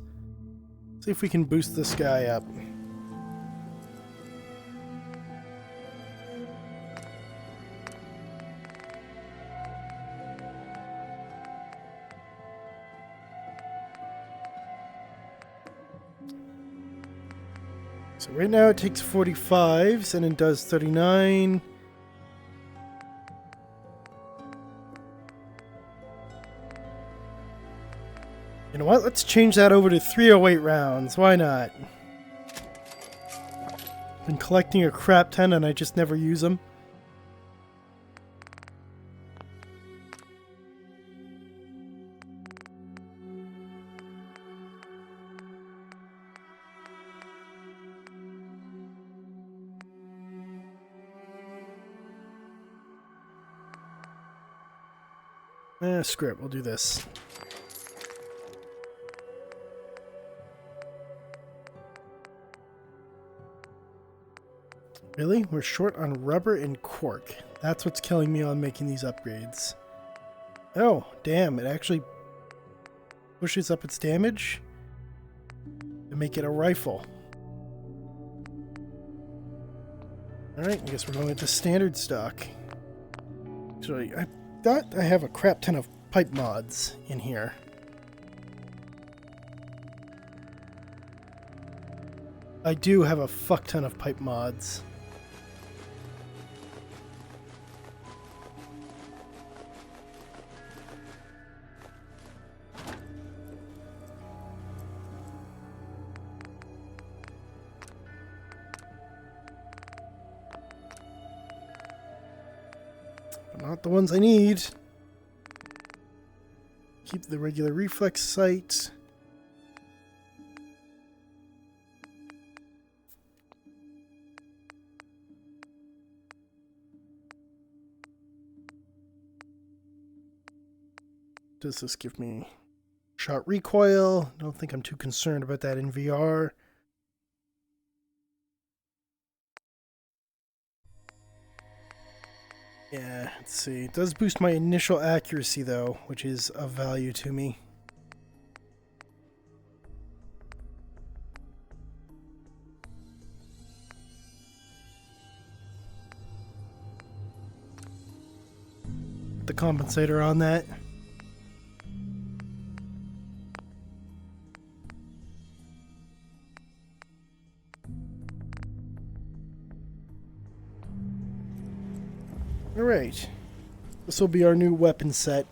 Speaker 1: see if we can boost this guy up. So right now it takes 45s and it does 39. You know what? Let's change that over to 308 rounds. Why not? Been collecting a crap ton and I just never use them. Screw it, we'll do this. Really? We're short on rubber and cork. That's what's killing me on making these upgrades. Oh, damn, it actually pushes up its damage to make it a rifle. Alright, I guess we're going into standard stock. Actually, I thought I have a crap ton of pipe mods in here. I do have a fuck ton of pipe mods. Not the ones I need. Keep the regular reflex sight. Does this give me shot recoil? I don't think I'm too concerned about that in VR. Yeah, let's see. It does boost my initial accuracy, though, which is of value to me. The compensator on that. Alright, this will be our new weapon set.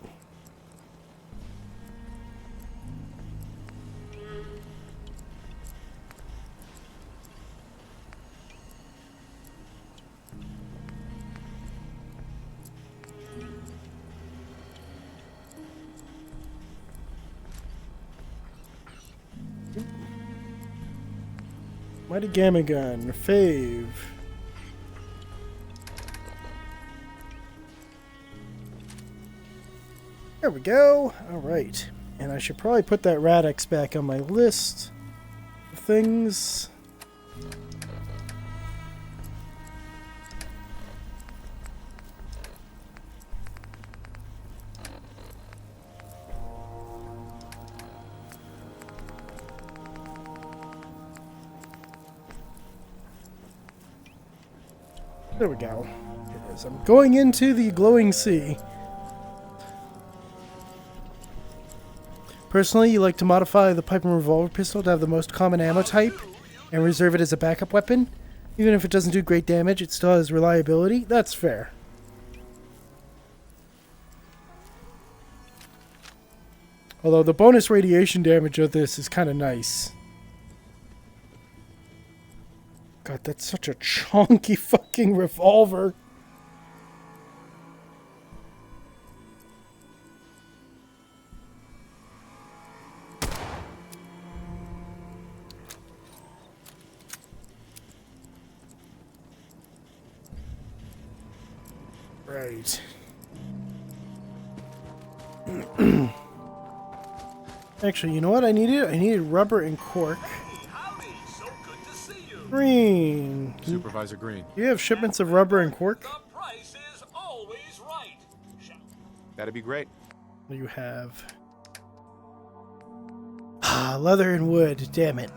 Speaker 1: Mighty Gamma Gun, fave. There we go. Alright. And I should probably put that Radix back on my list of things. There we go. It is. I'm going into the glowing sea. Personally, you like to modify the pipe and revolver pistol to have the most common ammo type and reserve it as a backup weapon. Even if it doesn't do great damage, it still has reliability. That's fair. Although the bonus radiation damage of this is kind of nice. God, that's such a chonky fucking revolver. Right. Actually, you know what I needed? I needed rubber and cork.
Speaker 3: Howdy, so good to see you.
Speaker 1: Green.
Speaker 7: Supervisor Green.
Speaker 1: Do you have shipments of rubber and cork?
Speaker 3: The price is always right.
Speaker 7: That'd be great.
Speaker 1: What do you have? Ah, leather and wood. Damn it.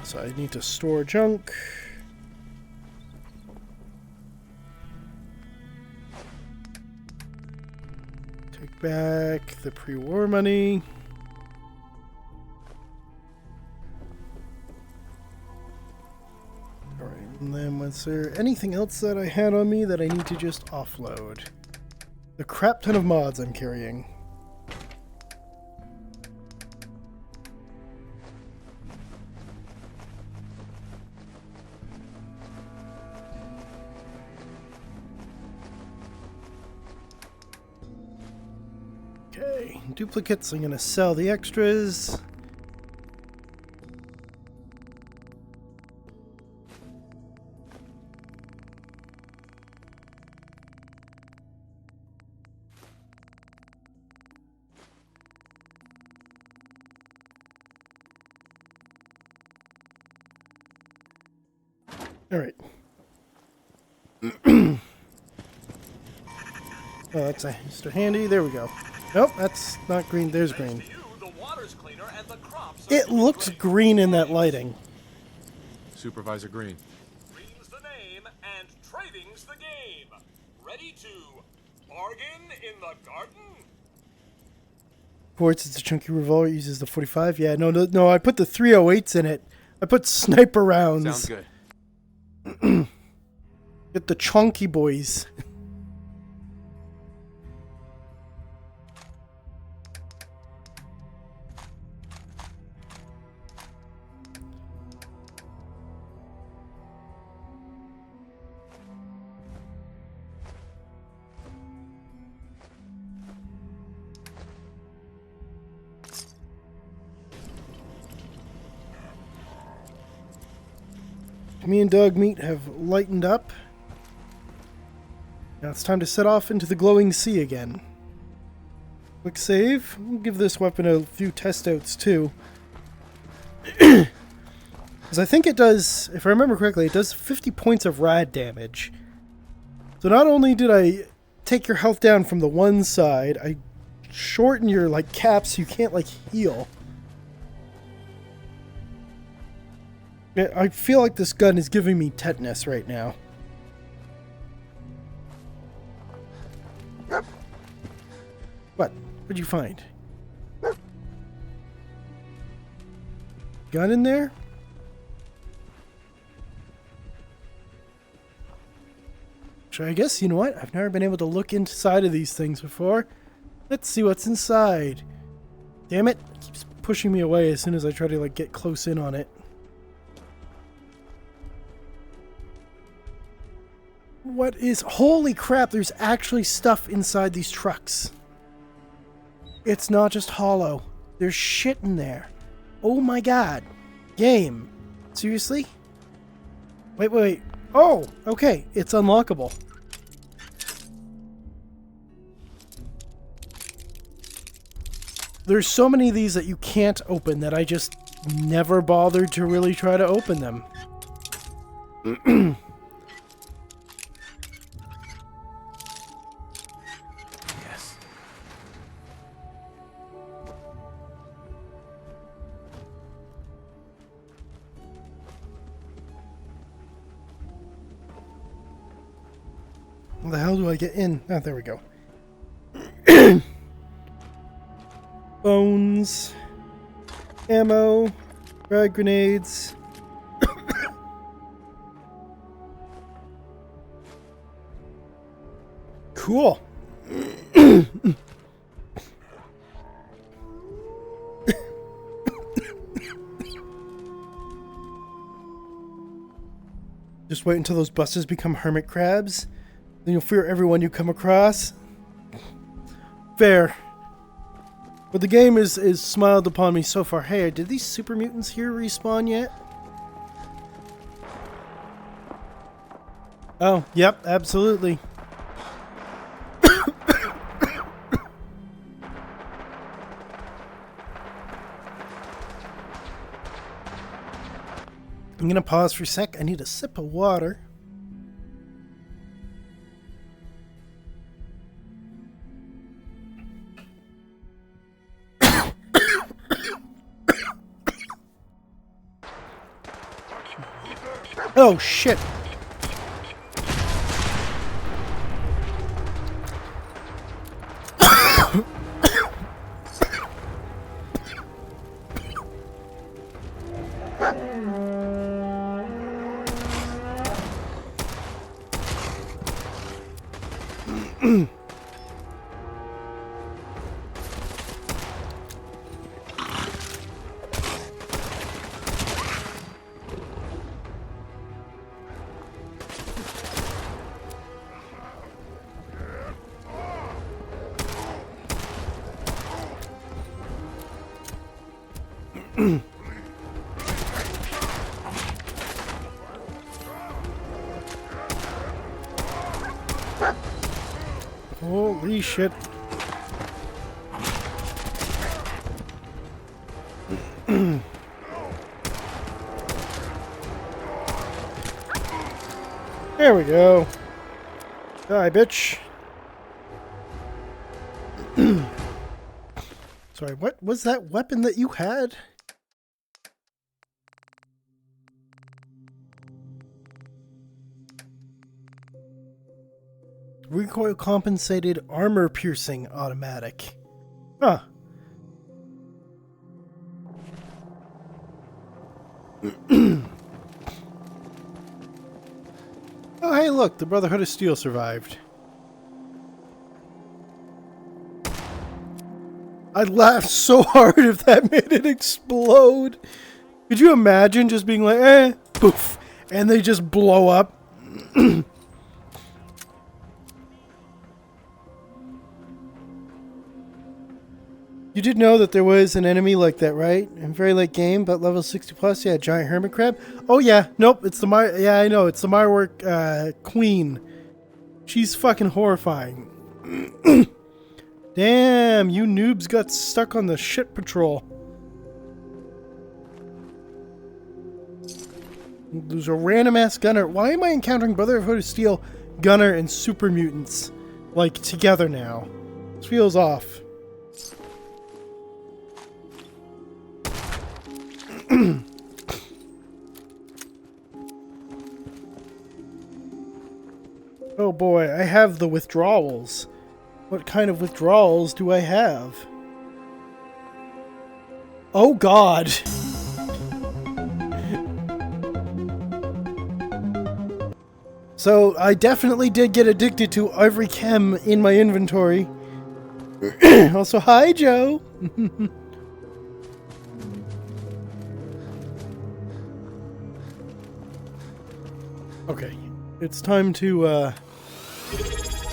Speaker 1: So I need to store junk. back the pre-war money. Alright, and then was there anything else that I had on me that I need to just offload? The crap ton of mods I'm carrying. Okay, duplicates, I'm going to sell the extras. All right. Oh, that's a Mr. Handy. There we go. Nope, that's not green. There's green. It looked green in that lighting.
Speaker 7: Supervisor Green.
Speaker 3: Green's the name and trading's the game. Ready to bargain in the garden?
Speaker 1: Reports it's a chunky revolver. It uses the 45. Yeah, no. I put the 308s in it. I put sniper rounds.
Speaker 7: Sounds good.
Speaker 1: Get the chunky boys. Me and Dogmeat have lightened up. Now it's time to set off into the glowing sea again. Quick save. We'll give this weapon a few test outs too. Because I think it does, if I remember correctly, it does 50 points of rad damage. So not only did I take your health down from the one side, I shorten your cap so you can't heal. I feel like this gun is giving me tetanus right now. What? What'd you find? Gun in there? So I guess, you know what? I've never been able to look inside of these things before. Let's see what's inside. Damn it. It keeps pushing me away as soon as I try to get close in on it. What is... Holy crap, there's actually stuff inside these trucks. It's not just hollow. There's shit in there. Oh my god. Game. Seriously? Wait. Oh, okay. It's unlockable. There's so many of these that you can't open that I just never bothered to really try to open them. How the hell do I get in? Oh, there we go. Bones. Ammo. Frag grenades. Cool. Just wait until those busters become hermit crabs. Then you'll fear everyone you come across. Fair. But the game is smiled upon me so far. Hey, did these super mutants here respawn yet? Oh, yep, absolutely. I'm gonna pause for a sec. I need a sip of water. Oh, shit. Holy shit. There we go. Die, bitch. Sorry, what was that weapon that you had? Recoil compensated armor piercing automatic. Huh. Oh, hey, look, the Brotherhood of Steel survived. I'd laugh so hard if that made it explode. Could you imagine just being like, eh, poof, and they just blow up? You did know that there was an enemy like that, right? In very late game, but level 60 plus, yeah, giant hermit crab. Oh yeah, nope, it's the yeah, I know, it's the Marwork queen. She's fucking horrifying. Damn, you noobs got stuck on the shit patrol. There's a random ass gunner. Why am I encountering Brotherhood of Steel, gunner, and super mutants like together now? This feels off. Oh boy, I have the withdrawals. What kind of withdrawals do I have? Oh god! So, I definitely did get addicted to every chem in my inventory. Also, hi Joe! Okay, it's time to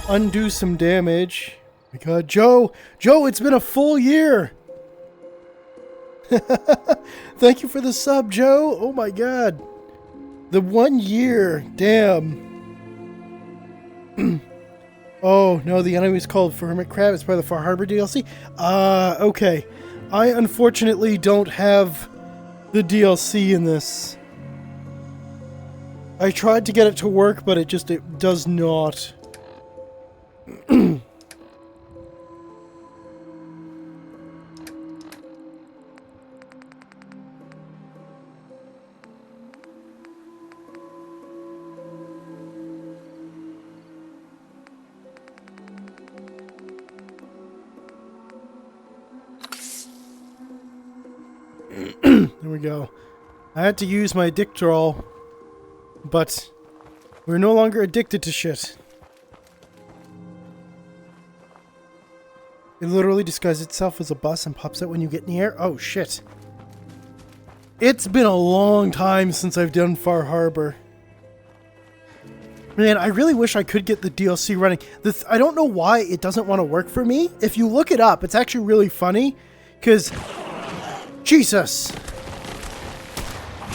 Speaker 1: undo some damage. Oh my god, Joe! Joe, it's been a full year! Thank you for the sub, Joe! Oh my god. The 1 year, damn. Oh, no, the enemy is called Hermit Crab. It's part of the Far Harbor DLC. Okay. I unfortunately don't have the DLC in this. I tried to get it to work, but it does not. There we go. I had to use my Dictrol, but we're no longer addicted to shit. It literally disguises itself as a bus and pops out when you get in the air. Oh shit. It's been a long time since I've done Far Harbor. Man, I really wish I could get the DLC running. I don't know why it doesn't want to work for me. If you look it up, it's actually really funny. Because... Jesus!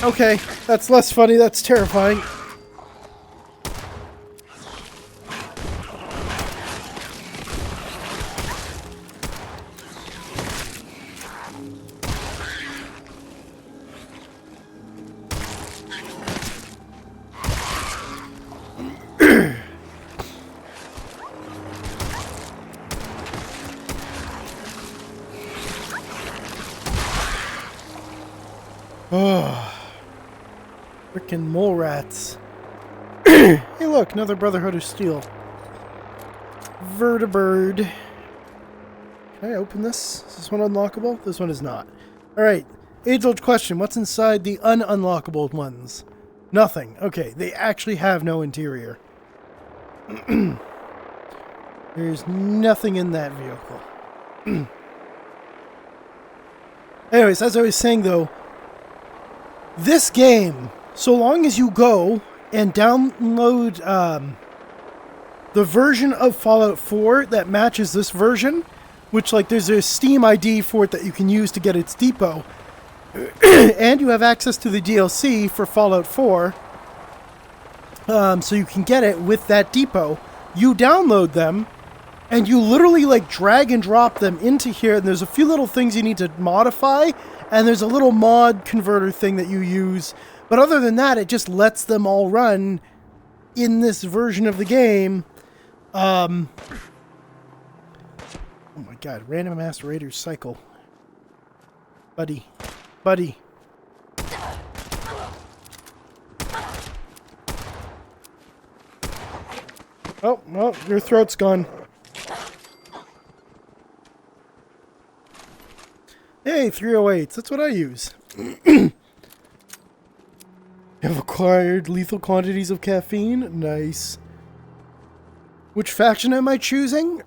Speaker 1: Okay, that's less funny, that's terrifying. Oh, frickin' mole rats. Hey look, another Brotherhood of Steel. Vertibird. Can I open this? Is this one unlockable? This one is not. Alright, age-old question. What's inside the ununlockable ones? Nothing. Okay, they actually have no interior. There's nothing in that vehicle. Anyways, as I was saying though, this game, so long as you go and download the version of Fallout 4 that matches this version, which like there's a Steam ID for it that you can use to get its depot, and you have access to the DLC for Fallout 4, so you can get it with that depot. You download them, and you literally like drag and drop them into here, and there's a few little things you need to modify, and there's a little mod converter thing that you use, but other than that, it just lets them all run in this version of the game. Oh my god, random ass raiders cycle. Buddy. Buddy. Oh, well, your throat's gone. Hey, 308s, that's what I use. Have acquired lethal quantities of caffeine. Nice. Which faction am I choosing?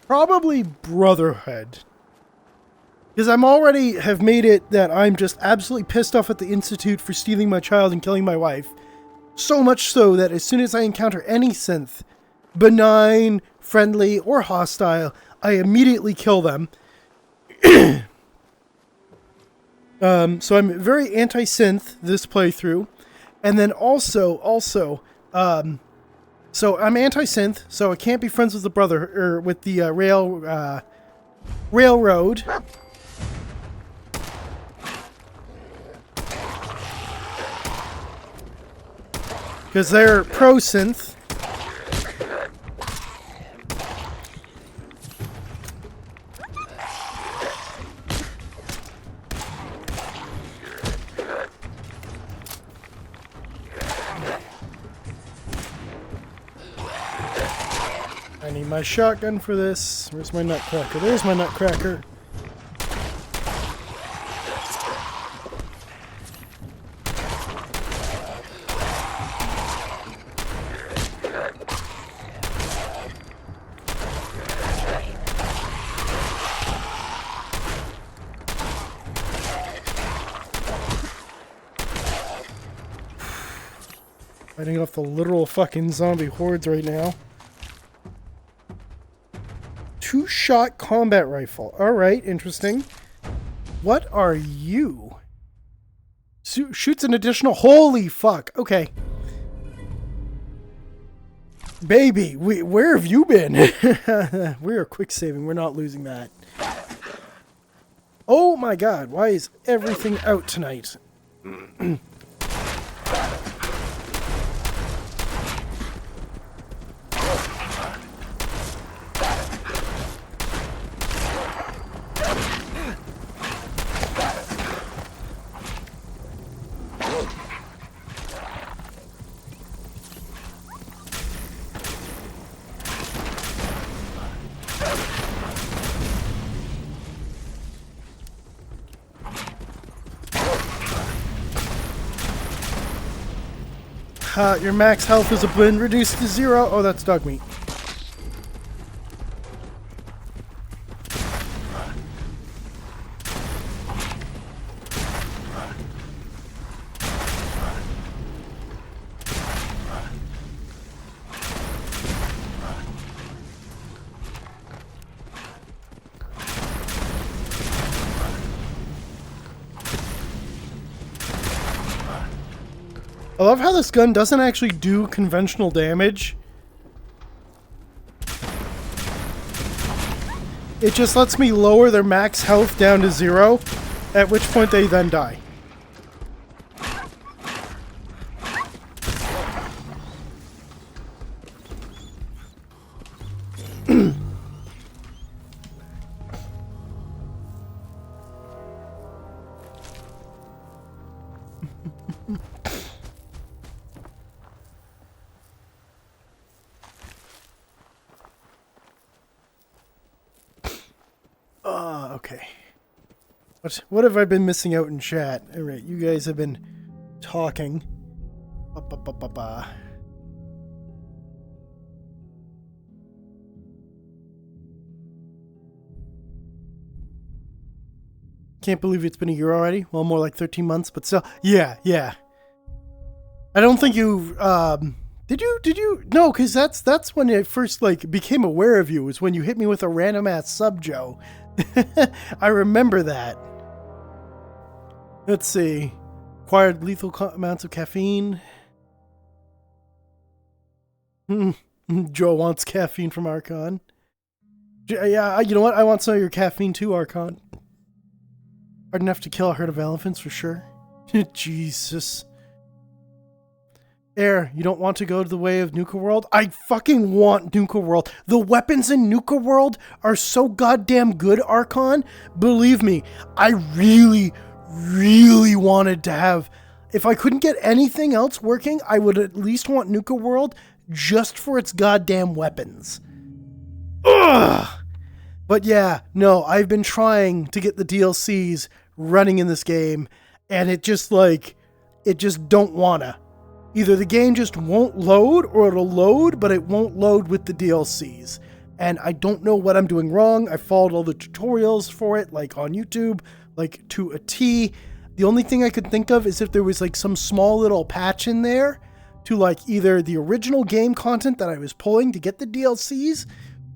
Speaker 1: Probably Brotherhood. Because I'm already have made it that I'm just absolutely pissed off at the Institute for stealing my child and killing my wife. So much so that as soon as I encounter any synth, benign, friendly, or hostile, I immediately kill them. So I'm very anti-synth this playthrough. And then also, so I'm anti-synth, so I can't be friends with the with the railroad. Because they're pro-synth. I need my shotgun for this. Where's my nutcracker? There's my nutcracker. Fighting off the literal fucking zombie hordes right now. Two-shot combat rifle. Alright, interesting. What are you? Shoots an additional... Holy fuck. Okay. Baby, where have you been? We are quick saving. We're not losing that. Oh my god, why is everything out tonight? Your max health has been reduced to 0. Oh, that's Dogmeat. I love how this gun doesn't actually do conventional damage. It just lets me lower their max health down to 0, at which point they then die. Okay. What have I been missing out in chat? Alright, you guys have been talking. Can't believe it's been a year already. Well, more like 13 months, but still. Yeah. I don't think you, did you? No, because that's when I first, like, became aware of you, was when you hit me with a random-ass sub, Joe. I remember that. Let's see. Acquired lethal amounts of caffeine. Joe wants caffeine from Archon. Yeah, you know what? I want some of your caffeine too, Archon. Hard enough to kill a herd of elephants for sure. Jesus. AIIR, you don't want to go to the way of Nuka World? I fucking want Nuka World. The weapons in Nuka World are so goddamn good, Archon. Believe me, I really wanted to have... If I couldn't get anything else working, I would at least want Nuka World just for its goddamn weapons. Ugh! But yeah, no, I've been trying to get the DLCs running in this game, and it just don't wanna. Either the game just won't load, or it'll load, but it won't load with the DLCs. And I don't know what I'm doing wrong. I followed all the tutorials for it, like on YouTube, like to a T. The only thing I could think of is if there was like some small little patch in there to like either the original game content that I was pulling to get the DLCs,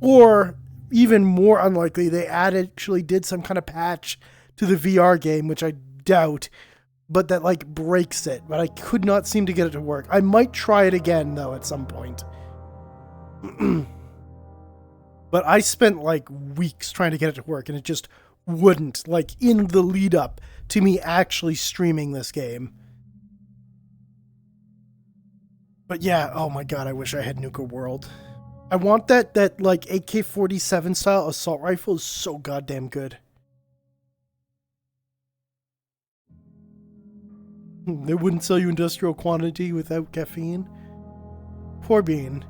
Speaker 1: or even more unlikely, they actually did some kind of patch to the VR game, which I doubt, but that like breaks it. But I could not seem to get it to work. I might try it again though at some point. But I spent like weeks trying to get it to work, and it just wouldn't, like in the lead up to me actually streaming this game. But yeah, oh my god, I wish I had Nuka World. I want that like AK-47 style assault rifle is so goddamn good. They wouldn't sell you industrial quantity without caffeine. Poor bean.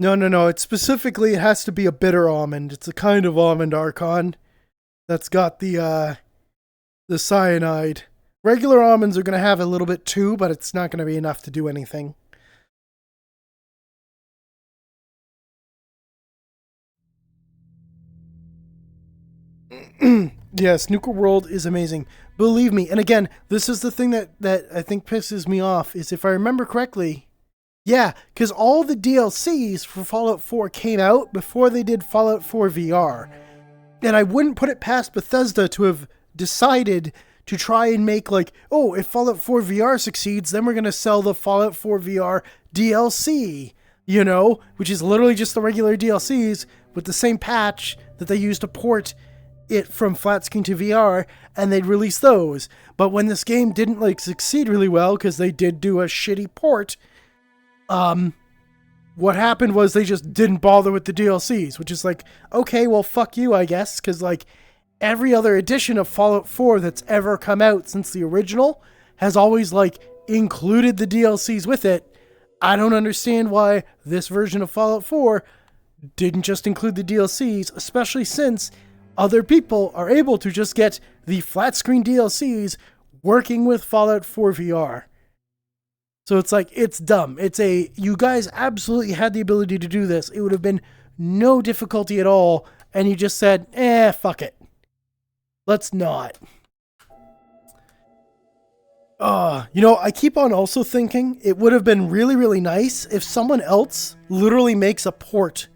Speaker 1: No. It's specifically, it has to be a bitter almond. It's a kind of almond, Archon, that's got the cyanide. Regular almonds are going to have a little bit too, but it's not going to be enough to do anything. Yes, Nuka World is amazing. Believe me. And again, this is the thing that I think pisses me off, is if I remember correctly, yeah, because all the DLCs for Fallout 4 came out before they did Fallout 4 VR. And I wouldn't put it past Bethesda to have decided to try and make like, oh, if Fallout 4 VR succeeds, then we're going to sell the Fallout 4 VR DLC, you know, which is literally just the regular DLCs with the same patch that they used to port it from flat screen to VR, and they'd release those. But when this game didn't like succeed really well, because they did do a shitty port, what happened was they just didn't bother with the DLCs, which is like, okay, well, fuck you, I guess, because like every other edition of Fallout 4 that's ever come out since the original has always like included the DLCs with it. I don't understand why this version of Fallout 4 didn't just include the DLCs, especially since other people are able to just get the flat screen DLCs working with Fallout 4 VR. So it's like, it's dumb. You guys absolutely had the ability to do this. It would have been no difficulty at all. And you just said, fuck it. Let's not. I keep on also thinking it would have been really, really nice if someone else literally makes a port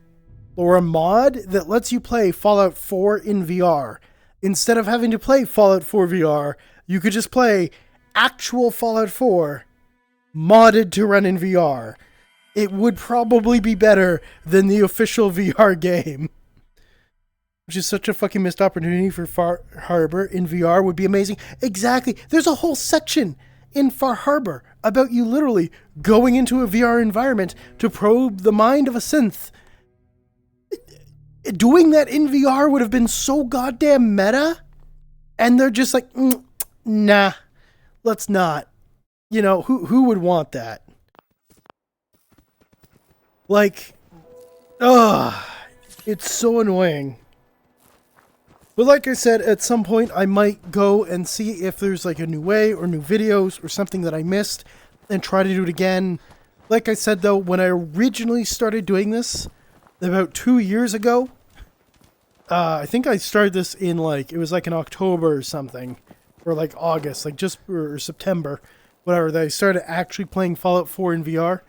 Speaker 1: or a mod that lets you play Fallout 4 in VR. Instead of having to play Fallout 4 VR, you could just play actual Fallout 4 modded to run in VR. It would probably be better than the official VR game. Which is such a fucking missed opportunity for Far Harbor in VR would be amazing. Exactly. There's a whole section in Far Harbor about you literally going into a VR environment to probe the mind of a synth. Doing that in VR would have been so goddamn meta. And they're just like, nah, let's not. You know, who would want that? Like, it's so annoying. But like I said, at some point I might go and see if there's like a new way or new videos or something that I missed and try to do it again. Like I said though, when I originally started doing this about 2 years ago, I think I started this in like, it was like in October or something, or like August, like just, or September, whatever, that I started actually playing Fallout 4 in VR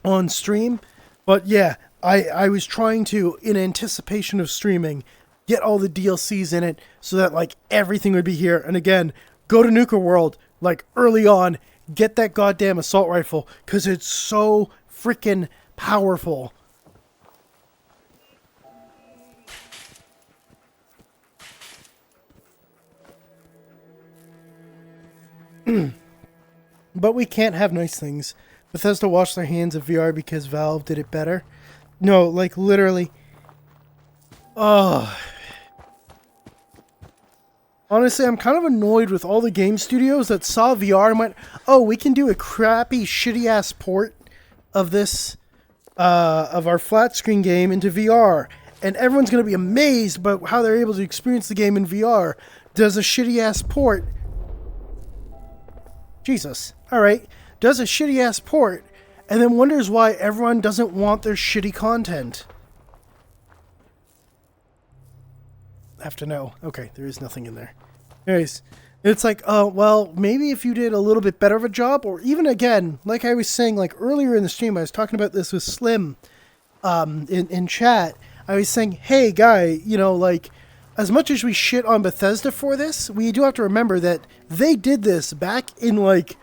Speaker 1: on stream. But yeah, I was trying to, in anticipation of streaming, get all the DLCs in it so that like everything would be here. And again, go to Nuka World like early on, get that goddamn assault rifle because it's so freaking powerful. But we can't have nice things. Bethesda washed their hands of VR because Valve did it better. No, like literally. Oh. Honestly, I'm kind of annoyed with all the game studios that saw VR and went, oh, we can do a crappy, shitty-ass port of this, of our flat screen game into VR. And everyone's going to be amazed about how they're able to experience the game in VR. Does a shitty-ass port... Jesus. Alright. Does a shitty-ass port, and then wonders why everyone doesn't want their shitty content. Have to know. Okay, there is nothing in there. Anyways, it's like, oh, well, maybe if you did a little bit better of a job, or even again, like I was saying, like earlier in the stream, I was talking about this with Slim, in chat. I was saying, hey, guy, you know, like, as much as we shit on Bethesda for this, we do have to remember that they did this back in, like,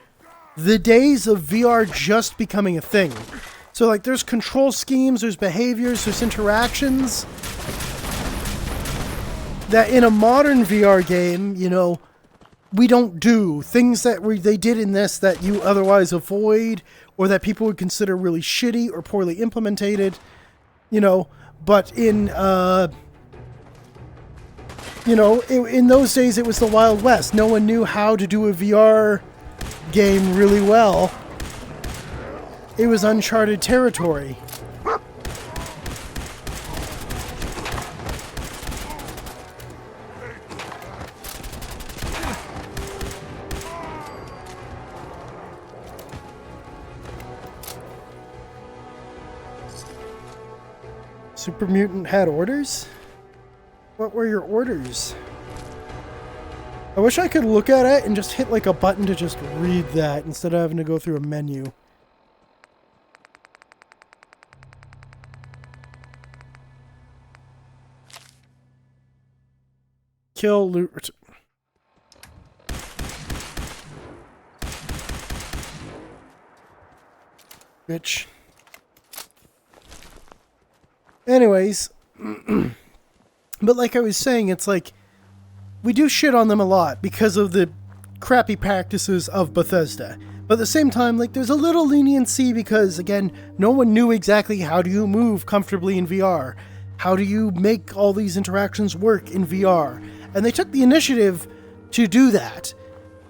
Speaker 1: the days of VR just becoming a thing. So, like, there's control schemes, there's behaviors, there's interactions that in a modern VR game, you know, we don't do. Things that they did in this that you otherwise avoid, or that people would consider really shitty or poorly implemented, you know. But in, you know, in those days it was the Wild West. No one knew how to do a VR game really well. It was uncharted territory. Super Mutant had orders? What were your orders? I wish I could look at it and just hit like a button to just read that instead of having to go through a menu. Kill, loot... Bitch. Anyways, but like I was saying, it's like, we do shit on them a lot because of the crappy practices of Bethesda. But at the same time, like, there's a little leniency because, again, no one knew exactly how do you move comfortably in VR. How do you make all these interactions work in VR? And they took the initiative to do that.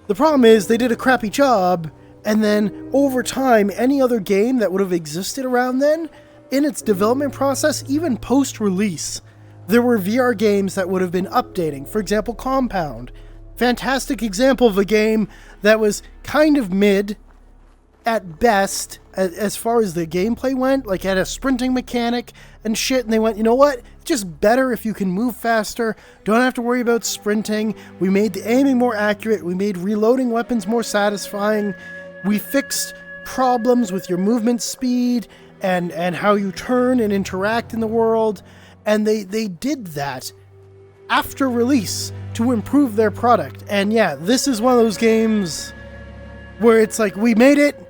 Speaker 1: The problem is they did a crappy job, and then over time, any other game that would have existed around then, in its development process, even post-release, there were VR games that would have been updating. For example, Compound. Fantastic example of a game that was kind of mid at best as far as the gameplay went. Like, had a sprinting mechanic and shit, and they went, you know what? It's just better if you can move faster. Don't have to worry about sprinting. We made the aiming more accurate. We made reloading weapons more satisfying. We fixed problems with your movement speed and how you turn and interact in the world. And they did that after release to improve their product. And yeah, this is one of those games where it's like, we made it.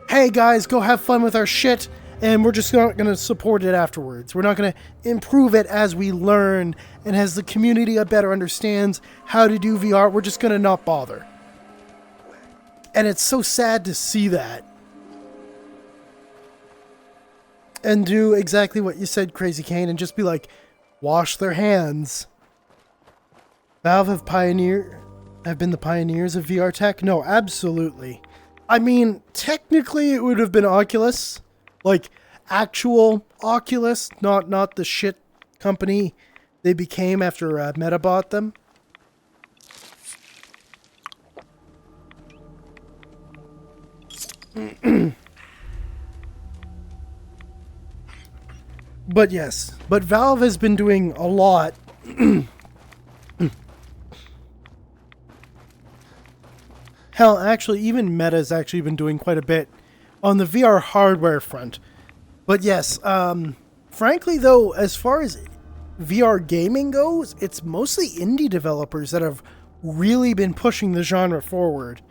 Speaker 1: Hey guys, go have fun with our shit. And we're just not going to support it afterwards. We're not going to improve it as we learn and as the community better understands how to do VR. We're just going to not bother. And it's so sad to see that. And do exactly what you said, Crazy Kane, and just be like, wash their hands. Valve have been the pioneers of VR tech? No, absolutely. I mean, technically it would have been Oculus. Like, actual Oculus, not the shit company they became after Meta bought them. But yes, but Valve has been doing a lot. Hell, actually, even Meta's actually been doing quite a bit on the VR hardware front. But yes, frankly though, as far as VR gaming goes, it's mostly indie developers that have really been pushing the genre forward.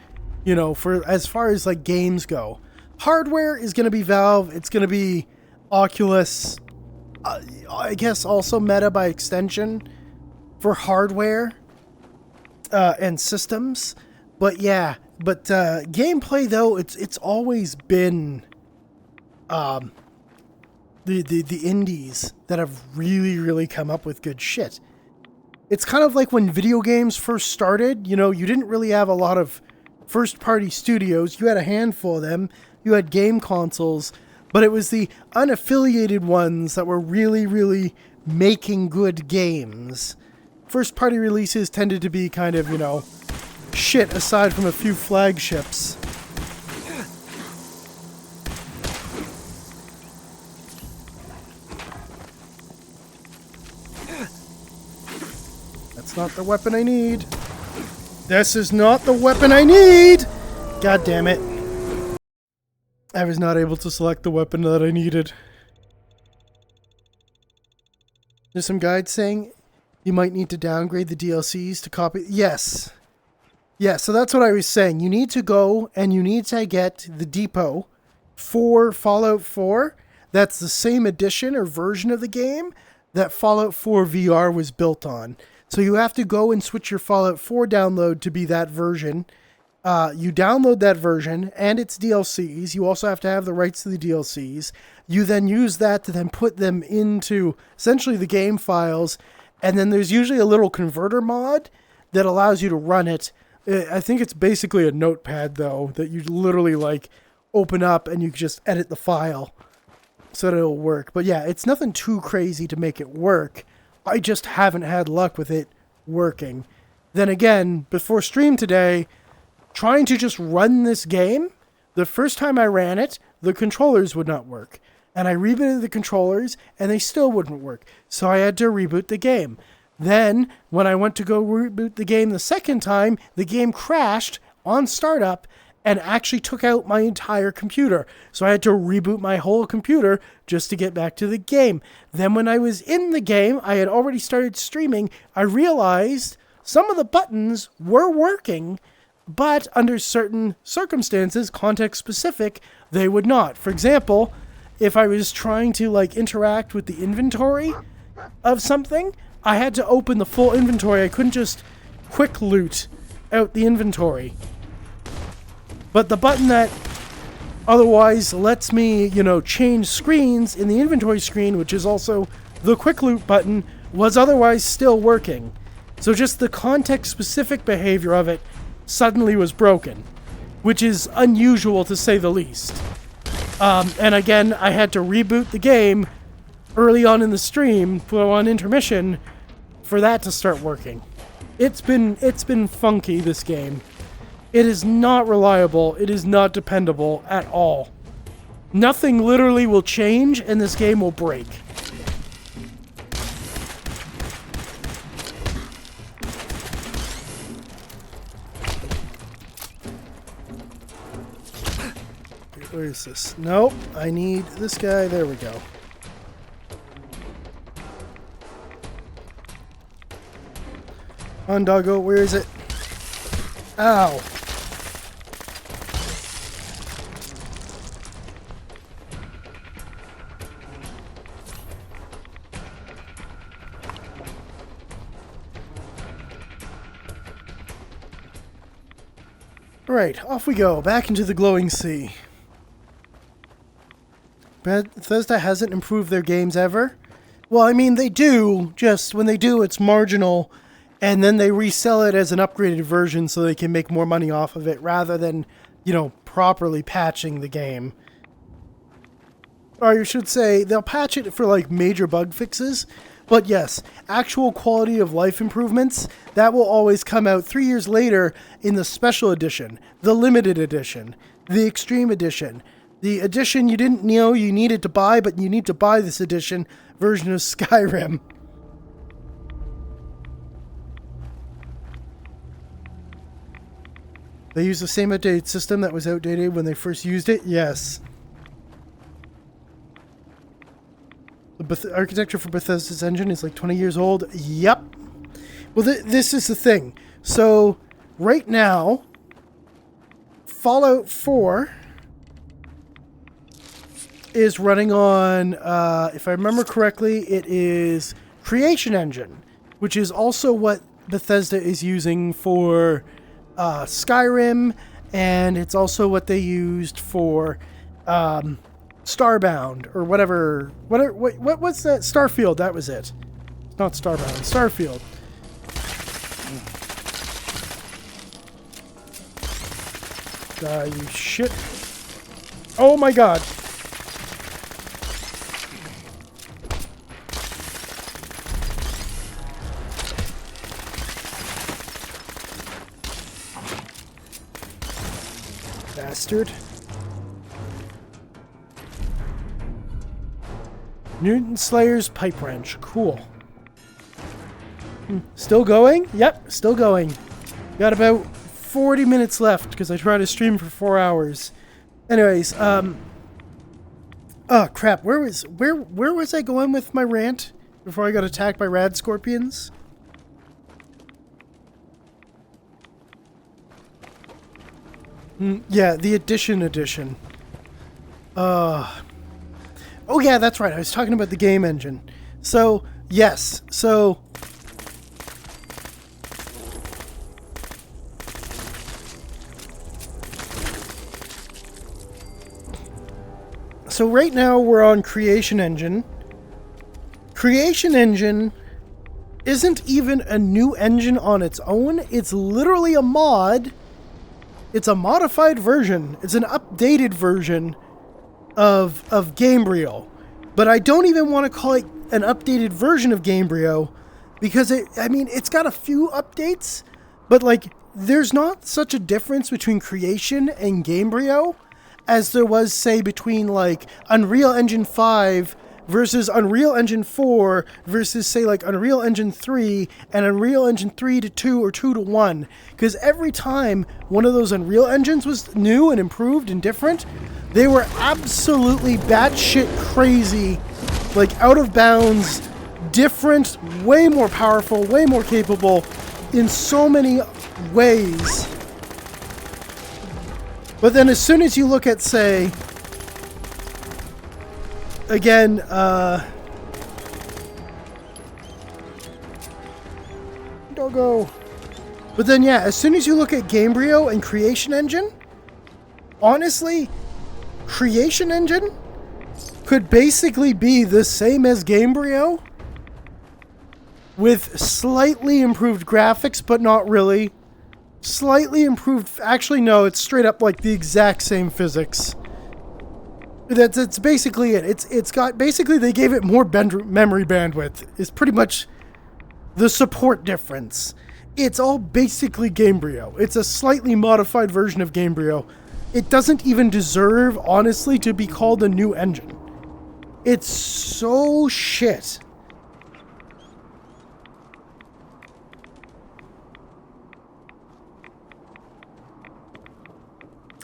Speaker 1: You know, for as far as like games go. Hardware is going to be Valve, it's going to be Oculus, I guess also Meta by extension for hardware and systems. But yeah, gameplay though, it's always been the indies that have really come up with good shit. It's kind of like when video games first started, you know, you didn't really have a lot of first-party studios. You had a handful of them. You had game consoles, but it was the unaffiliated ones that were really making good games. First-party releases tended to be kind of, you know, shit aside from a few flagships. That's not the weapon I need. This is not the weapon I need! God damn it. I was not able to select the weapon that I needed. There's some guide saying you might need to downgrade the DLCs to copy. Yes. Yeah, so that's what I was saying. You need to go and you need to get the depot for Fallout 4. That's the same edition or version of the game that Fallout 4 VR was built on. So you have to go and switch your Fallout 4 download to be that version. You download that version and its DLCs. You also have to have the rights to the DLCs. You then use that to then put them into essentially the game files. And then there's usually a little converter mod that allows you to run it. I think it's basically a notepad, though, that you literally, like, open up and you just edit the file so that it'll work. But yeah, it's nothing too crazy to make it work. I just haven't had luck with it working. Then again, before stream today, trying to just run this game, the first time I ran it, the controllers would not work. And I rebooted the controllers, and they still wouldn't work. So I had to reboot the game. Then, when I went to go reboot the game the second time, the game crashed on startup and actually took out my entire computer. So I had to reboot my whole computer just to get back to the game. Then when I was in the game, I had already started streaming, I realized some of the buttons were working, but under certain circumstances, context specific, they would not. For example, if I was trying to like interact with the inventory of something, I had to open the full inventory. I couldn't just quick loot out the inventory. But the button that otherwise lets me, you know, change screens in the inventory screen, which is also the quick loot button, was otherwise still working. So just the context-specific behavior of it suddenly was broken, which is unusual to say the least. And again, I had to reboot the game early on in the stream, put on intermission, for that to start working. It's been funky, this game. It is not reliable. It is not dependable at all. Nothing literally will change, and this game will break. Where is this? Nope, I need this guy. There we go. On Doggo, where is it? Ow. Right, off we go, back into the glowing sea. Bethesda hasn't improved their games ever. Well, I mean, they do, just when they do, it's marginal, and then they resell it as an upgraded version so they can make more money off of it, rather than, you know, properly patching the game. or you should say, they'll patch it for like major bug fixes. But yes, actual quality of life improvements, that will always come out 3 years later in the special edition, the limited edition, the extreme edition, the edition you didn't know you needed to buy, but you need to buy this edition version of Skyrim. They use the same updated system that was outdated when they first used it? Yes. The architecture for Bethesda's engine is like 20 years old. Yep. Well, this is the thing. So, right now, Fallout 4 is running on, if I remember correctly, it is Creation Engine, which is also what Bethesda is using for Skyrim, and it's also what they used for Starbound, or whatever. What was that? Starfield, that was it. Not Starbound, Starfield. You shit. Oh my god. Bastard. Mutant Slayer's pipe wrench. Cool. Still going? Yep, still going. Got about 40 minutes left because I tried to stream for 4 hours. Anyways, oh crap, where was I going with my rant before I got attacked by rad scorpions? Yeah, the edition. Oh yeah, that's right. I was talking about the game engine. So, yes. So right now we're on Creation Engine. Creation Engine isn't even a new engine on its own. It's literally a mod. It's a modified version. It's an updated version of Gamebryo. But I don't even want to call it an updated version of Gamebryo because it's got a few updates, but like there's not such a difference between Creation and Gamebryo as there was, say, between like Unreal Engine 5 versus Unreal Engine 4 versus, say, like Unreal Engine 3 and Unreal Engine 3 to 2 or 2 to 1. Because every time one of those Unreal Engines was new and improved and different, they were absolutely batshit crazy, like out of bounds, different, way more powerful, way more capable in so many ways. But then as soon as you look at, say, again, Doggo. But then, yeah, as soon as you look at Gamebryo and Creation Engine, honestly, Creation Engine could basically be the same as Gamebryo with slightly improved graphics, but not really. Slightly improved. Actually, no, it's straight up like the exact same physics. That's basically it. It's got basically they gave it more memory bandwidth. Is pretty much the support difference. It's all basically Gamebryo. It's a slightly modified version of Gamebryo. It doesn't even deserve, honestly, to be called a new engine. It's so shit.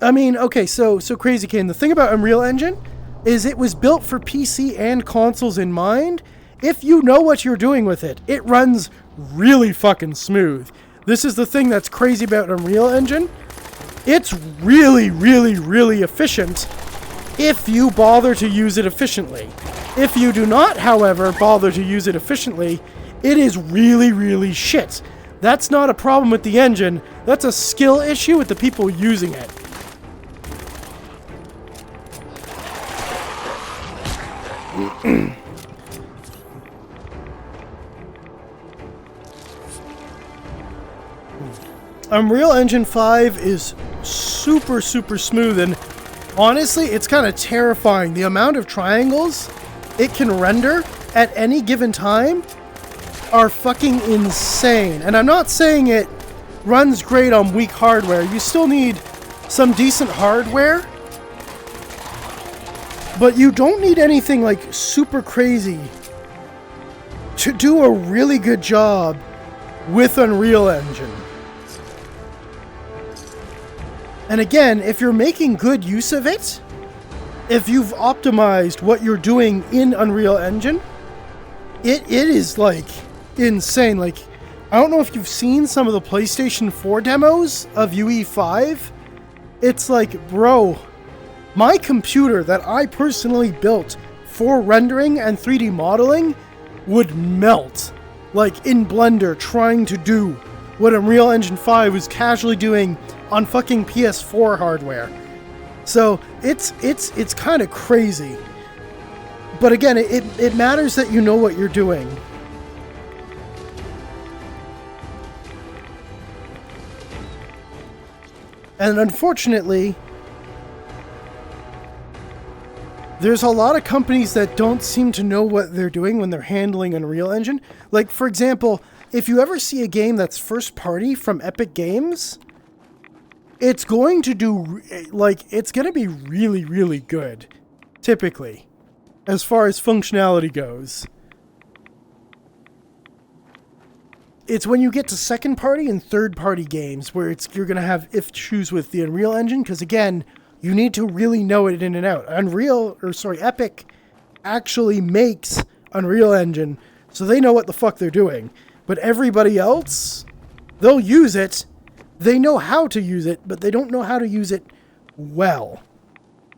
Speaker 1: I mean, okay, so Crazy Kane, the thing about Unreal Engine is it was built for PC and consoles in mind. If you know what you're doing with it, it runs really fucking smooth. This is the thing that's crazy about Unreal Engine. It's really, really, really efficient if you bother to use it efficiently. If you do not, however, bother to use it efficiently, it is really, really shit. That's not a problem with the engine. That's a skill issue with the people using it. Unreal Engine 5 is super, super smooth, and Honestly, it's kind of terrifying. The amount of triangles it can render at any given time are fucking insane. And I'm not saying it runs great on weak hardware. You still need some decent hardware, but you don't need anything like super crazy to do a really good job with Unreal Engine. And again, if you're making good use of it, if you've optimized what you're doing in Unreal Engine, it is like insane. Like, I don't know if you've seen some of the PlayStation 4 demos of UE5. It's like, bro, my computer that I personally built for rendering and 3D modeling would melt, like in Blender, trying to do what Unreal Engine 5 was casually doing on fucking PS4 hardware. So it's kind of crazy. But again, it matters that you know what you're doing. And unfortunately, there's a lot of companies that don't seem to know what they're doing when they're handling Unreal Engine. Like, for example, if you ever see a game that's first party from Epic Games, it's going to do, like, it's going to be really, really good, typically, as far as functionality goes. It's when you get to second party and third party games where you're going to have issues with the Unreal Engine, because again, you need to really know it in and out. Epic actually makes Unreal Engine, so they know what the fuck they're doing. But everybody else, they'll use it, they know how to use it, but they don't know how to use it well.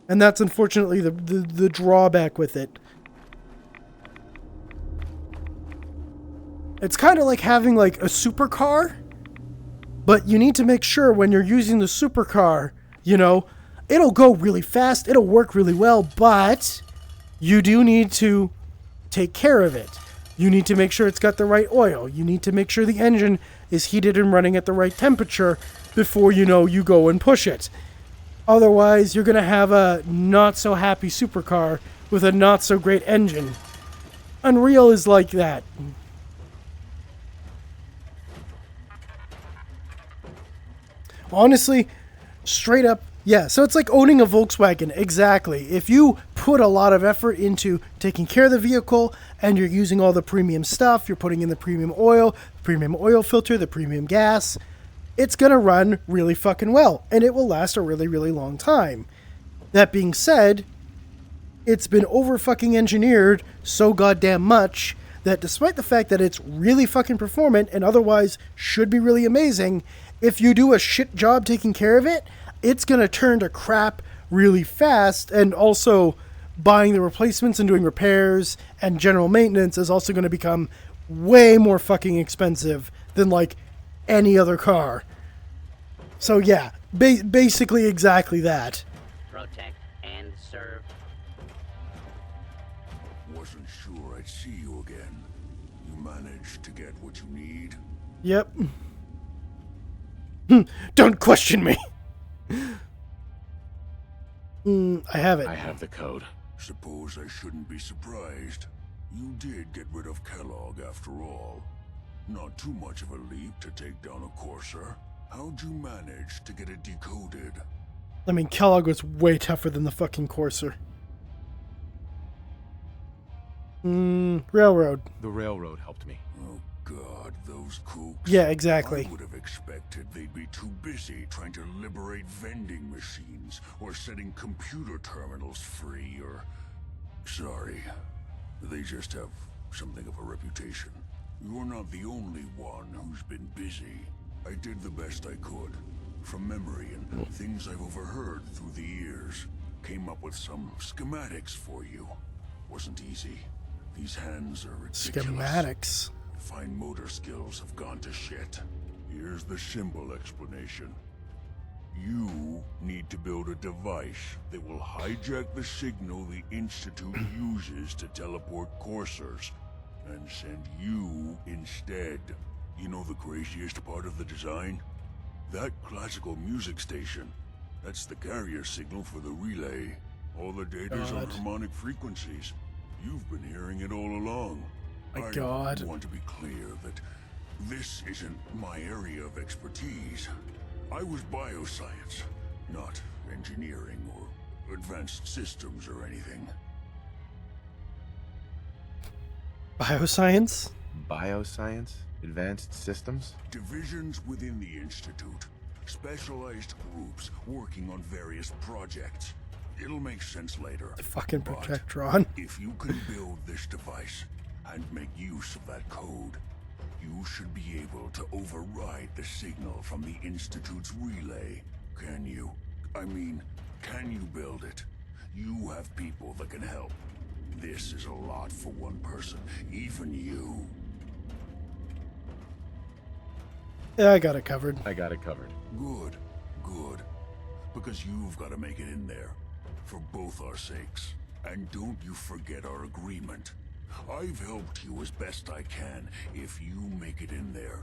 Speaker 1: And that's unfortunately the drawback with it. It's kind of like having like a supercar, but you need to make sure when you're using the supercar, you know, it'll go really fast, it'll work really well, but you do need to take care of it. You need to make sure it's got the right oil. You need to make sure the engine is heated and running at the right temperature before, you know, you go and push it. Otherwise, you're going to have a not-so-happy supercar with a not-so-great engine. Unreal is like that. Honestly, straight up, yeah, so it's like owning a Volkswagen, exactly. If you put a lot of effort into taking care of the vehicle and you're using all the premium stuff, you're putting in the premium oil filter, the premium gas, it's going to run really fucking well, and it will last a really, really long time. That being said, it's been over fucking engineered so goddamn much that despite the fact that it's really fucking performant and otherwise should be really amazing, if you do a shit job taking care of it, it's going to turn to crap really fast, and also buying the replacements and doing repairs and general maintenance is also going to become way more fucking expensive than like any other car. So yeah, basically exactly that.
Speaker 11: Protect and serve.
Speaker 12: Wasn't sure I'd see you again. You managed to get what you need?
Speaker 1: Yep. Don't question me. I have it.
Speaker 7: I have the code.
Speaker 12: Suppose I shouldn't be surprised. You did get rid of Kellogg after all. Not too much of a leap to take down a Courser. How'd you manage to get it decoded?
Speaker 1: I mean, Kellogg was way tougher than the fucking Courser. Railroad.
Speaker 7: The railroad helped me.
Speaker 12: Oh god, those kooks.
Speaker 1: Yeah, exactly.
Speaker 12: I would have expected they'd be too busy trying to liberate vending machines or setting computer terminals free or... Sorry, they just have something of a reputation. You're not the only one who's been busy. I did the best I could. From memory and things I've overheard through the years. Came up with some schematics for you. Wasn't easy. These hands are ridiculous.
Speaker 1: Schematics?
Speaker 12: Fine motor skills have gone to shit. Here's the simple explanation. You need to build a device that will hijack the signal the Institute uses to teleport coursers and send you instead. You know the craziest part of the design? That classical music station. That's the carrier signal for the relay. All the data's on harmonic frequencies. You've been hearing it all along.
Speaker 1: My
Speaker 12: I
Speaker 1: God.
Speaker 12: want to be clear that this isn't my area of expertise. I was bioscience, not engineering or advanced systems or anything.
Speaker 1: Bioscience?
Speaker 4: Bioscience? Advanced systems?
Speaker 12: Divisions within the Institute. Specialized groups working on various projects. It'll make sense later.
Speaker 1: The fucking
Speaker 12: but
Speaker 1: Protectron.
Speaker 12: If you can build this device and make use of that code, you should be able to override the signal from the Institute's relay. Can you? I mean, can you build it? You have people that can help. This is a lot for one person, even you.
Speaker 1: Yeah, I got it covered.
Speaker 4: I got it covered.
Speaker 12: Good, good. Because you've got to make it in there. For both our sakes. And don't you forget our agreement. I've helped you as best I can. If you make it in there,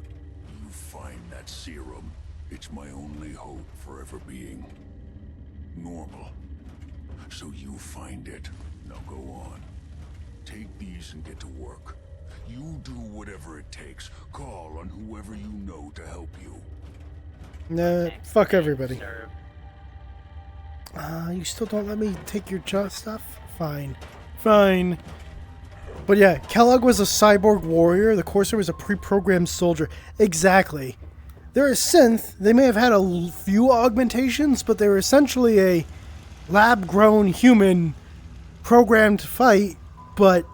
Speaker 12: you find that serum. It's my only hope for ever being normal. So you find it. Now go on. Take these and get to work. You do whatever it takes. Call on whoever you know to help you.
Speaker 1: Nah, fuck everybody. You still don't let me take your stuff? Fine. Fine. But yeah, Kellogg was a cyborg warrior. The Corsair was a pre-programmed soldier. Exactly. They're a synth. They may have had a few augmentations, but they were essentially a lab-grown human programmed to fight. But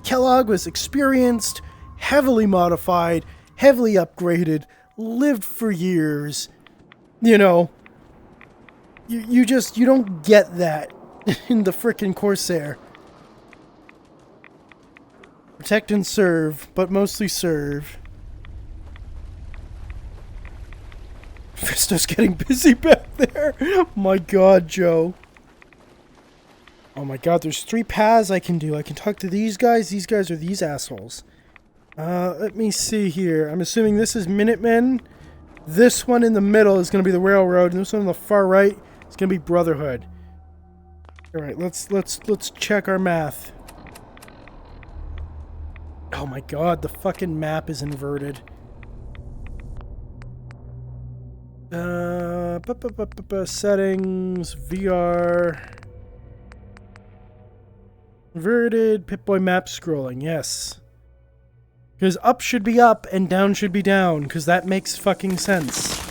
Speaker 1: Kellogg was experienced, heavily modified, heavily upgraded, lived for years. You know, you don't get that in the frickin' Corsair. Protect and serve, but mostly serve. Fisto's getting busy back there. My God, Joe. Oh my God, there's 3 paths I can do. I can talk to these guys. These guys are these assholes. Let me see here. I'm assuming this is Minutemen. This one in the middle is going to be the Railroad, and this one on the far right is going to be Brotherhood. All right, let's check our math. Oh my God, the fucking map is inverted. Settings, VR. Inverted Pip-Boy map scrolling, yes. Because up should be up and down should be down, because that makes fucking sense.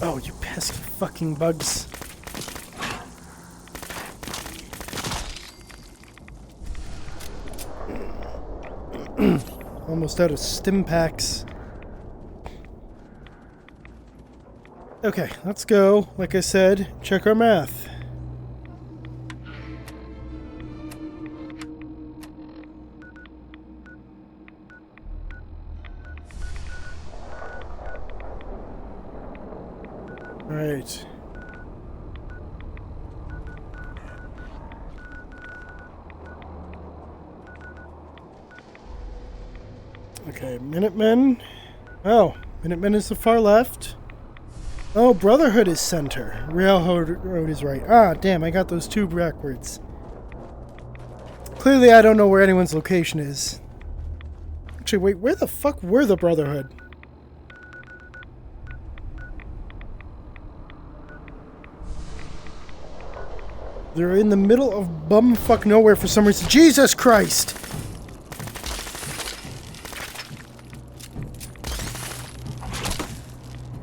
Speaker 1: Oh, you pesky fucking bugs. Almost out of stim packs. Okay, let's go. Like I said, check our math. All right. Okay, Minutemen. Oh, Minutemen is the far left. Oh, Brotherhood is center. Railroad is right. Ah, damn, I got those 2 backwards. Clearly, I don't know where anyone's location is. Actually, wait, where the fuck were the Brotherhood? They're in the middle of bumfuck nowhere for some reason. Jesus Christ!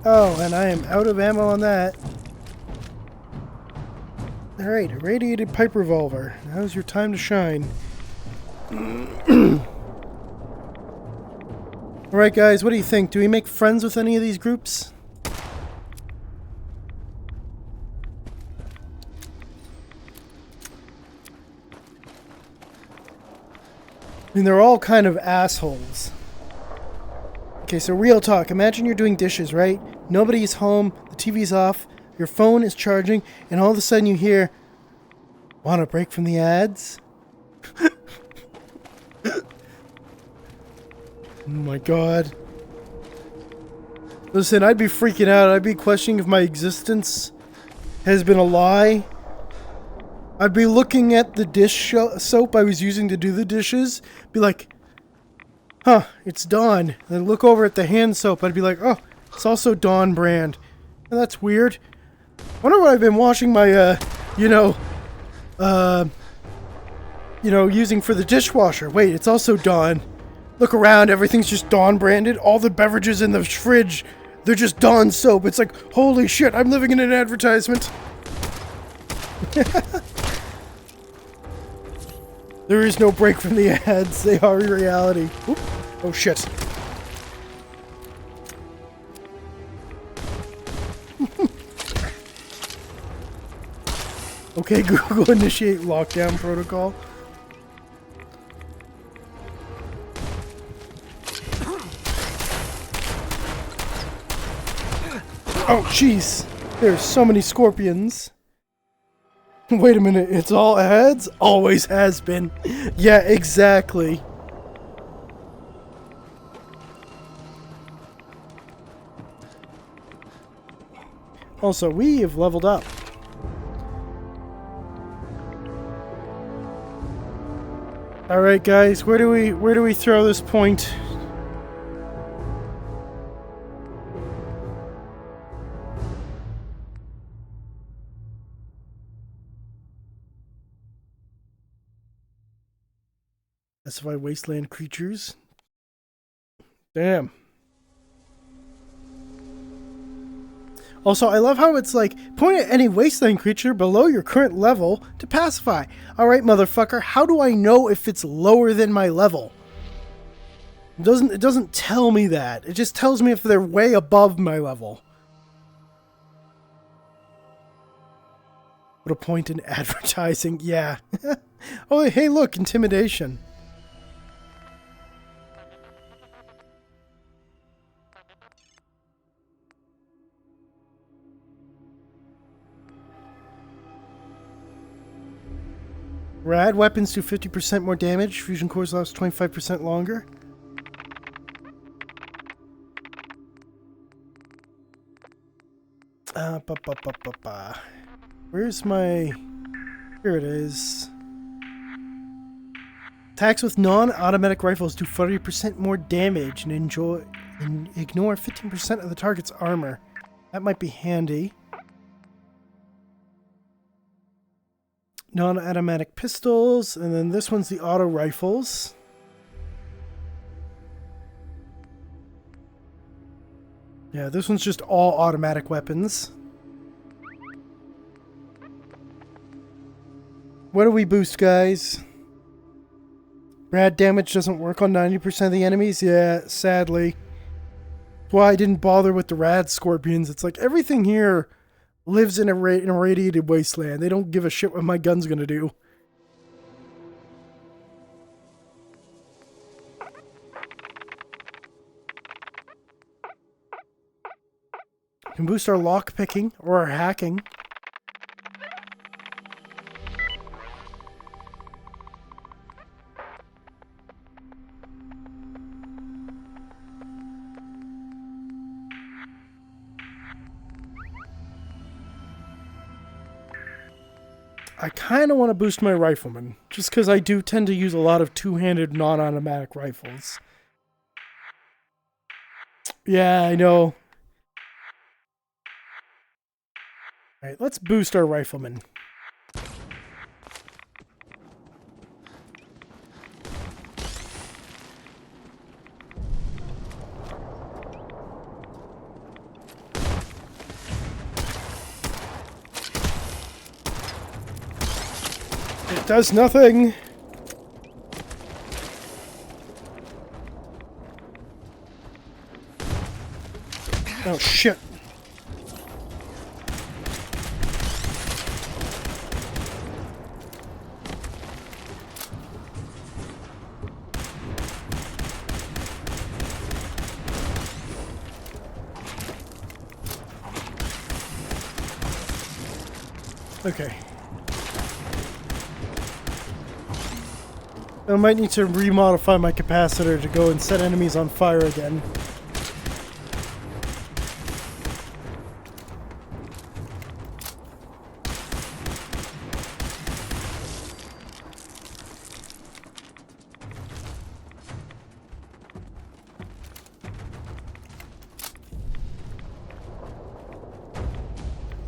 Speaker 1: Oh, and I am out of ammo on that. Alright, a radiated pipe revolver. Now's your time to shine. Alright guys, what do you think? Do we make friends with any of these groups? I mean, they're all kind of assholes. Okay, so real talk. Imagine you're doing dishes, right? Nobody's home, the TV's off, your phone is charging, and all of a sudden you hear, "Want a break from the ads?" Oh my god. Listen, I'd be freaking out. I'd be questioning if my existence has been a lie. I'd be looking at the dish soap I was using to do the dishes. Be like, huh, it's Dawn. And then look over at the hand soap. I'd be like, oh, it's also Dawn brand. And that's weird. Wonder what I've been washing my, using for the dishwasher. Wait, it's also Dawn. Look around, everything's just Dawn branded. All the beverages in the fridge, they're just Dawn soap. It's like, holy shit, I'm living in an advertisement. There is no break from the ads. They are reality. Oop. Oh shit. Okay, Google, initiate lockdown protocol. Oh, jeez. There's so many scorpions. Wait a minute, it's all ads? Always has been. Yeah, exactly. Also, we have leveled up. Alright guys, where do we throw this point? Specify wasteland creatures. Damn. Also, I love how it's like, point at any wasteland creature below your current level to pacify. Alright, motherfucker, how do I know if it's lower than my level? It doesn't tell me that. It just tells me if they're way above my level. What a point in advertising. Yeah. Oh, hey, look, intimidation. Rad weapons do 50% more damage. Fusion cores last 25% longer. Where's my... Here it is. Attacks with non-automatic rifles do 40% more damage and ignore 15% of the target's armor. That might be handy. Non-automatic pistols, and then this one's the auto rifles. Yeah, this one's just all automatic weapons. What do we boost, guys? Rad damage doesn't work on 90% of the enemies? Yeah, sadly. That's why I didn't bother with the rad scorpions. It's like everything here lives in a radiated wasteland. They don't give a shit what my gun's gonna do. Can boost our lock picking or our hacking. I kind of want to boost my rifleman, just because I do tend to use a lot of two-handed non-automatic rifles. Yeah, I know. Alright, let's boost our rifleman. It does nothing. Oh shit. Okay. I might need to remodify my capacitor to go and set enemies on fire again.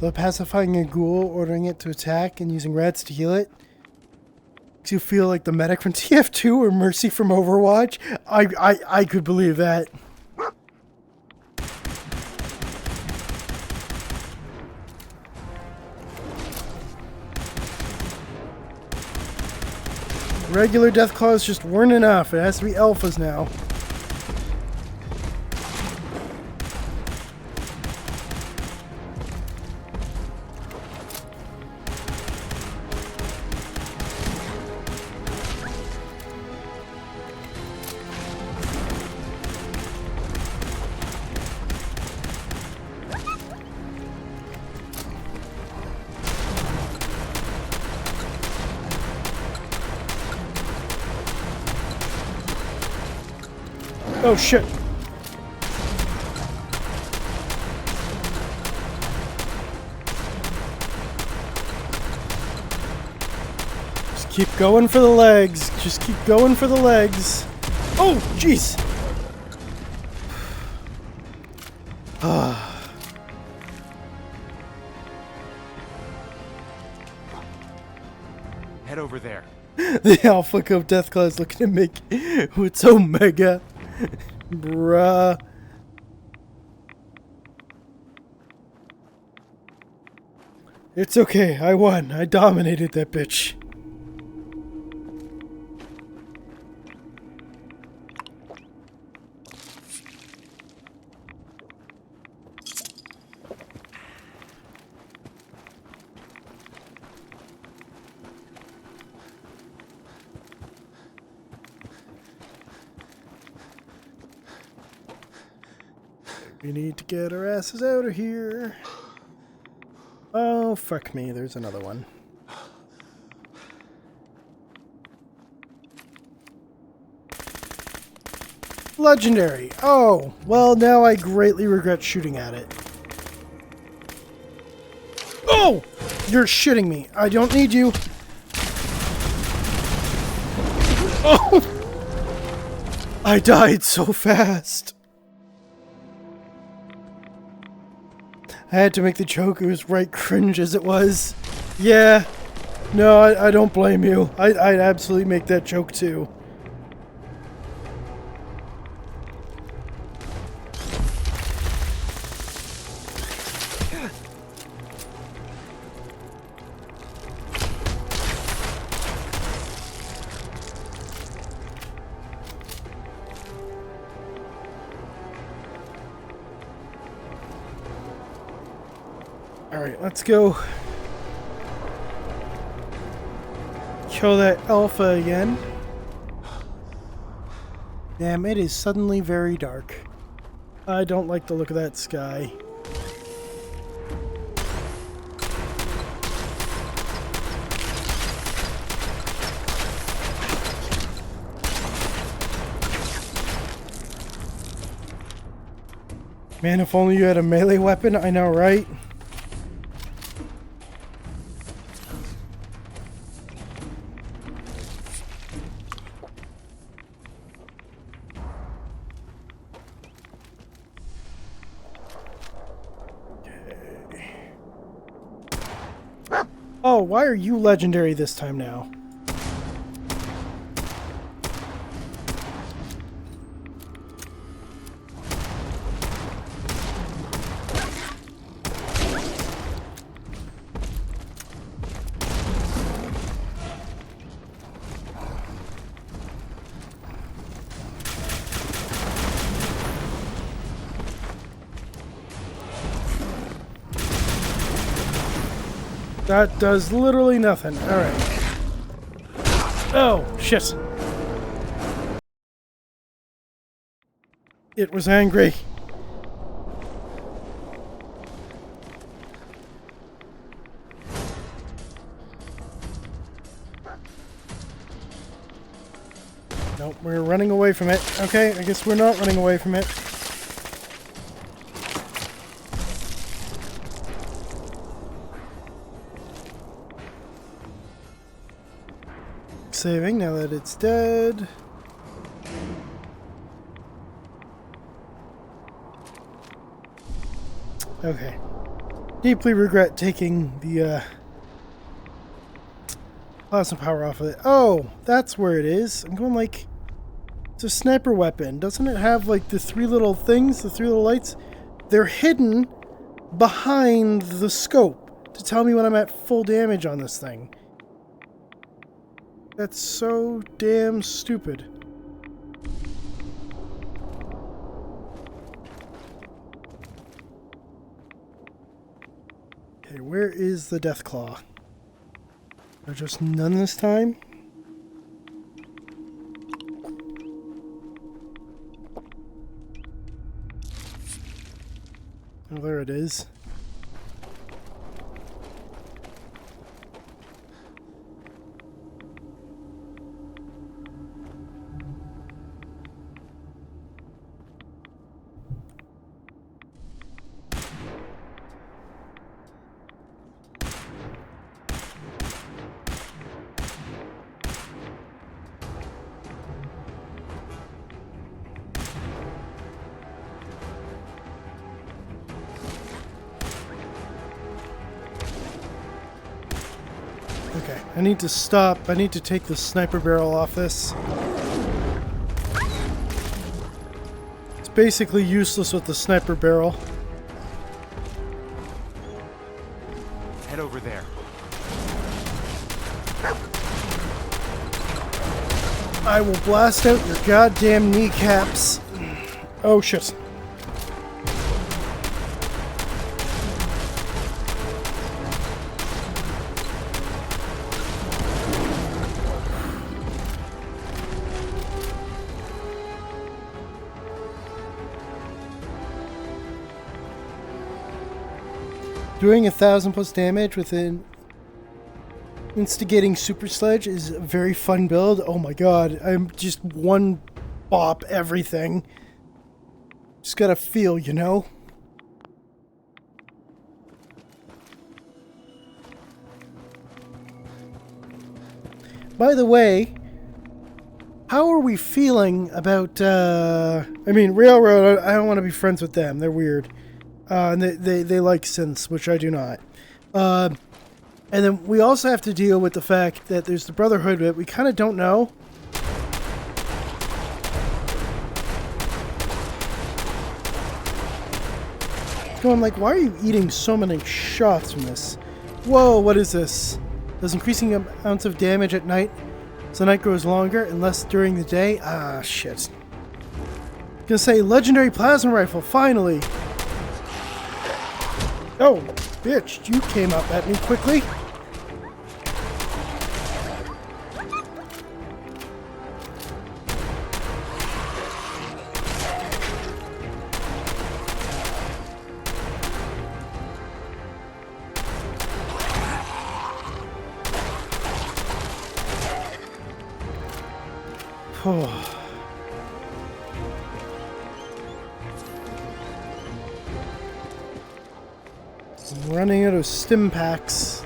Speaker 1: Though pacifying a ghoul, ordering it to attack, and using rats to heal it makes you feel like the medic from TF2 or Mercy from Overwatch. I could believe that. Regular Deathclaws just weren't enough. It has to be alphas now. Oh shit. Just keep going for the legs. Just keep going for the legs. Oh, jeez.
Speaker 7: Head over there.
Speaker 1: The Alpha Cove Deathclaw is looking at me with Omega. Bruh. It's okay, I won. I dominated that bitch. We need to get our asses out of here. Oh, fuck me. There's another one. Legendary. Oh, well, now I greatly regret shooting at it. Oh! You're shitting me. I don't need you. Oh! I died so fast. I had to make the joke. It was right cringe as it was. Yeah. No, I don't blame you. I'd absolutely make that joke too. Alright, let's go kill that alpha again. Damn, it is suddenly very dark. I don't like the look of that sky. Man, if only you had a melee weapon, I know, right? Oh, why are you legendary this time now? That does literally nothing. Alright. Oh, shit. It was angry. Nope, we're running away from it. Okay, I guess we're not running away from it. Saving now that it's dead. Okay. Deeply regret taking the plasma power off of it. Oh, that's where it is. I'm going like, it's a sniper weapon. Doesn't it have like the three little things, the three little lights? They're hidden behind the scope to tell me when I'm at full damage on this thing. That's so damn stupid. Okay, where is the Death Claw? There's just none this time? Oh, there it is. Okay, I need to stop. I need to take the sniper barrel off this. It's basically useless with the sniper barrel.
Speaker 4: Head over there.
Speaker 1: I will blast out your goddamn kneecaps. Oh shit. Doing 1,000 plus damage with an instigating super sledge is a very fun build. Oh my god, I'm just one bop everything. Just gotta feel, you know? By the way, how are we feeling about, I mean, Railroad, I don't want to be friends with them. They're weird. And they like synths, which I do not. And then we also have to deal with the fact that there's the Brotherhood that we kind of don't know. Going like, why are you eating so many shots from this? Whoa, what is this? Does increasing amounts of damage at night, so night grows longer and less during the day? Ah, shit. Gonna say legendary plasma rifle, finally! Oh, bitch, you came up at me quickly. Oh. I'm running out of stim packs.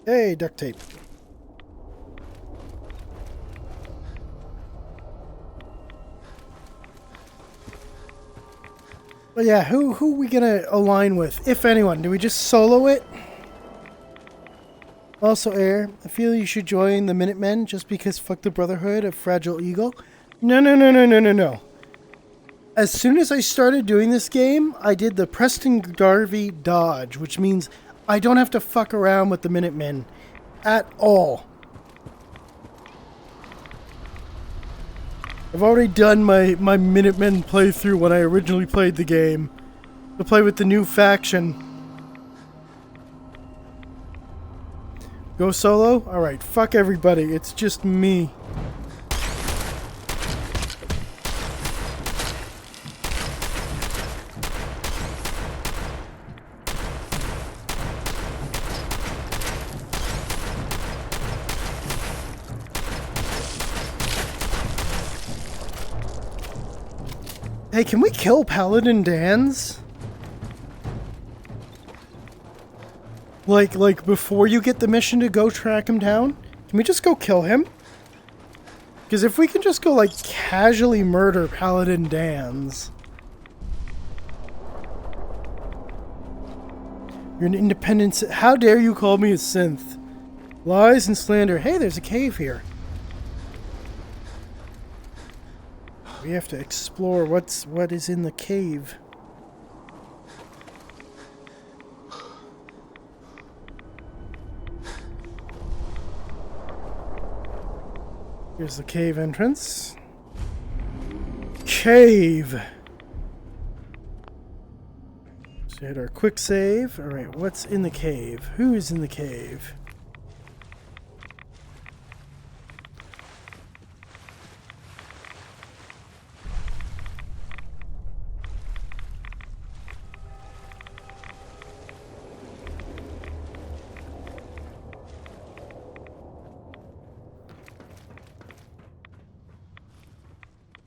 Speaker 1: Hey, duct tape. But yeah, who are we gonna align with, if anyone? Do we just solo it? Also, AIIr, I feel you should join the Minutemen just because fuck the Brotherhood of Fragile Eagle. No. As soon as I started doing this game, I did the Preston Garvey dodge, which means I don't have to fuck around with the Minutemen at all. I've already done my Minutemen playthrough when I originally played the game. To play with the new faction. Go solo? Alright, fuck everybody. It's just me. Hey, can we kill Paladin Dan's? Like before you get the mission to go track him down? Can we just go kill him? Because if we can just go, like, casually murder Paladin Dan's... You're an independent... How dare you call me a synth? Lies and slander. Hey, there's a cave here. We have to explore what is in the cave. Here's the cave entrance. Cave! So we had our quick save. Alright, what's in the cave? Who is in the cave?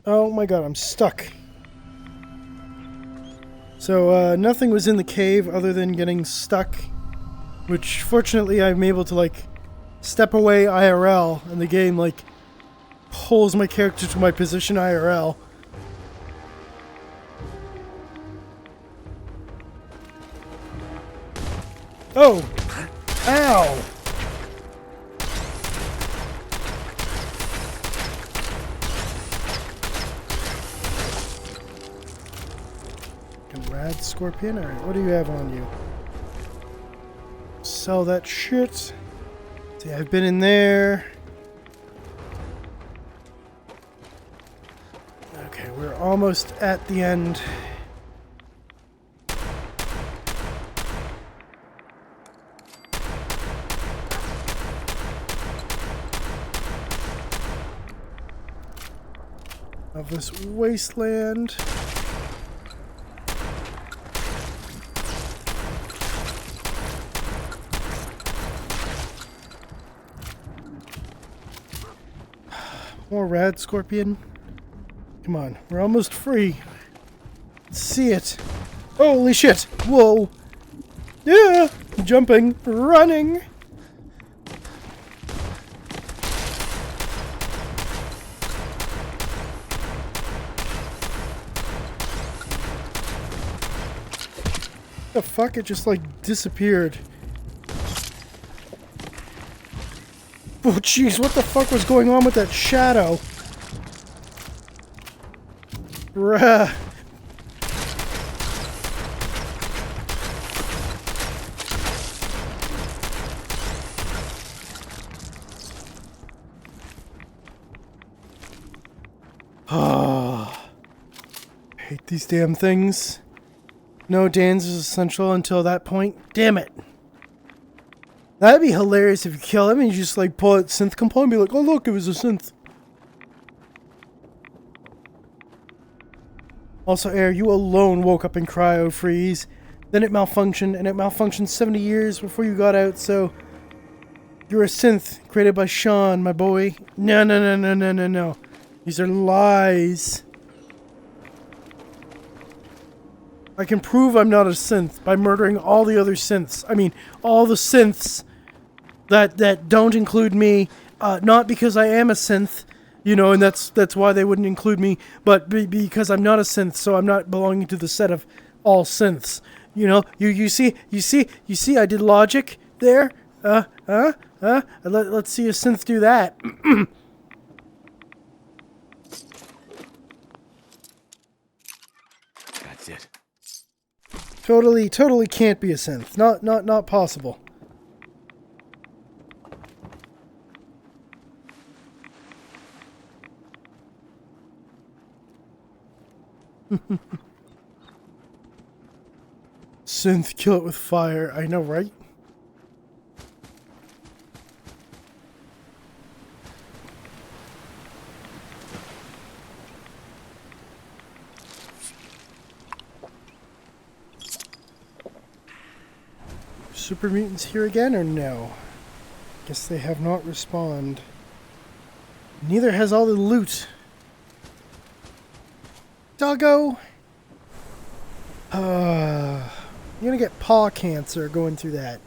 Speaker 1: Oh my god, I'm stuck. So, nothing was in the cave other than getting stuck. Which, fortunately, I'm able to, like, step away IRL, and the game, like, pulls my character to my position IRL. Oh! Ow! Rad Scorpion? Alright, what do you have on you? Sell that shit. See, I've been in there. Okay, we're almost at the end. Of this wasteland. More Rad Scorpion. Come on, we're almost free. Let's see it. Holy shit! Whoa! Yeah! Jumping, running! The fuck? It just like disappeared. Oh jeez, what the fuck was going on with that shadow? Bruh. Ah. Hate these damn things. No Dan's is essential until that point. Damn it. That'd be hilarious if you kill him and you just like pull out synth component and be like, oh look, it was a synth. Also, AIIr, you alone woke up in cryo freeze. Then it malfunctioned, and it malfunctioned 70 years before you got out, so... You're a synth created by Sean, my boy. No, no, no, no, no, no, no. These are lies. I can prove I'm not a synth by murdering all the other synths. I mean, all the synths that don't include me. Not because I am a synth, you know, and that's why they wouldn't include me, but because I'm not a synth, so I'm not belonging to the set of all synths. You know, you see, I did logic there. Let's see a synth do that.
Speaker 7: That's it.
Speaker 1: Totally can't be a synth. Not possible. Synth, kill it with fire. I know, right? Super mutants here again, or no? Guess they have not respawned. Neither has all the loot. Die! Doggo? You're gonna get paw cancer going through that.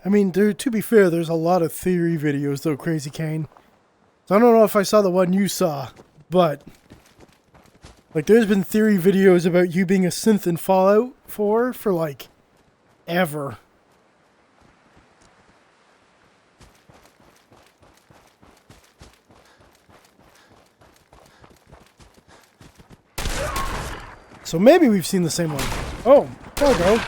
Speaker 1: I mean, to be fair, there's a lot of theory videos, though, Crazy Kane. So I don't know if I saw the one you saw, but... like, there's been theory videos about you being a synth in Fallout 4 for, like, ever. So maybe we've seen the same one. Oh, Doggo.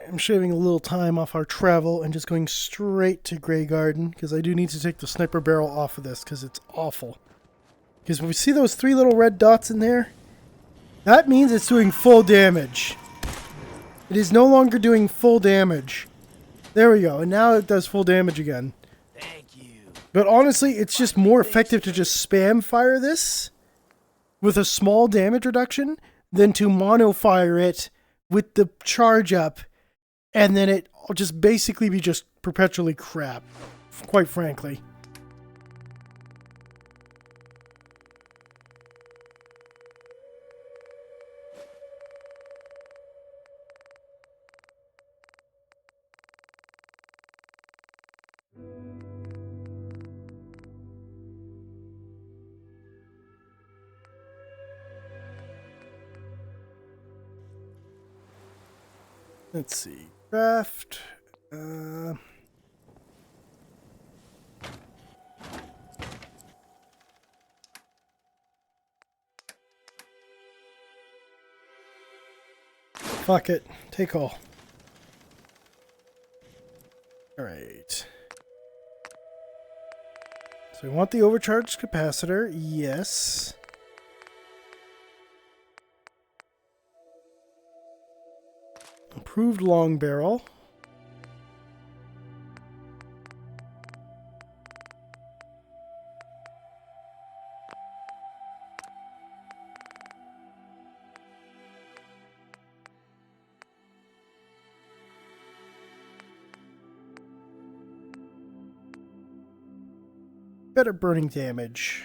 Speaker 1: I'm shaving a little time off our travel and just going straight to Grey Garden because I do need to take the sniper barrel off of this because it's awful. Because when we see those 3 little red dots in there, that means it's doing full damage. It is no longer doing full damage. There we go, and now it does full damage again.
Speaker 8: Thank you.
Speaker 1: But honestly, it's just more effective to just spam fire this with a small damage reduction than to mono fire it with the charge up, and then it'll just basically be just perpetually crap, quite frankly. Let's see. Craft. Fuck it. Take all. Alright. So we want the overcharged capacitor. Yes. Improved long barrel. Better burning damage.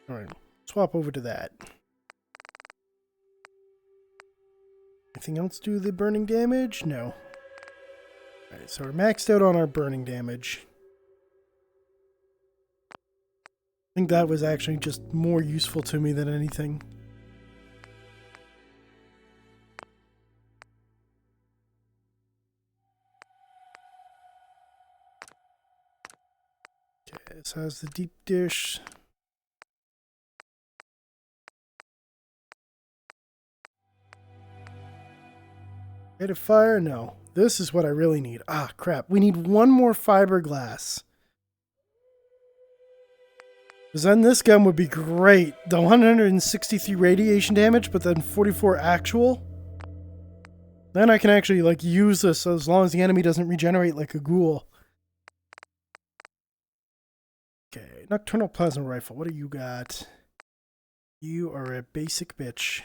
Speaker 1: Alright, swap over to that. Anything else do the burning damage? No. Alright, so we're maxed out on our burning damage. I think that was actually just more useful to me than anything. Okay, this has the deep dish. Rate of fire? No. This is what I really need. Ah, crap. We need one more fiberglass. Because then this gun would be great. The 163 radiation damage, but then 44 actual. Then I can actually, like, use this as long as the enemy doesn't regenerate like a ghoul. Okay, Nocturnal Plasma Rifle. What do you got? You are a basic bitch.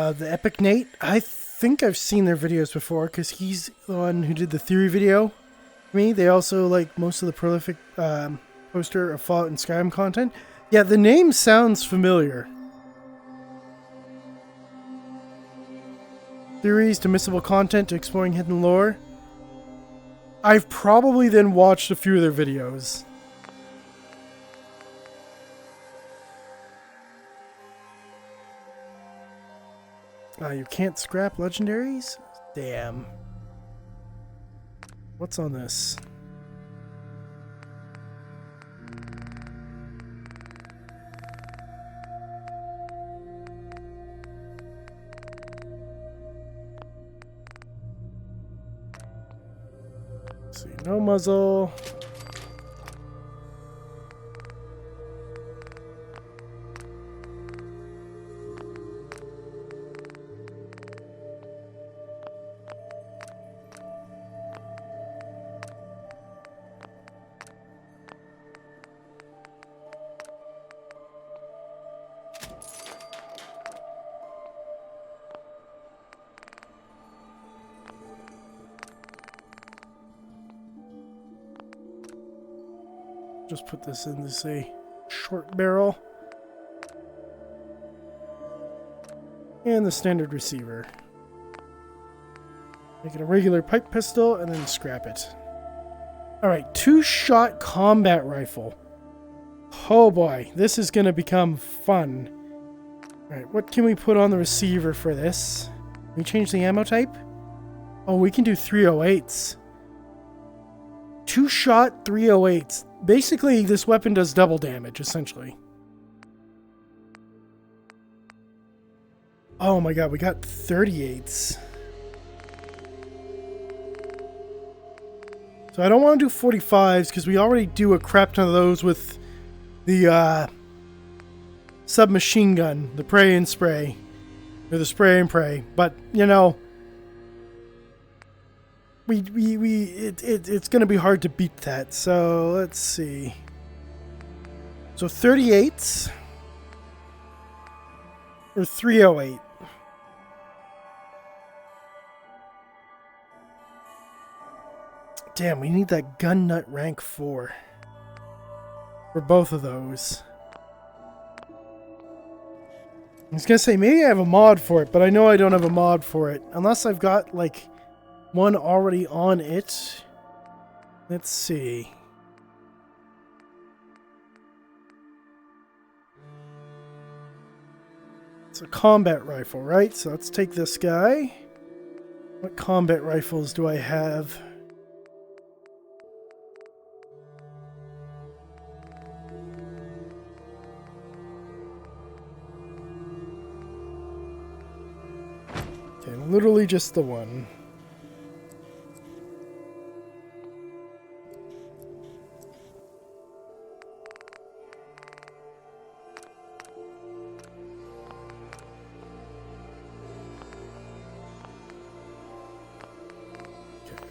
Speaker 1: The Epic Nate, I think I've seen their videos before because he's the one who did the theory video for me. They also like most of the prolific poster of Fallout and Skyrim content. Yeah, the name sounds familiar. Theories to missable content to exploring hidden lore. I've probably then watched a few of their videos. You can't scrap legendaries? Damn. What's on this? no muzzle. Just put this in this a short barrel. And the standard receiver. Make it a regular pipe pistol and then scrap it. Alright, 2-shot combat rifle. Oh boy, this is going to become fun. Alright, what can we put on the receiver for this? Can we change the ammo type? Oh, we can do 308s. 2-shot 308s. Basically, this weapon does double damage, essentially. Oh my god, we got 38s. So I don't want to do 45s, because we already do a crap ton of those with the submachine gun, the pray and spray. Or the spray and pray. But, you know, it's going to be hard to beat that. So let's see. So 38s or 308. Damn, we need that gun nut rank 4 for both of those. I was going to say, maybe I have a mod for it, but I know I don't have a mod for it. Unless I've got, like, one already on it. Let's see. It's a combat rifle, right? So let's take this guy. What combat rifles do I have? Okay, literally just the one.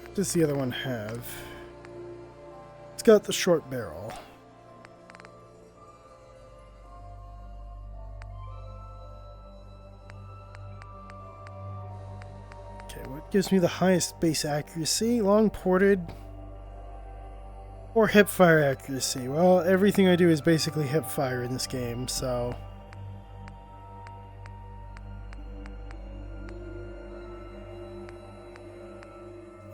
Speaker 1: What does the other one have? It's got the short barrel. Okay, what gives me the highest base accuracy? Long ported or hip fire accuracy? Well, everything I do is basically hip fire in this game, so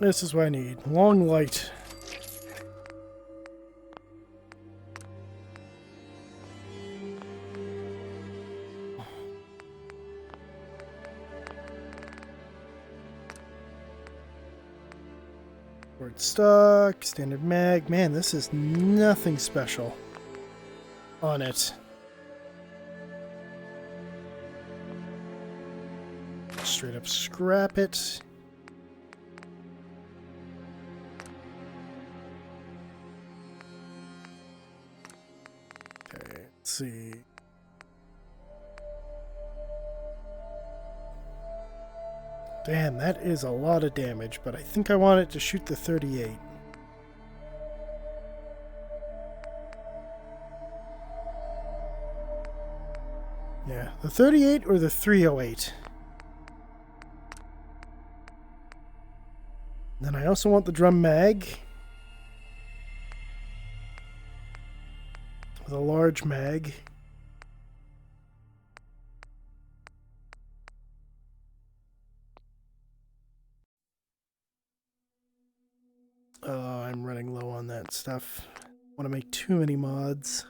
Speaker 1: this is what I need. Long light. Word stock, standard mag. Man, this is nothing special on it. Straight up scrap it. Let's see. Damn, that is a lot of damage, but I think I want it to shoot the 38. Yeah, the 38 or the 308. Then I also want the drum mag. With a large mag. Oh, I'm running low on that stuff. I want to make too many mods.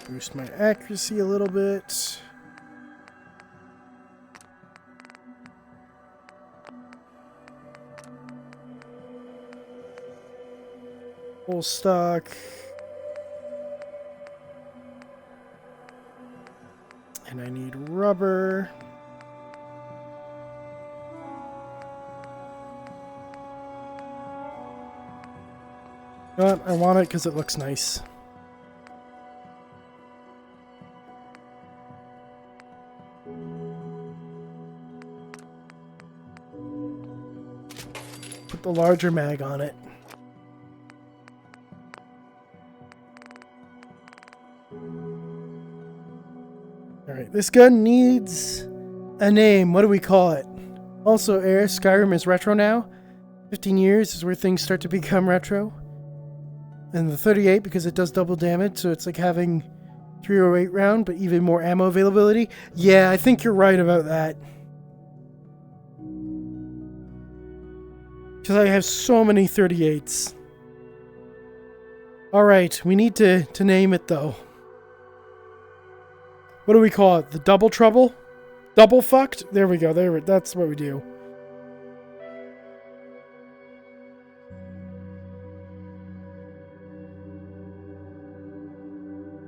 Speaker 1: Boost my accuracy a little bit. Full stock. And I need rubber. You know what? I want it because it looks nice. Put the larger mag on it. Alright, this gun needs a name. What do we call it? Also, AIIr, Skyrim is retro now. 15 years is where things start to become retro. And the 38 because it does double damage, so it's like having 308 round, but even more ammo availability. Yeah, I think you're right about that. Because I have so many 38s. Alright, we need to name it though. What do we call it? The double trouble? Double fucked? There we go. That's what we do.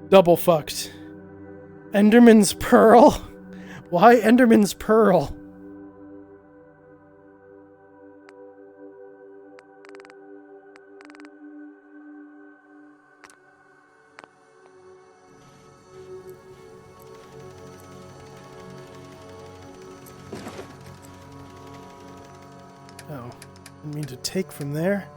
Speaker 1: Double fucked. Enderman's Pearl? Why Enderman's Pearl? Oh, I mean to take from there.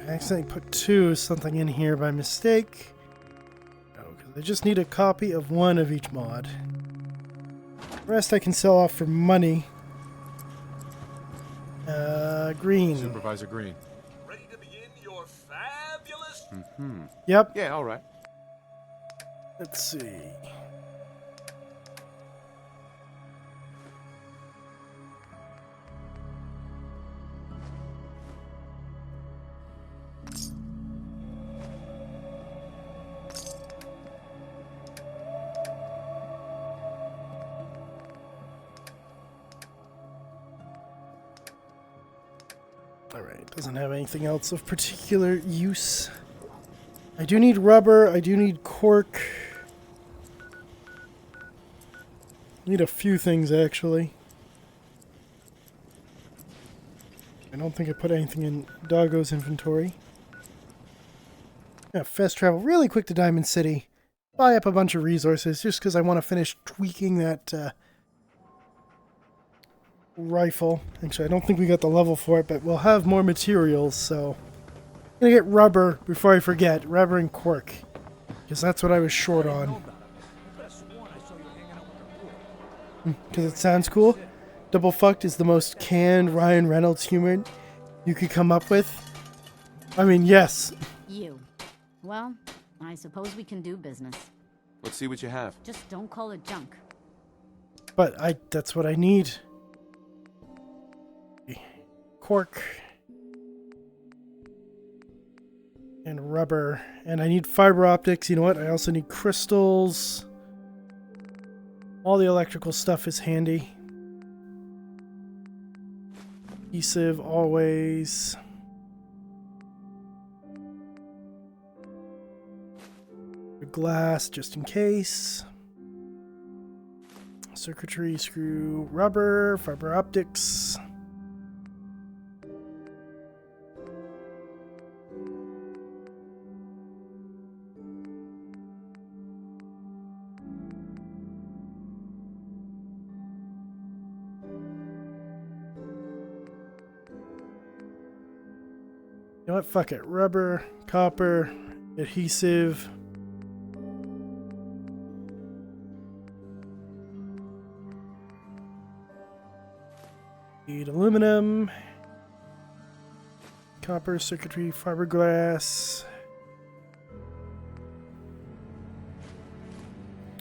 Speaker 1: I accidentally put something in here by mistake. Oh, because I just need a copy of one of each mod. The rest I can sell off for money. Green.
Speaker 4: Supervisor Green.
Speaker 3: Ready to begin your fabulous...
Speaker 4: Mm-hmm.
Speaker 1: Yep.
Speaker 4: Yeah, all right.
Speaker 1: Let's see. Alright, doesn't have anything else of particular use. I do need rubber, I do need cork. Need a few things actually. I don't think I put anything in Doggo's inventory. Yeah, fast travel really quick to Diamond City. Buy up a bunch of resources just because I want to finish tweaking that rifle. Actually, I don't think we got the level for it, but we'll have more materials, so... I'm gonna get rubber before I forget. Rubber and cork. Because that's what I was short on. Because it sounds cool. Double fucked is the most canned Ryan Reynolds humor you could come up with. I mean, yes.
Speaker 5: You. Well, I suppose we can do business.
Speaker 4: Let's see what you have.
Speaker 5: Just don't call it junk.
Speaker 1: But that's what I need. Cork. And rubber. And I need fiber optics. You know what? I also need crystals. All the electrical stuff is handy. Adhesive, always. Glass, just in case. Circuitry, screw, rubber, fiber optics. You know what? Fuck it. Rubber, copper, adhesive. Need aluminum, copper, circuitry, fiberglass,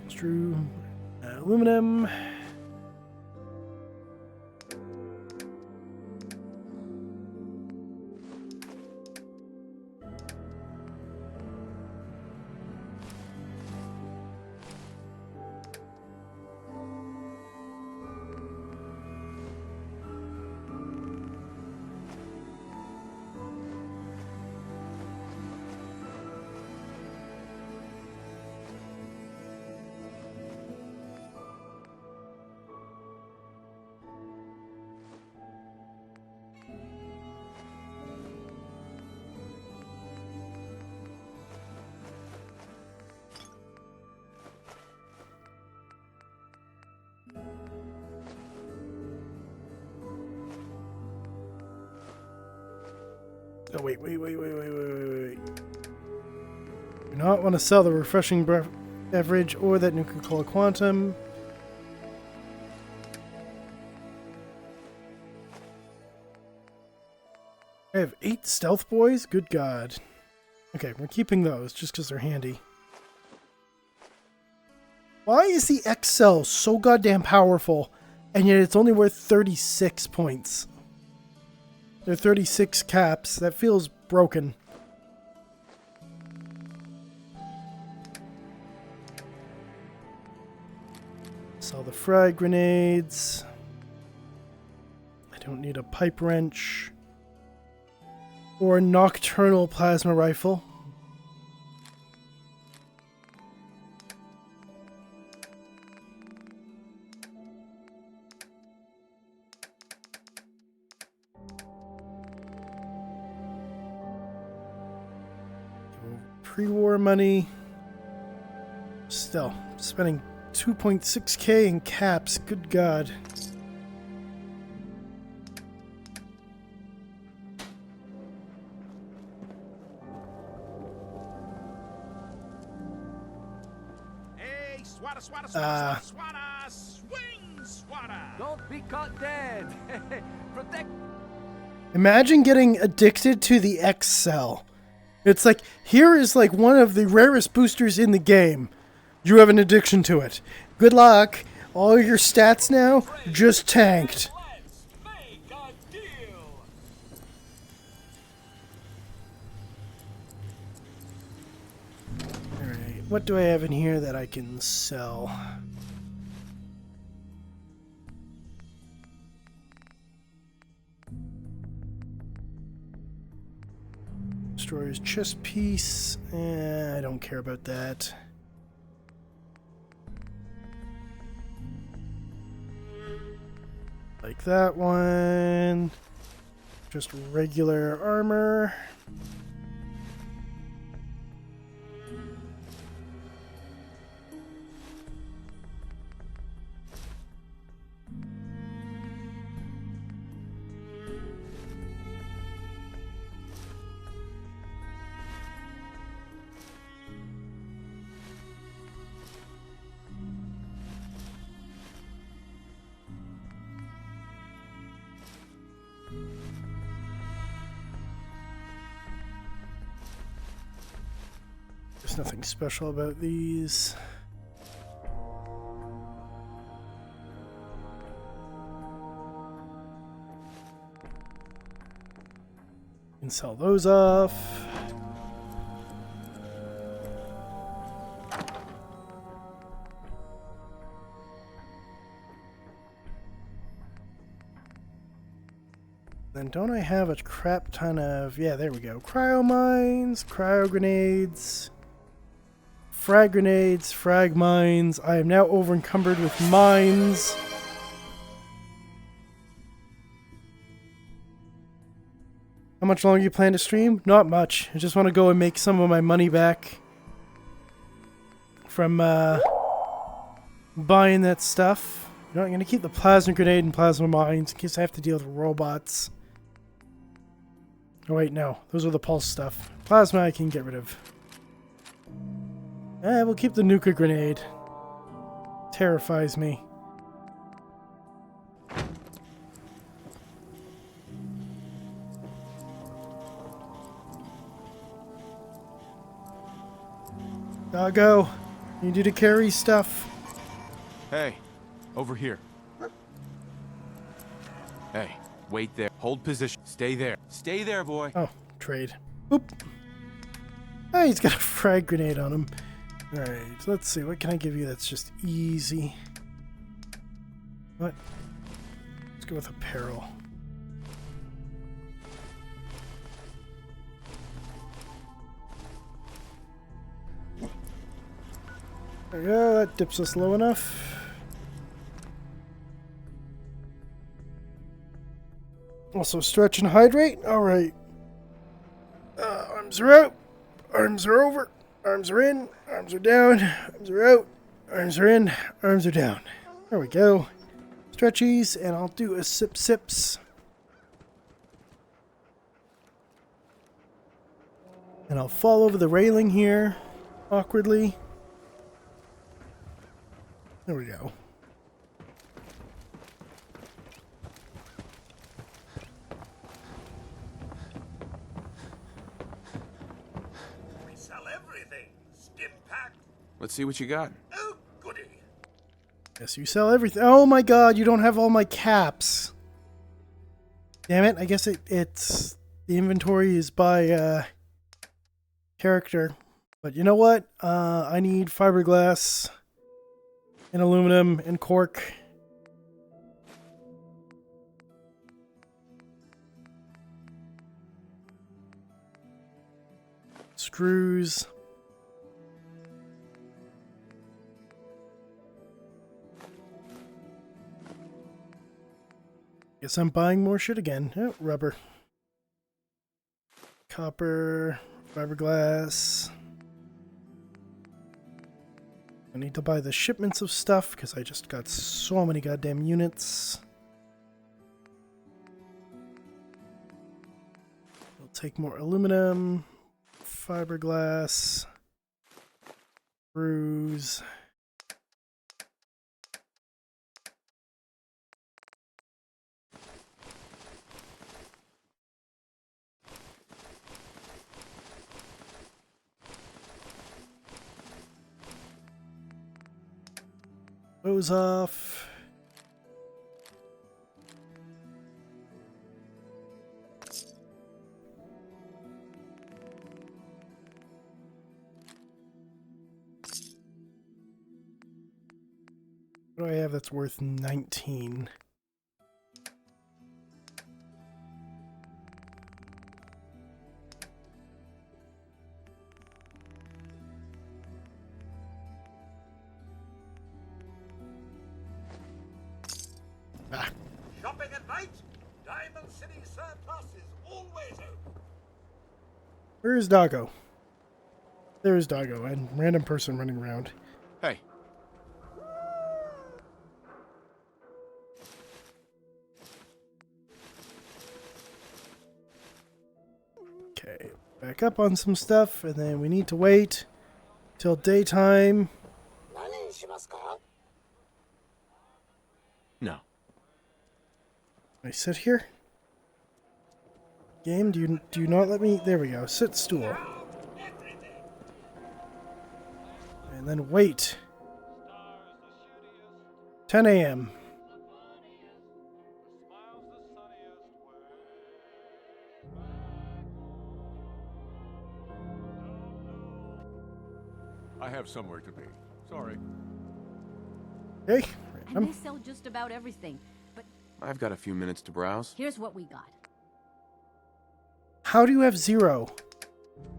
Speaker 1: screw, aluminum. Oh, wait. Do not want to sell the refreshing beverage or that Nuka-Cola Quantum. I have 8 stealth boys? Good God. Okay, we're keeping those just because they're handy. Why is the X-Cell so goddamn powerful, and yet it's only worth 36 points? There are 36 caps. That feels broken. Sell the frag grenades. I don't need a pipe wrench. Or a nocturnal plasma rifle. Pre-war money. Still, spending 2.6k in caps. Good God.
Speaker 3: Hey, swata, swing, swata.
Speaker 8: Don't be caught dead. Protect.
Speaker 1: Imagine getting addicted to the X-Cell. It's like, here is like one of the rarest boosters in the game. You have an addiction to it. Good luck. All your stats now just tanked. Alright, what do I have in here that I can sell? Destroyer's chest piece. I don't care about that. Like that one. Just regular armor. There's nothing special about these. Can sell those off. Then don't I have a crap ton of... Yeah, there we go. Cryo mines, cryo grenades, frag grenades, frag mines. I am now over encumbered with mines. How much longer you plan to stream? Not much. I just want to go and make some of my money back from buying that stuff. You know, I'm going to keep the plasma grenade and plasma mines in case I have to deal with robots. Oh wait, no. Those are the pulse stuff. Plasma I can get rid of. We'll keep the nuka grenade. Terrifies me. Doggo, need you to carry stuff.
Speaker 4: Hey, over here. Hey, wait there. Hold position. Stay there. Stay there, boy.
Speaker 1: Oh, trade. Oop. Oh, he's got a frag grenade on him. Alright, let's see. What can I give you that's just easy? What? Let's go with apparel. There we go. That dips us low enough. Also stretch and hydrate. Alright. Arms are out. Arms are over. Arms are in. Arms are down. Arms are out. Arms are in. Arms are down. There we go. Stretchies, and I'll do a sips. And I'll fall over the railing here, awkwardly. There we go.
Speaker 3: We sell everything. Stim pack.
Speaker 4: Let's see what you got.
Speaker 3: Oh, goody.
Speaker 1: Yes, you sell everything. Oh my god, you don't have all my caps. Damn it, I guess it's... The inventory is by, character. But you know what? I need fiberglass... and aluminum and cork. Screws. Guess I'm buying more shit again. Oh, rubber. Copper. Fiberglass. I need to buy the shipments of stuff because I just got so many goddamn units. We'll take more aluminum, fiberglass, screws. Those off. What do I have that's worth 19?
Speaker 3: Shopping at night? Diamond City Surplus is always open.
Speaker 1: Where is Doggo? There is Doggo, and random person running around.
Speaker 4: Hey.
Speaker 1: Okay, back up on some stuff, and then we need to wait till daytime.
Speaker 4: No.
Speaker 1: I sit here? Game, do you not let me? There we go. Sit stool. And then wait. 10 a.m.
Speaker 12: I have somewhere to be. Sorry.
Speaker 1: Hey.
Speaker 5: And they sell just about everything. But
Speaker 4: I've got a few minutes to browse.
Speaker 5: here's what we got.
Speaker 1: How do you have 0?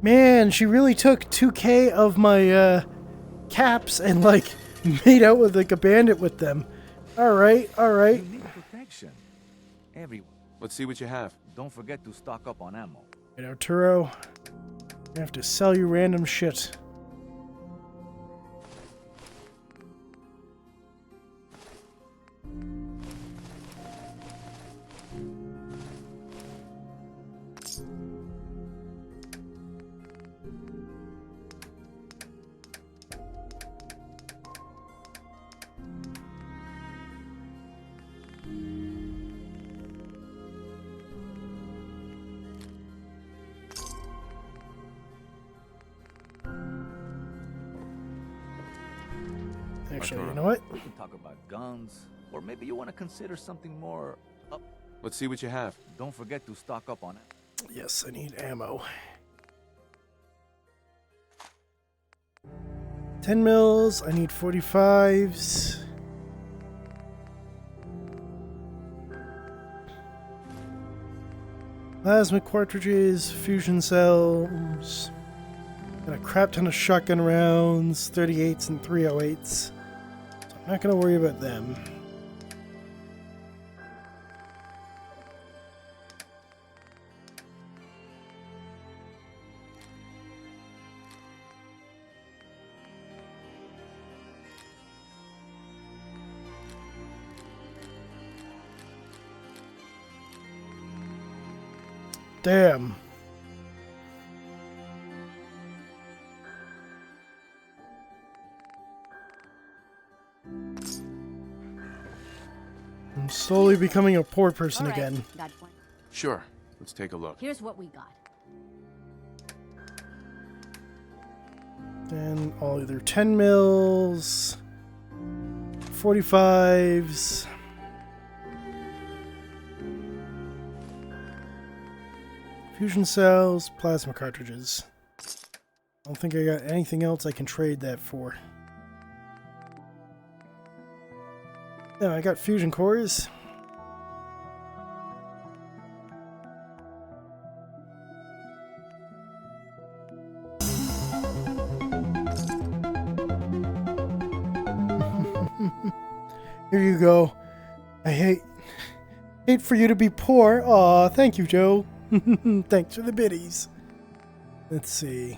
Speaker 1: Man, she really took 2K of my caps and like made out with like a bandit with them. All right, all right.
Speaker 13: You need protection. Everyone.
Speaker 4: Let's see what you have.
Speaker 13: Don't forget to stock up on ammo.
Speaker 1: You know, Turo, I have to sell you random shit. Actually, you know what?
Speaker 13: We can talk about guns, or maybe you want to consider something more up.
Speaker 4: Let's see what you have.
Speaker 13: Don't forget to stock up on it.
Speaker 1: Yes, I need ammo. 10 mils, I need 45s. Plasma cartridges, fusion cells. Got a crap ton of shotgun rounds, 38s and 308s. So I'm not going to worry about them. Damn. I'm slowly becoming a poor person
Speaker 5: All right,
Speaker 1: again.
Speaker 5: got one.
Speaker 4: Sure. Let's take a look.
Speaker 5: Here's what we got.
Speaker 1: And all either 10 mils, 45s. Fusion cells, plasma cartridges. I don't think I got anything else I can trade that for. Yeah, I got fusion cores. Here you go. I hate for you to be poor. Aw, thank you, Joe. Thanks for the biddies. Let's see.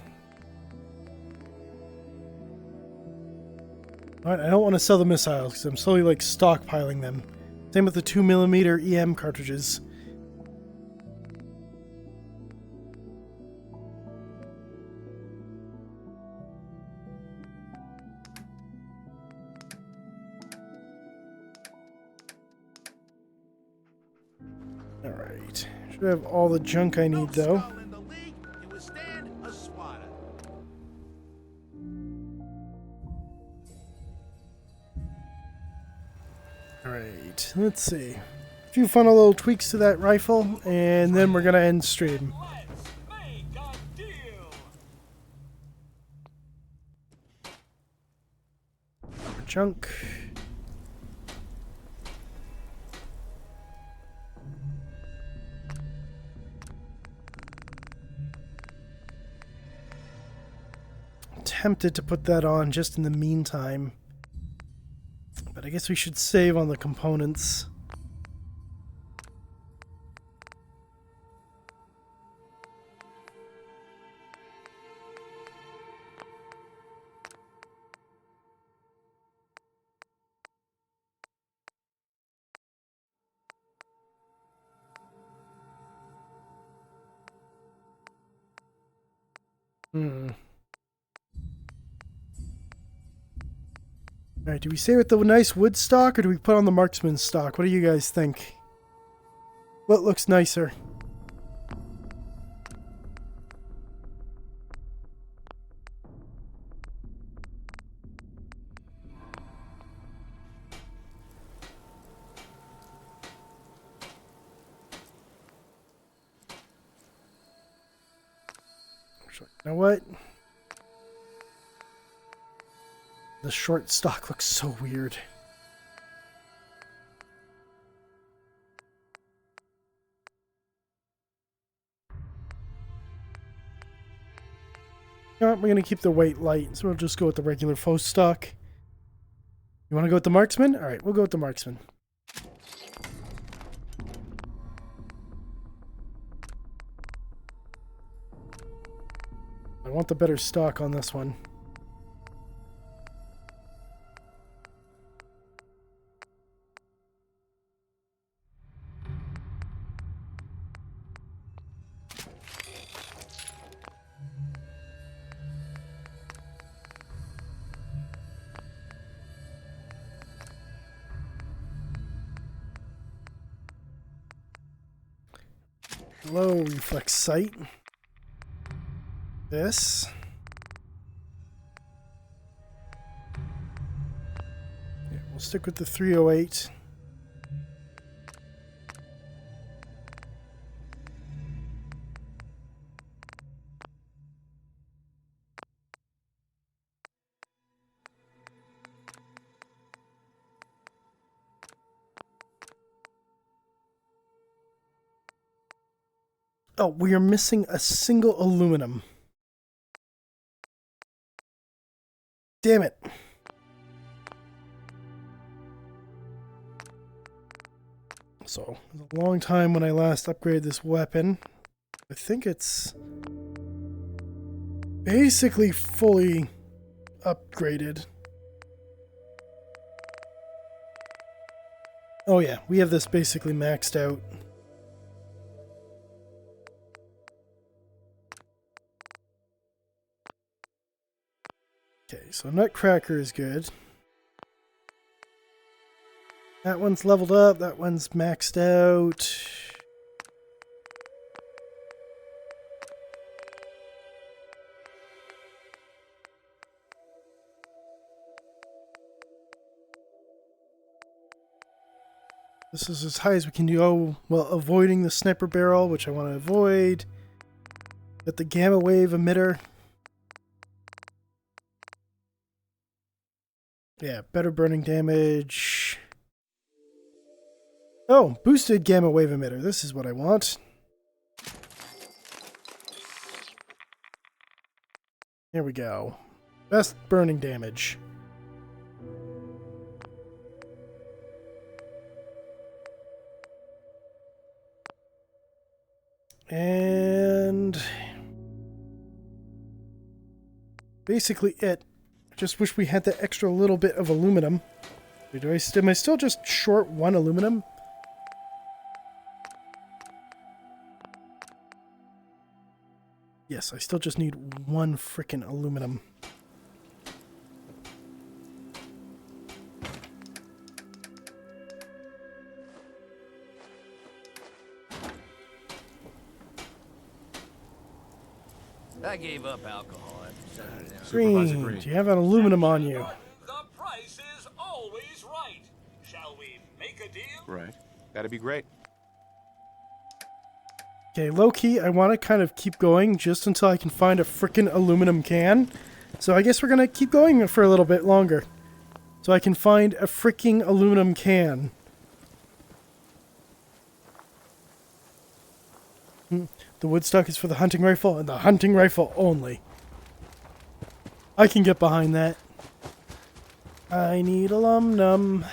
Speaker 1: Alright, I don't want to sell the missiles because I'm slowly like stockpiling them. Same with the 2mm EM cartridges. Alright. Should have all the junk I need though. Alright, let's see. A few fun little tweaks to that rifle, and then we're gonna end stream. Junk. Tempted to put that on just in the meantime. But I guess we should save on the components. Alright, do we stay with the nice wood stock or do we put on the marksman stock? What do you guys think? What looks nicer? You know what? The short stock looks so weird. You know what, we're going to keep the weight light, so we'll just go with the regular faux stock. You want to go with the marksman? Alright, we'll go with the marksman. I want the better stock on this one. Low reflex sight. This. Yeah, we'll stick with the 308. Oh, we are missing a single aluminum. Damn it. So, it was a long time when I last upgraded this weapon. I think it's basically fully upgraded. Oh yeah, we have this basically maxed out. Okay, so Nutcracker is good. That one's leveled up, that one's maxed out. This is as high as we can go, well, avoiding the sniper barrel, which I want to avoid. Got the gamma wave emitter. Yeah, better burning damage. Oh, boosted gamma wave emitter. This is what I want. Here we go. Best burning damage. And basically it. Just wish we had that extra little bit of aluminum. Am I still just short one aluminum? Yes, I still just need one frickin' aluminum.
Speaker 13: I gave up alcohol after Saturday.
Speaker 1: Green, do you have an aluminum on you?
Speaker 3: The price is always right. Shall we make a deal?
Speaker 4: Right. That'd be great.
Speaker 1: Okay, low-key, I want to kind of keep going just until I can find a frickin' aluminum can. So I guess we're going to keep going for a little bit longer. So I can find a fricking aluminum can. The woodstock is for the hunting rifle, and the hunting rifle only. I can get behind that. I need aluminum.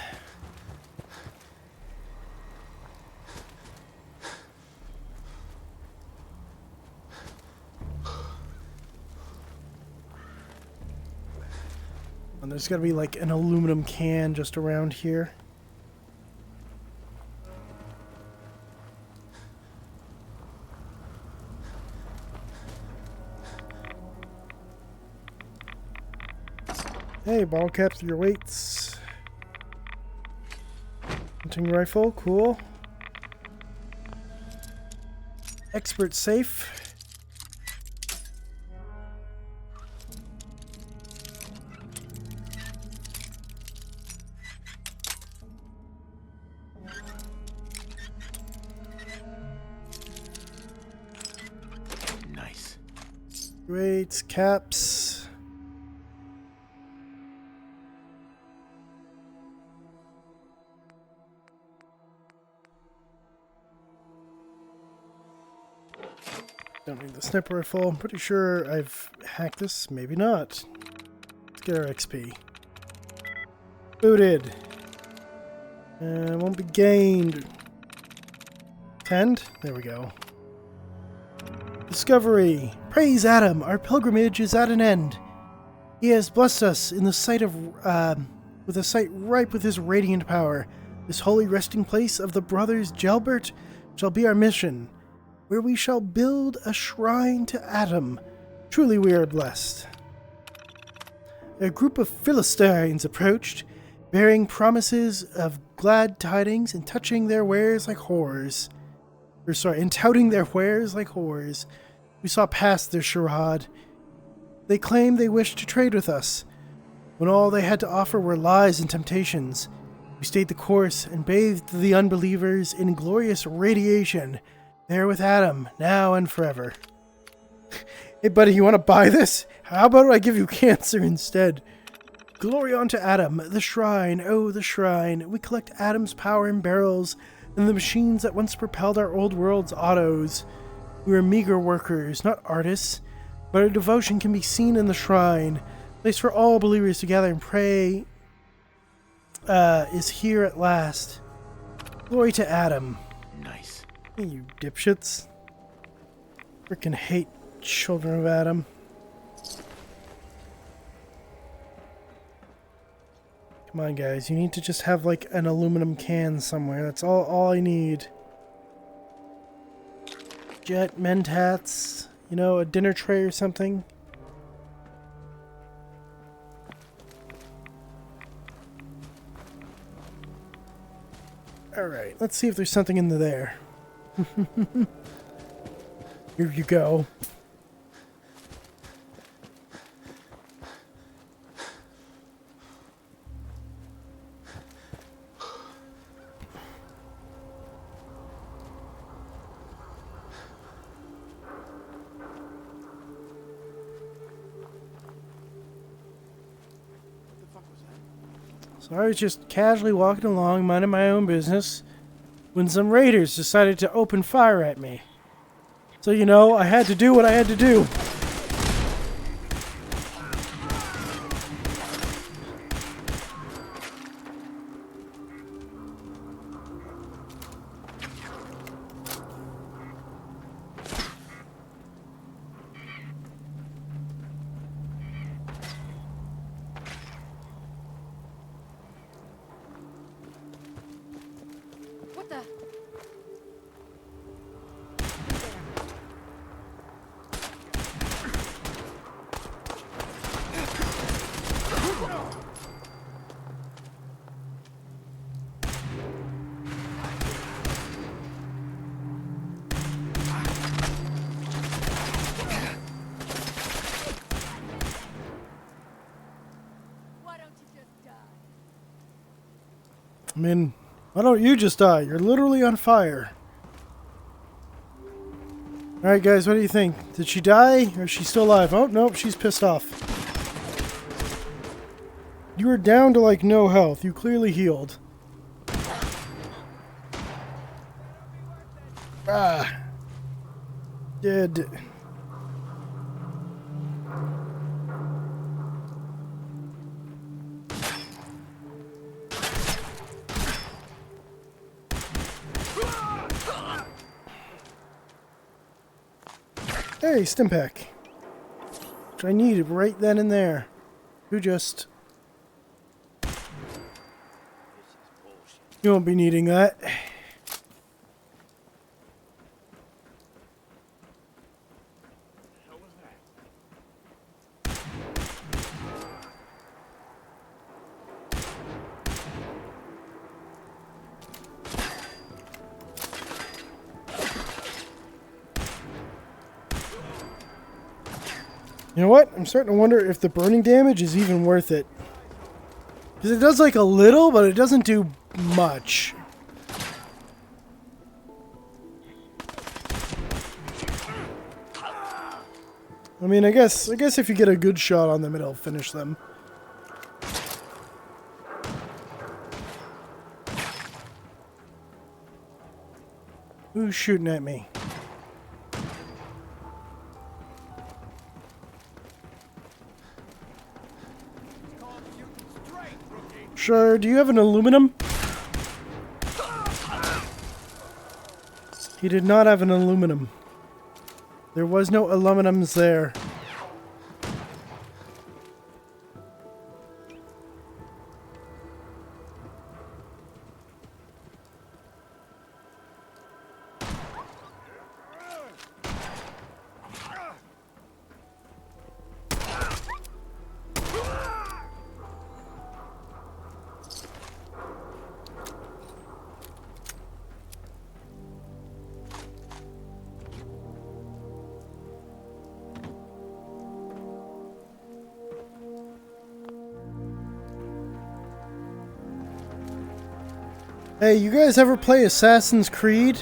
Speaker 1: And there's gotta be like an aluminum can just around here. Hey, bottle caps through your weights. Hunting rifle, cool. Expert safe.
Speaker 4: Nice.
Speaker 1: Weights, caps. Don't need the sniper rifle. I'm pretty sure I've hacked this. Maybe not. Let's get our XP. Booted. Won't be gained. Tend? There we go. Discovery. Praise Adam. Our pilgrimage is at an end. He has blessed us in the sight of, with a sight ripe with his radiant power. This holy resting place of the brothers Gelbert shall be our mission, where we shall build a shrine to Adam. Truly we are blessed. A group of Philistines approached, bearing promises of glad tidings and touting their wares like whores. We saw past their charade. They claimed they wished to trade with us, when all they had to offer were lies and temptations. We stayed the course and bathed the unbelievers in glorious radiation, there with Adam, now and forever. Hey buddy, you want to buy this? How about I give you cancer instead? Glory unto Adam, the shrine, oh the shrine. We collect Adam's power in barrels, and the machines that once propelled our old world's autos. We are meager workers, not artists, but our devotion can be seen in the shrine. Place for all believers to gather and pray is here at last. Glory to Adam.
Speaker 7: Nice.
Speaker 1: Hey, you dipshits. Frickin' hate children of Adam. Come on, guys. You need to just have, like, an aluminum can somewhere. That's all I need. Jet, mentats, you know, a dinner tray or something. Alright, let's see if there's something in there. Here you go. So I was just casually walking along, minding my own business, when some raiders decided to open fire at me. So, you know, I had to do what I had to do.
Speaker 14: What the?
Speaker 1: I mean, why don't you just die? You're literally on fire. Alright guys, what do you think? Did she die or is she still alive? Oh, nope, she's pissed off. You were down to like no health. You clearly healed. Ah. Dead. Hey, Stimpack. Which I needed right then and there. You just... You won't be needing that. You know what? I'm starting to wonder if the burning damage is even worth it. Because it does like a little, but it doesn't do much. I mean, I guess if you get a good shot on them, it'll finish them. Who's shooting at me? Sure, do you have an aluminum? He did not have an aluminum. There was no aluminums there. Hey, you guys ever play Assassin's Creed?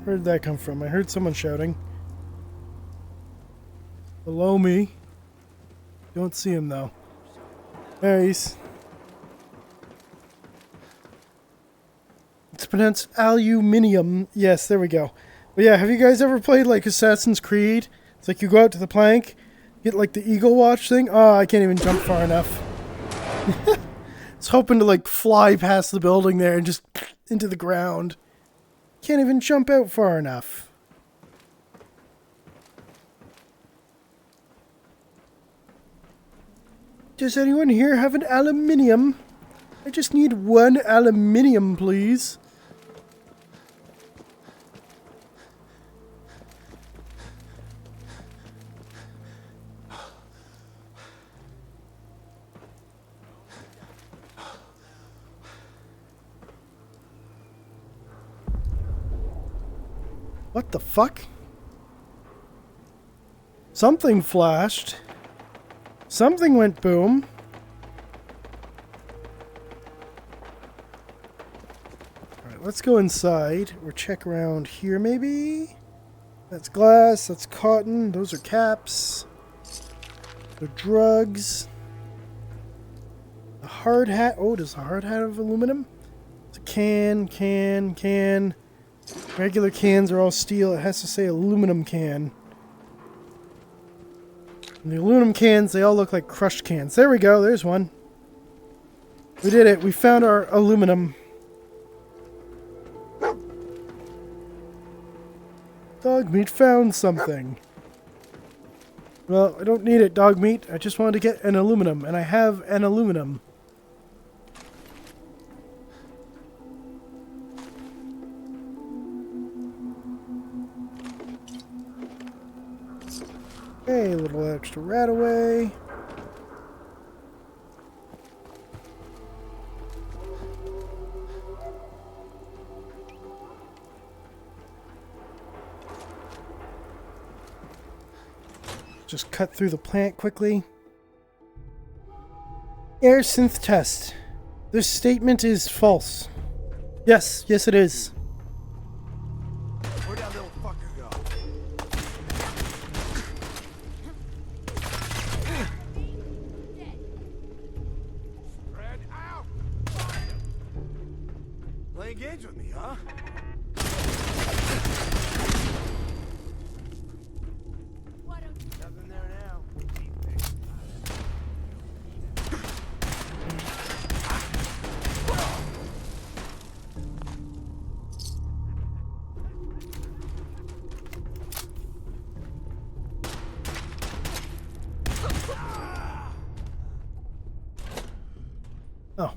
Speaker 1: Where did that come from? I heard someone shouting. Below me. Don't see him though. There he's. It's pronounced aluminium. Yes, there we go. But yeah, have you guys ever played like Assassin's Creed? It's like you go out to the plank, get like the eagle watch thing. Oh, I can't even jump far enough. I was hoping to like fly past the building there and just into the ground. Can't even jump out far enough. Does anyone here have an aluminium? I just need one aluminium, please. What the fuck? Something flashed. Something went boom. Alright, let's go inside or check around here maybe. That's glass, that's cotton, those are caps. They're drugs. A hard hat. Oh, does a hard hat have aluminum? It's a can. Regular cans are all steel. It has to say aluminum can. And the aluminum cans, they all look like crushed cans. There we go. There's one. We did it. We found our aluminum. Dogmeat found something. Well, I don't need it, Dogmeat. I just wanted to get an aluminum, and I have an aluminum. Okay, a little extra rat away. Just cut through the plant quickly. Air synth test. This statement is false. Yes, it is.
Speaker 10: Where'd that little fucker go? Spread out! Playing games with me, huh? Nothing there now.
Speaker 1: Oh.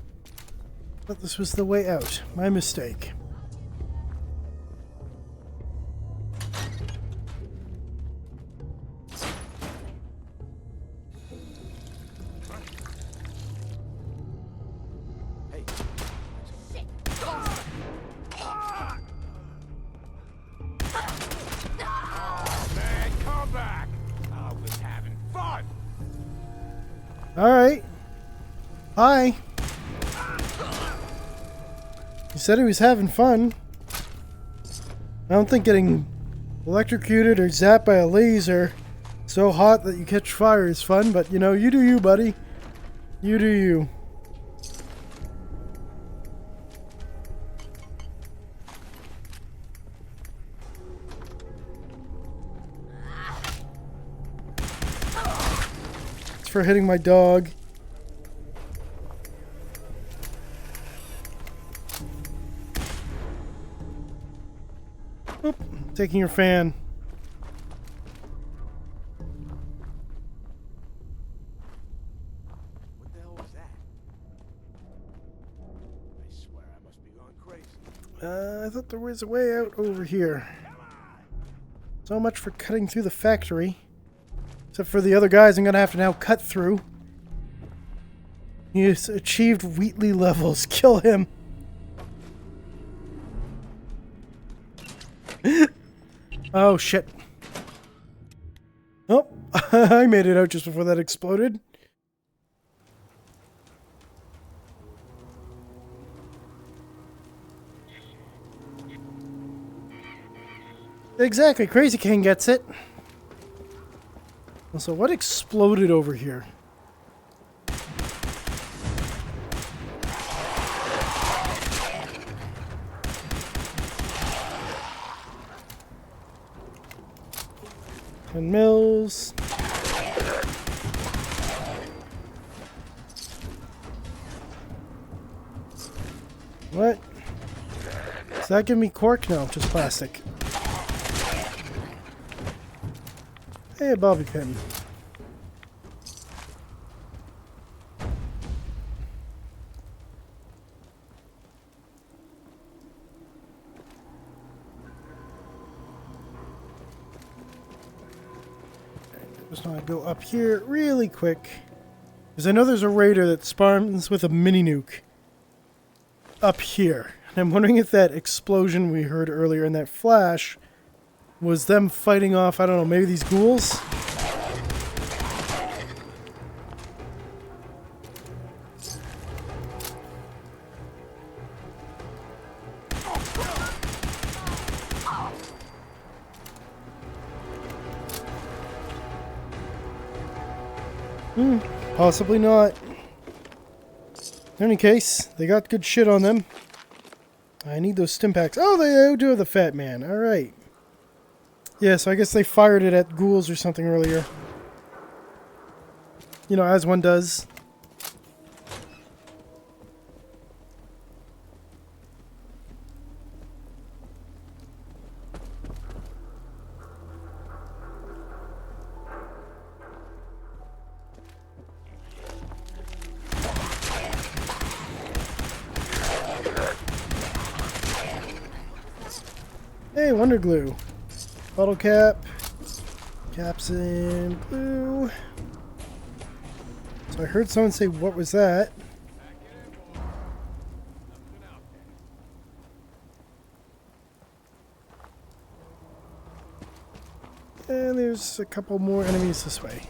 Speaker 1: Thought this was the way out. My mistake. Alright. Hi. He said he was having fun. I don't think getting electrocuted or zapped by a laser so hot that you catch fire is fun, but you know, you do you, buddy. You do you. For hitting my dog. Taking your fan.
Speaker 8: What the hell was that? I swear I must be going crazy.
Speaker 1: I thought there was a way out over here. So much for cutting through the factory. Except for the other guys I'm gonna have to now cut through. He's achieved Wheatley levels. Kill him. Oh, shit. Oh, I made it out just before that exploded. Exactly, Crazy King gets it. So what exploded over here? And mills. What? Does that give me cork? No, just plastic. Hey, a bobby pin. Just want to go up here really quick. Because I know there's a raider that spawns with a mini nuke up here. And I'm wondering if that explosion we heard earlier in that flash was them fighting off, I don't know, maybe these ghouls? Possibly not. In any case, they got good shit on them. I need those stim packs. Oh, they do have the Fat Man. Alright. Yeah, so I guess they fired it at ghouls or something earlier. You know, as one does. Hey, Wonder Glue. Bottle cap. Caps in blue. So I heard someone say, what was that? And there's a couple more enemies this way.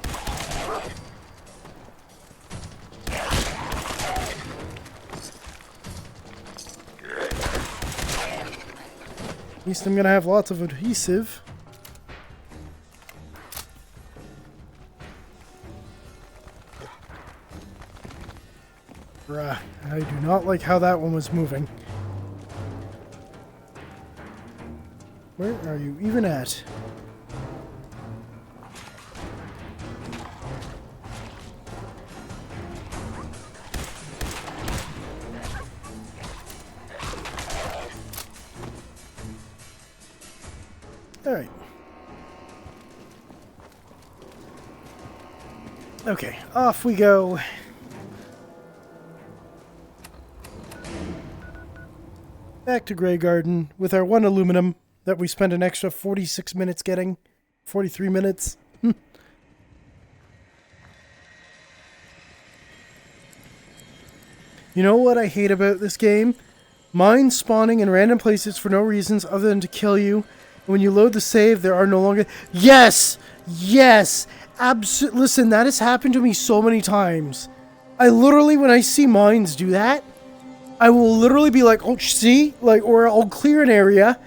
Speaker 1: At least I'm gonna have lots of adhesive. Bruh, I do not like how that one was moving. Where are you even at? Alright. Okay, off we go. Back to Grey Garden with our one aluminum that we spent an extra 46 minutes getting. 43 minutes. You know what I hate about this game? Mines spawning in random places for no reasons other than to kill you. When you load the save, there are no longer... Yes! Yes! Absolutely. Listen, that has happened to me so many times. I literally, when I see mines do that, I will literally be like, oh, see? Like, or I'll clear an area,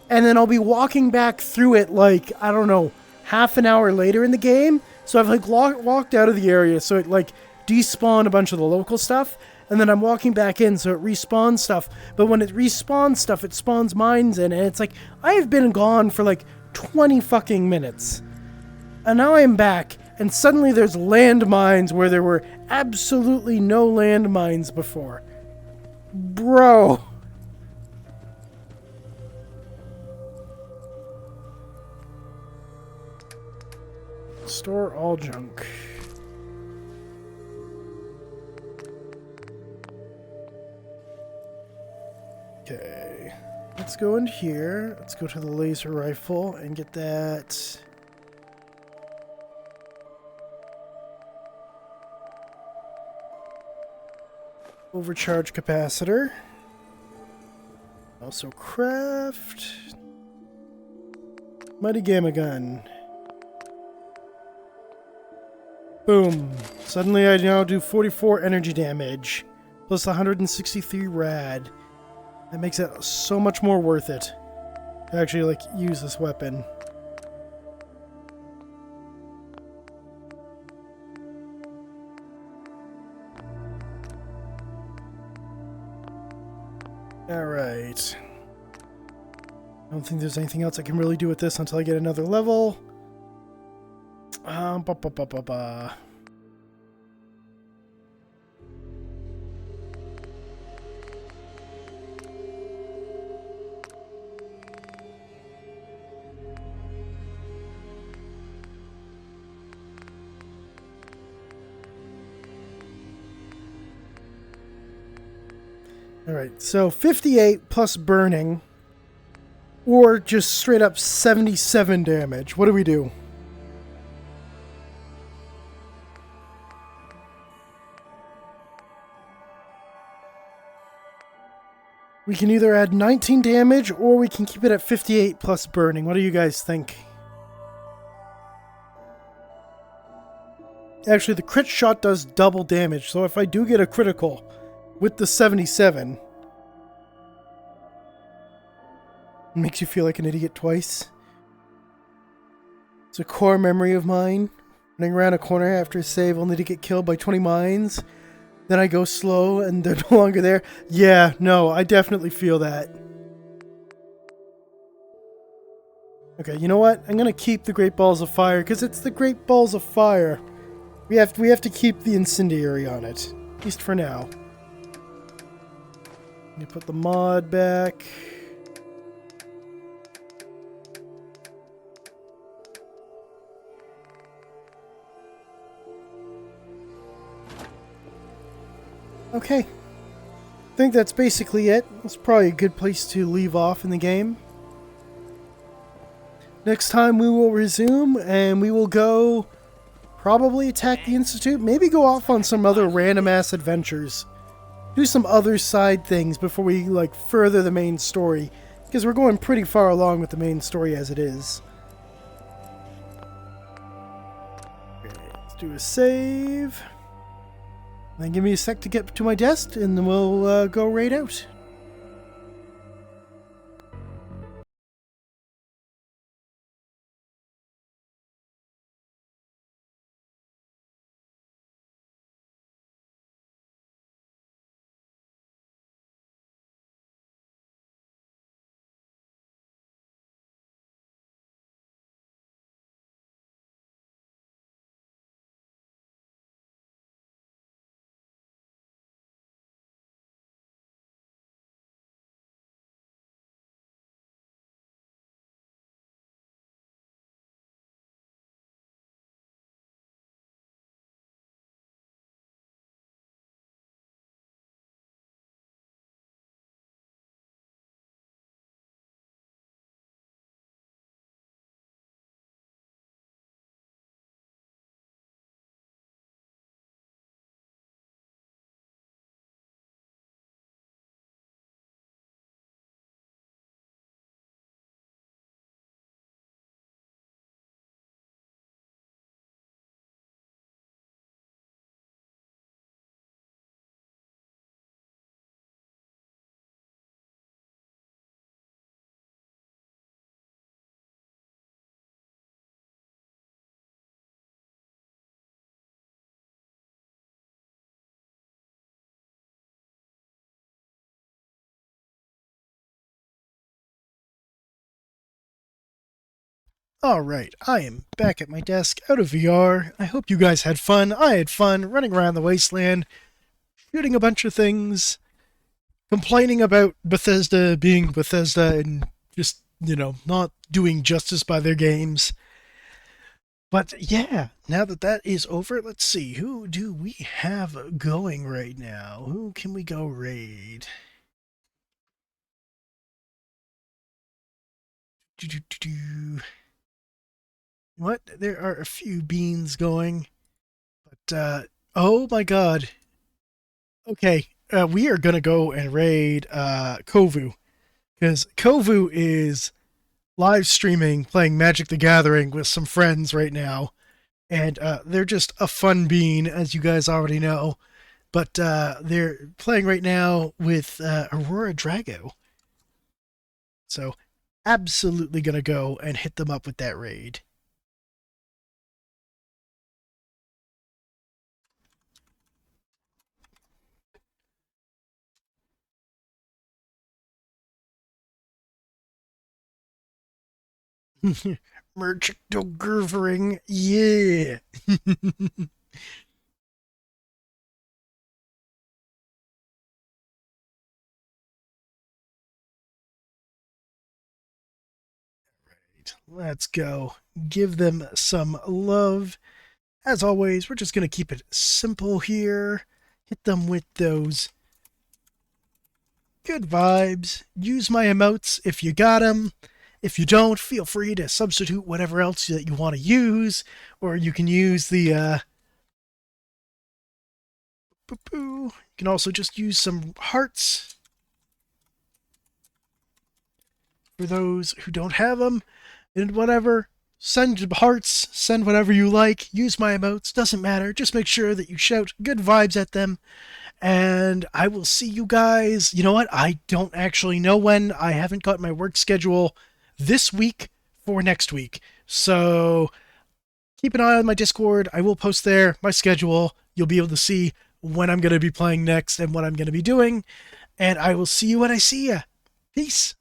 Speaker 1: and then I'll be walking back through it, like, I don't know, half an hour later in the game. So I've, like, walked out of the area, so it, like, despawned a bunch of the local stuff, and then I'm walking back in, so it respawns stuff. But when it respawns stuff, it spawns mines in, and it's like, I've been gone for, like, 20 fucking minutes. And now I'm back, and suddenly there's landmines where there were absolutely no landmines before. Bro. Store all junk. Okay. Let's go in here. Let's go to the laser rifle and get that. Overcharge capacitor. Also craft. Mighty Gamma Gun. Boom. Suddenly I now do 44 energy damage. Plus 163 rad. That makes it so much more worth it to actually, like, use this weapon. Alright. I don't think there's anything else I can really do with this until I get another level. Alright, so 58 plus burning, or just straight up 77 damage. What do we do? We can either add 19 damage, or we can keep it at 58 plus burning. What do you guys think? Actually, the crit shot does double damage, so if I do get a critical with the 77, it makes you feel like an idiot twice. It's a core memory of mine. Running around a corner after a save only to get killed by 20 mines. Then I go slow and they're no longer there. Yeah, no, I definitely feel that. Okay, you know what? I'm gonna keep the Great Balls of Fire because it's the Great Balls of Fire. We have to keep the incendiary on it, at least for now. Let me put the mod back. Okay. I think that's basically it. It's probably a good place to leave off in the game. Next time we will resume and we will go probably attack the Institute. Maybe go off on some other random ass adventures. Do some other side things before we like further the main story. Because we're going pretty far along with the main story as it is. Okay, let's do a save. Then give me a sec to get to my desk, and then we'll go right out. Alright, I am back at my desk, out of VR. I hope you guys had fun. I had fun running around the wasteland, shooting a bunch of things, complaining about Bethesda being Bethesda and just, you know, not doing justice by their games. But yeah, now that that is over, let's see. Who do we have going right now? Who can we go raid? What? There are a few beans going. But, oh my god. Okay, we are gonna go and raid, Kovu. Because Kovu is live streaming, playing Magic the Gathering with some friends right now. And they're just a fun bean, as you guys already know. But they're playing right now with Aurora Drago. So, absolutely gonna go and hit them up with that raid. Merchant Doggervering, yeah. Let's go. Give them some love. As always, we're just going to keep it simple here. Hit them with those good vibes. Use my emotes if you got them. If you don't, feel free to substitute whatever else that you want to use. Or you can use the... You can also just use some hearts. For those who don't have them. And whatever, send hearts, send whatever you like, use my emotes, doesn't matter. Just make sure that you shout good vibes at them. And I will see you guys. You know what? I don't actually know when. I haven't got my work schedule this week for next week. So keep an eye on my Discord. I will post there my schedule. You'll be able to see when I'm going to be playing next and what I'm going to be doing. And I will see you when I see you. Peace.